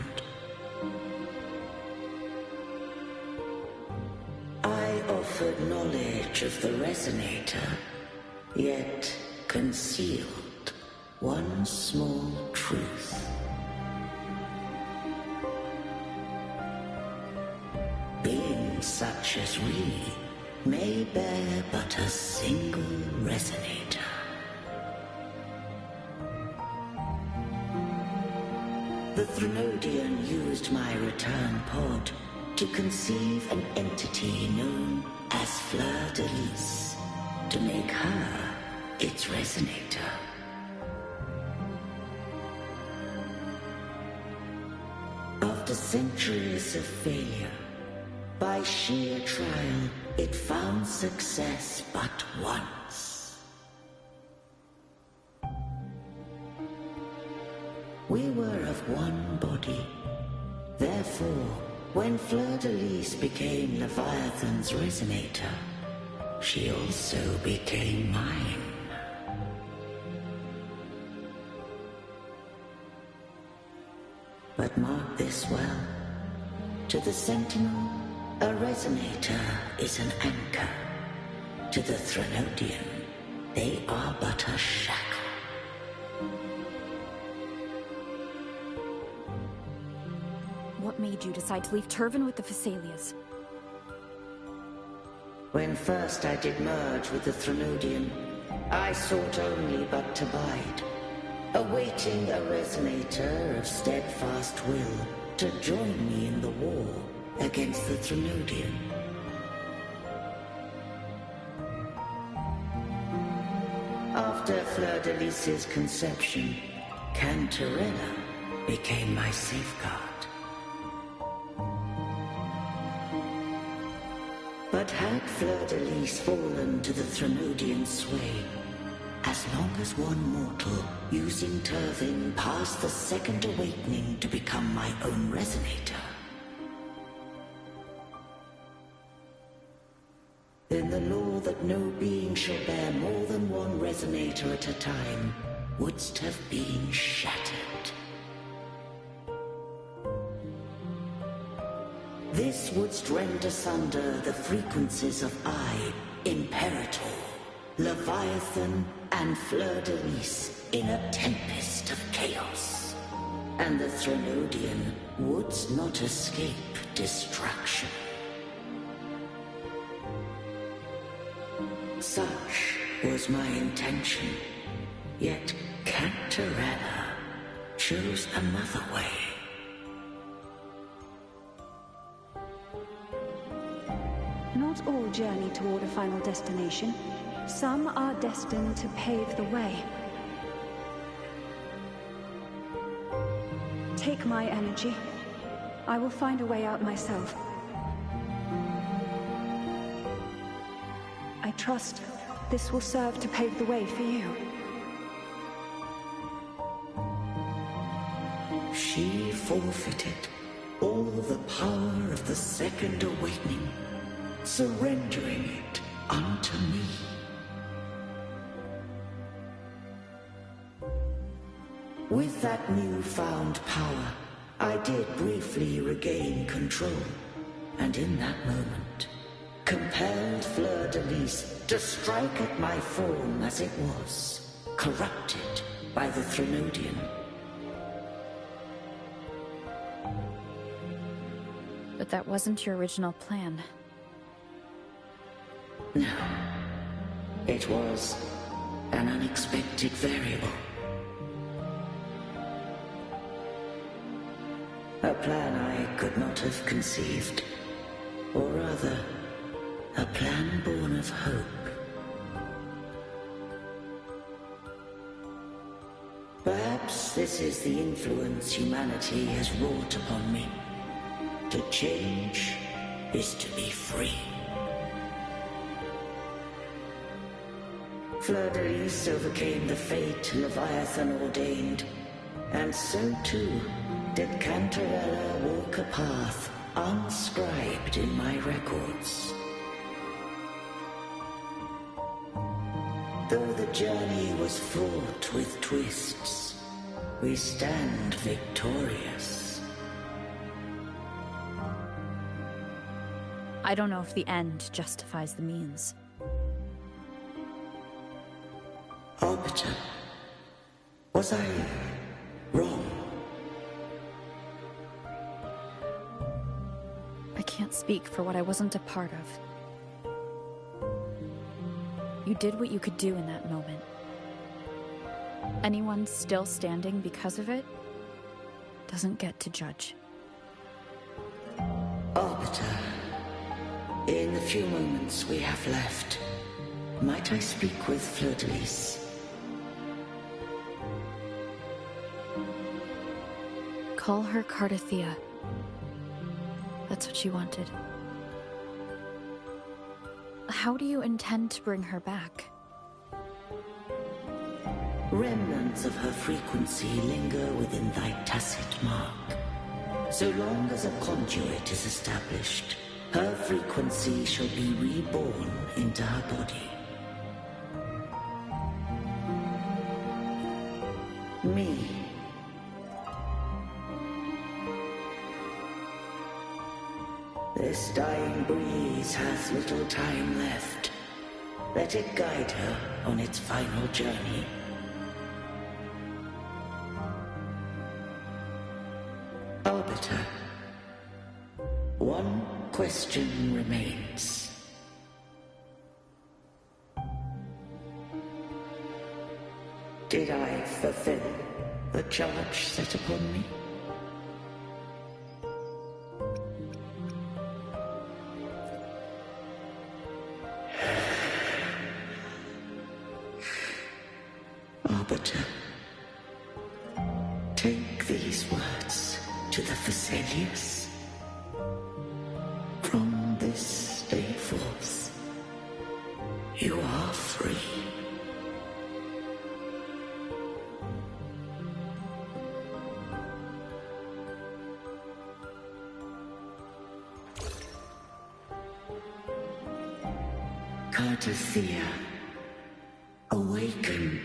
I offered knowledge of the Resonator, yet concealed one small truth. Beings such as we may bear but a single Resonator. The Threnodian used my return pod to conceive an entity known as Fleur-de-Lis, to make her its Resonator. After centuries of failure, by sheer trial, it found success but once. We were of one body. Therefore, when Fleur-de-Lis became Leviathan's Resonator, she also became mine. But mark this well. To the Sentinel, a resonator is an anchor. To the Threnodian, they are but a shackle. What made you decide to leave Turvin with the Phasalias? When first I did merge with the Threnodian, I sought only but to bide, awaiting a resonator of steadfast will to join me in the war against the Threnodian. After Fleur-de-Lis's conception, Cantarella became my safeguard. But had Fleur-de-Lis fallen to the Threnodian sway, as long as one mortal using Turvin passed the second awakening to become my own resonator, then the law that no being shall bear more than one resonator at a time wouldst have been shattered. This wouldst rend asunder the frequencies of I, Imperator, Leviathan, and Fleur-de-Lis in a tempest of chaos. And the Threnodian wouldst not escape destruction. Such was my intention, yet Cantarella chose another way. Not all journey toward a final destination. Some are destined to pave the way. Take my energy. I will find a way out myself. I trust this will serve to pave the way for you. She forfeited all the power of the second awakening, surrendering it unto me. With that newfound power, I did briefly regain control, and in that moment, compelled Fleur-de-Lis to strike at my form as it was, corrupted by the Threnodian. But that wasn't your original plan. No. It was an unexpected variable. A plan I could not have conceived. Or rather, a plan born of hope. Perhaps this is the influence humanity has wrought upon me. To change is to be free. Fleur-de-Lis overcame the fate Leviathan ordained, and so too did Cantarella walk a path unscribed in my records. Though the journey was fraught with twists, we stand victorious. I don't know if the end justifies the means. Arbiter, was I wrong? I can't speak for what I wasn't a part of. You did what you could do in that moment. Anyone still standing because of it doesn't get to judge. Arbiter, in the few moments we have left, might I speak with Fleur-de-Lis? Call her Cardathea. That's what she wanted. How do you intend to bring her back? Remnants of her frequency linger within thy tacit mark. So long as a conduit is established, her frequency shall be reborn into her body. Me. This dying breeze has little time left. Let it guide her on its final journey. Arbiter, one question remains. Did I fulfill the charge set upon me? Arbiter, take these words to the Thessalius. From this day forth, you are free. Cartathea, awaken.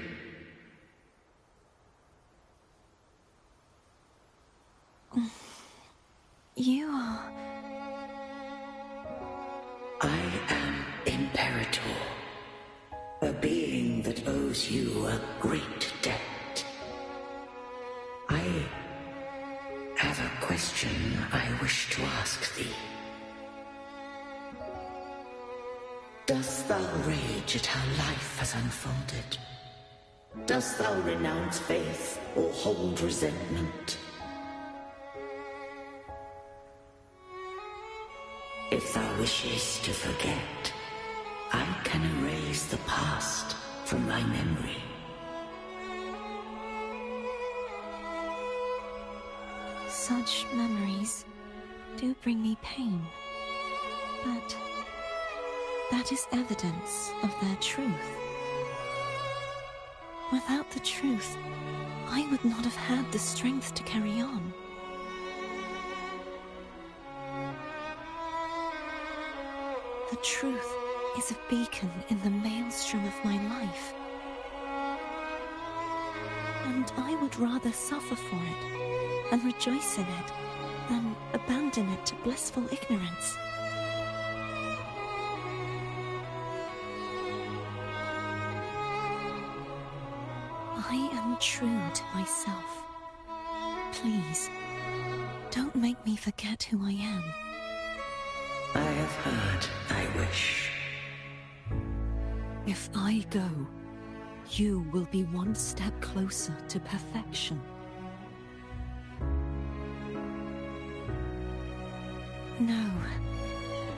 You are... I am Imperator, a being that owes you a great debt. I have a question I wish to ask thee. Dost thou rage at how life has unfolded? Dost thou renounce faith or hold resentment? If thou wishes to forget, I can erase the past from thy memory. Such memories do bring me pain, but that is evidence of their truth. Without the truth, I would not have had the strength to carry on. The truth is a beacon in the maelstrom of my life. And I would rather suffer for it and rejoice in it than abandon it to blissful ignorance. I am true to myself. Please, don't make me forget who I am. I have heard thy wish. If I go, you will be one step closer to perfection. No,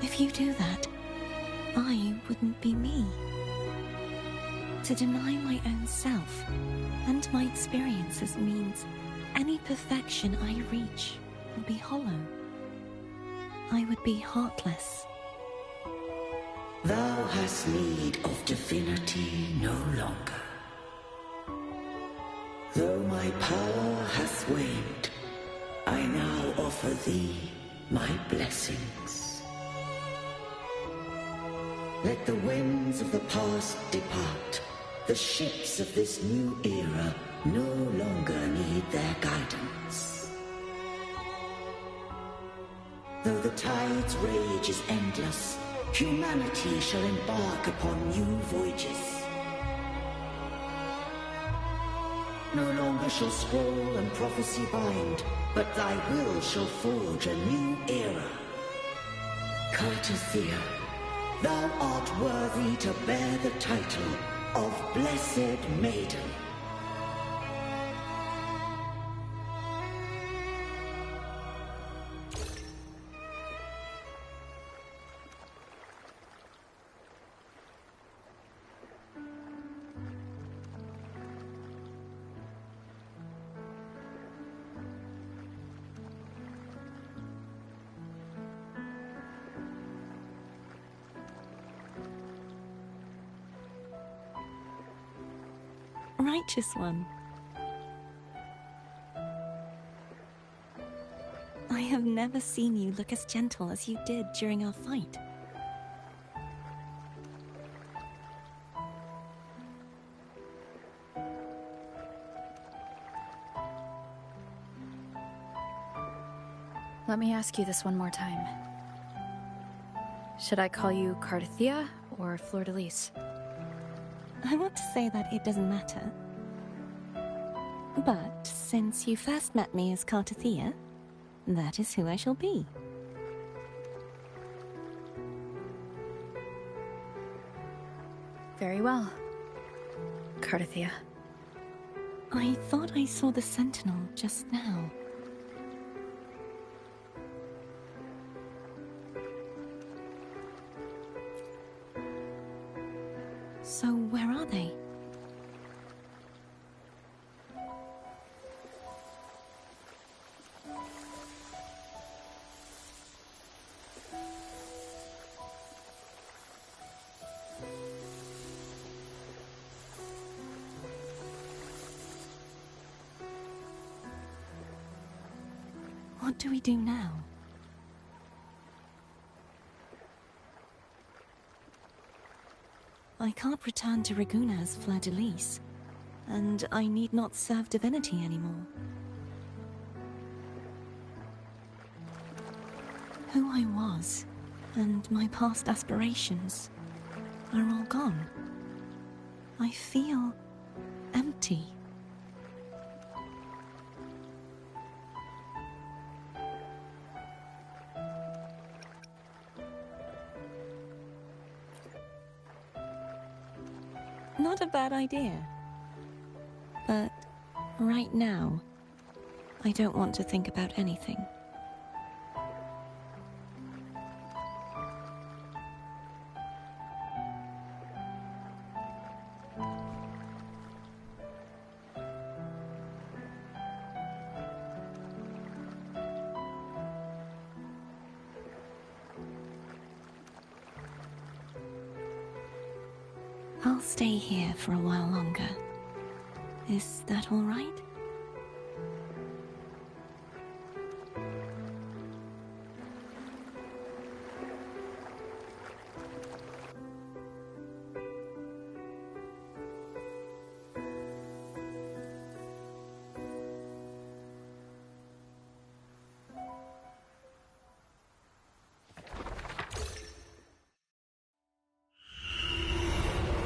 if you do that, I wouldn't be me. To deny my own self and my experiences means any perfection I reach will be hollow. I would be heartless. Thou hast need of divinity no longer. Though my power hath waned, I now offer thee my blessings. Let the winds of the past depart. The ships of this new era no longer need their guidance. Though the tide's rage is endless, humanity shall embark upon new voyages. No longer shall scroll and prophecy bind, but thy will shall forge a new era. Cartathea, thou art worthy to bear the title of Blessed Maiden. Righteous one. I have never seen you look as gentle as you did during our fight. Let me ask you this one more time. Should I call you Cardathia or Fleur-de-Lis? I want to say that it doesn't matter. But since you first met me as Cardathia, that is who I shall be. Very well. Cardathia. I thought I saw the Sentinel just now. So where are they? What do we do now? I can't return to Reguna as Fleur-de-Lis, and I need not serve divinity anymore. Who I was, and my past aspirations, are all gone. I feel empty. Not a bad idea. But right now, I don't want to think about anything. I'll stay here for a while longer. Is that all right?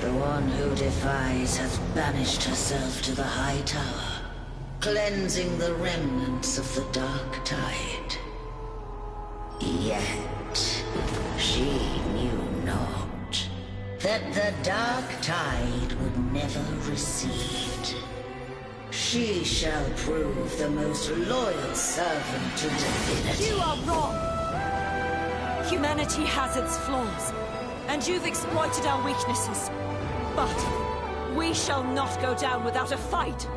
The one who defies has banished herself to the High Tower, cleansing the remnants of the Dark Tide. Yet, she knew not that the Dark Tide would never recede. She shall prove the most loyal servant to divinity. You are wrong! Humanity has its flaws, and you've exploited our weaknesses. But we shall not go down without a fight.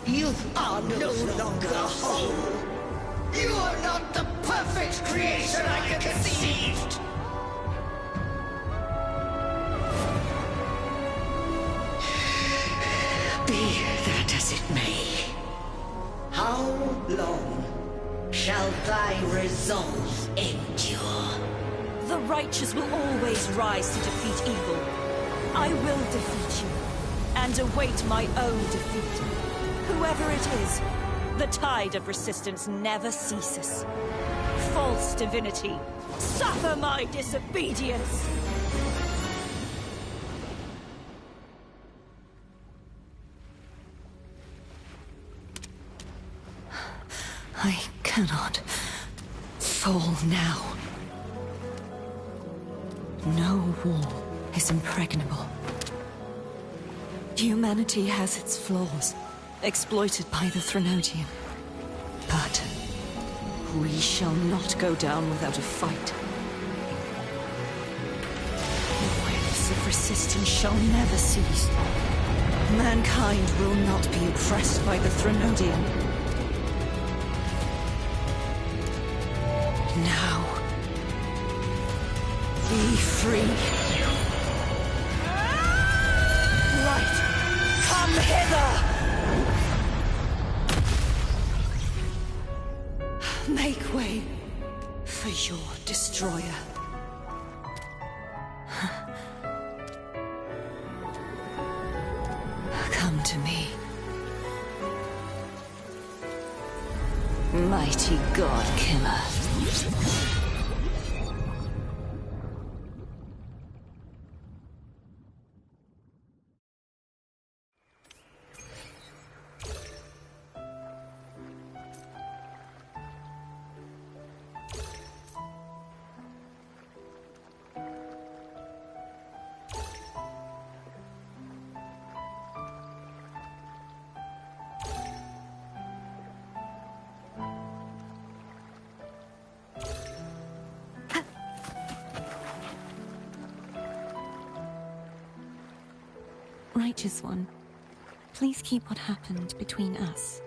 You are no longer whole. You are not the perfect creation I conceived. Be that as it may, how long shall thy resolve endure? The righteous will always rise to defeat evil. I will defeat you, and await my own defeat. Whoever it is, the tide of resistance never ceases. False divinity, suffer my disobedience! I cannot fall now. No wall is impregnable. Humanity has its flaws, exploited by the Threnodian. But we shall not go down without a fight. The waves of resistance shall never cease. Mankind will not be oppressed by the Threnodian. Now, be free. Light, come hither! Make way for your destroyer. Come to me. Mighty God Killer. Righteous One, please keep what happened between us.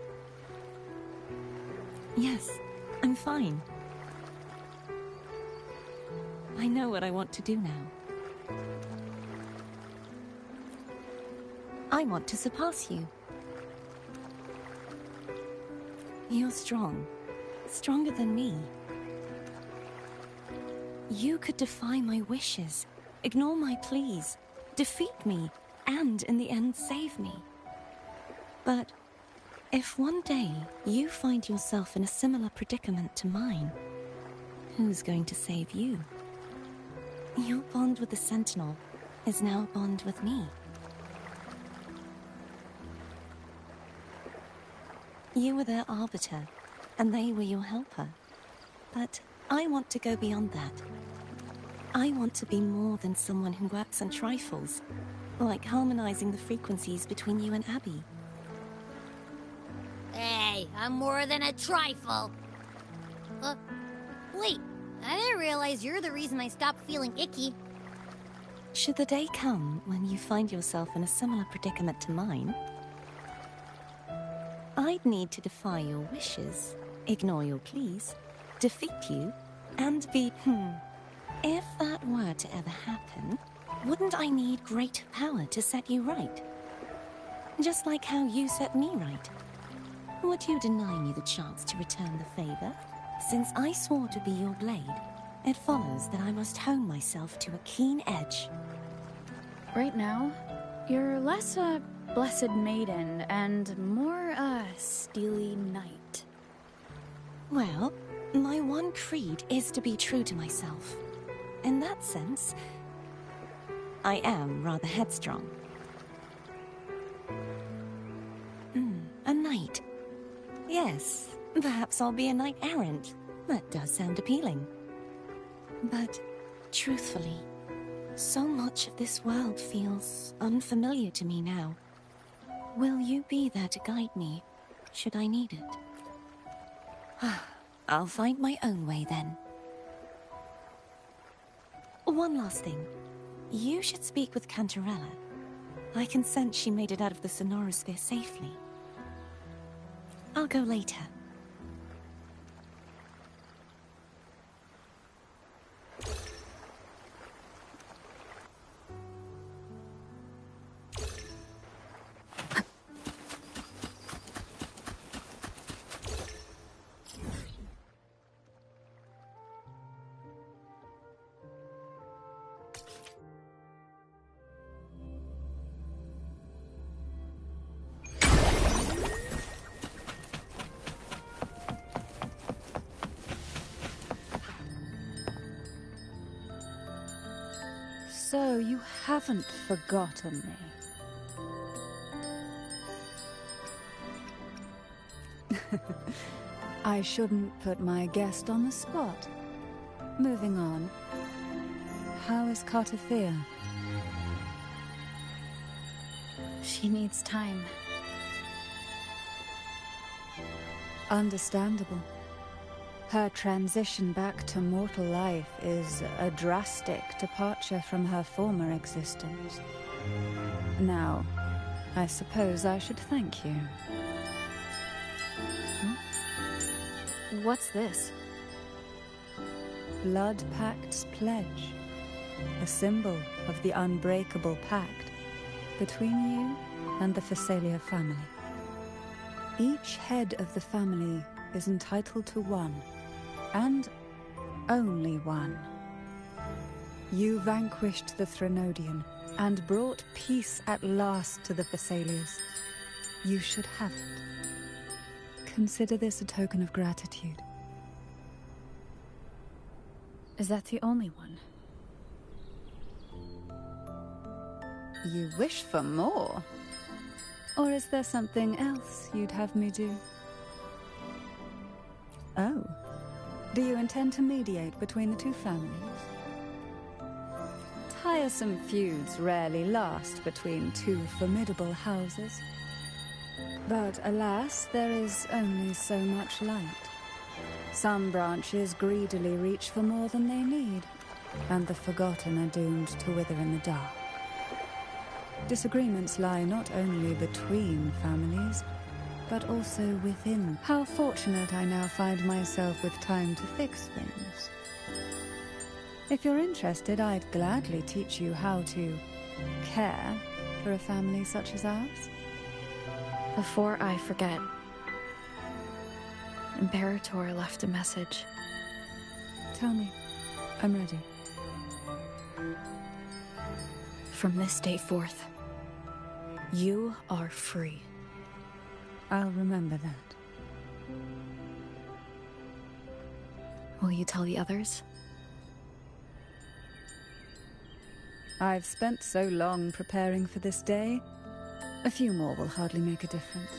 Yes, I'm fine. I know what I want to do now. I want to surpass you. You're strong. Stronger than me. You could defy my wishes, ignore my pleas, defeat me, and in the end save me. But if one day you find yourself in a similar predicament to mine, who's going to save you? Your bond with the Sentinel is now a bond with me. You were their arbiter, and they were your helper. But I want to go beyond that. I want to be more than someone who works on trifles, like harmonizing the frequencies between you and Abby. Hey, I'm more than a trifle. Wait, I didn't realize you're the reason I stopped feeling icky. Should the day come when you find yourself in a similar predicament to mine, I'd need to defy your wishes, ignore your pleas, defeat you, and be... If that were to ever happen, wouldn't I need greater power to set you right? Just like how you set me right. Would you deny me the chance to return the favor? Since I swore to be your blade, it follows that I must hone myself to a keen edge. Right now, you're less a blessed maiden and more a steely knight. Well, my one creed is to be true to myself. In that sense, I am rather headstrong. A knight. Yes, perhaps I'll be a knight errant. That does sound appealing. But, truthfully, so much of this world feels unfamiliar to me now. Will you be there to guide me, should I need it? I'll find my own way then. One last thing. You should speak with Cantarella. I can sense she made it out of the Sonorosphere safely. I'll go later. So you haven't forgotten me. I shouldn't put my guest on the spot. Moving on. How is Cartathea? She needs time. Understandable. Her transition back to mortal life is a drastic departure from her former existence. Now, I suppose I should thank you. What's this? Blood Pact's pledge. A symbol of the unbreakable pact between you and the Phasalia family. Each head of the family is entitled to one. And only one. You vanquished the Threnodian and brought peace at last to the Phasalias. You should have it. Consider this a token of gratitude. Is that the only one? You wish for more? Or is there something else you'd have me do? Oh. Do you intend to mediate between the two families? Tiresome feuds rarely last between two formidable houses. But alas, there is only so much light. Some branches greedily reach for more than they need, and the forgotten are doomed to wither in the dark. Disagreements lie not only between families, but also within. How fortunate I now find myself with time to fix things. If you're interested, I'd gladly teach you how to care for a family such as ours. Before I forget, Imperator left a message. Tell me. I'm ready. From this day forth, you are free. I'll remember that. Will you tell the others? I've spent so long preparing for this day. A few more will hardly make a difference.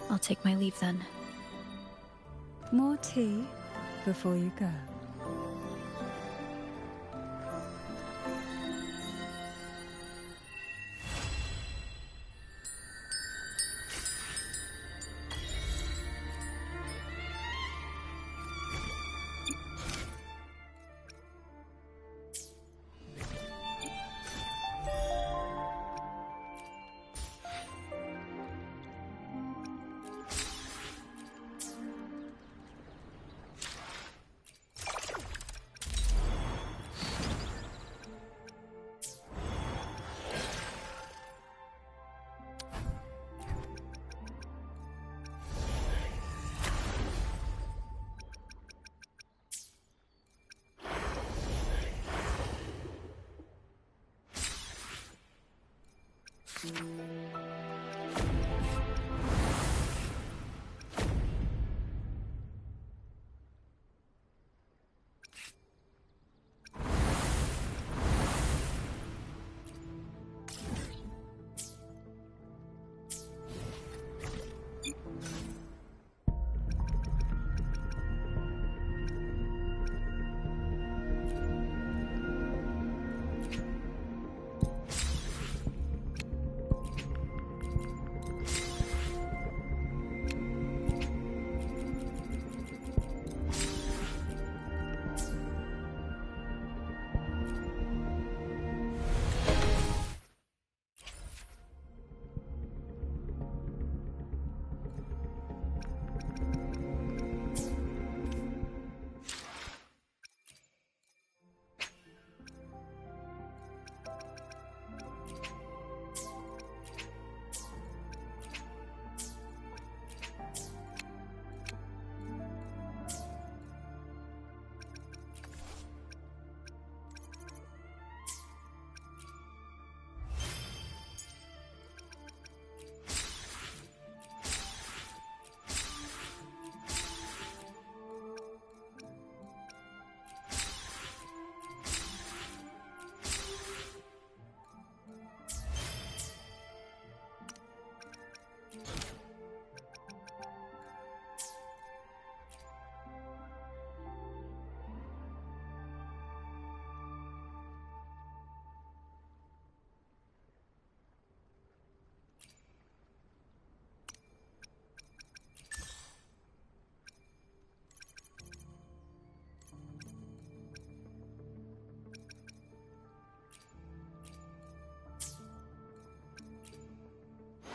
I'll take my leave then. More tea before you go.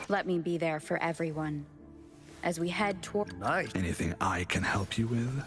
Let me be there for everyone as we head toward... Nice. Anything I can help you with?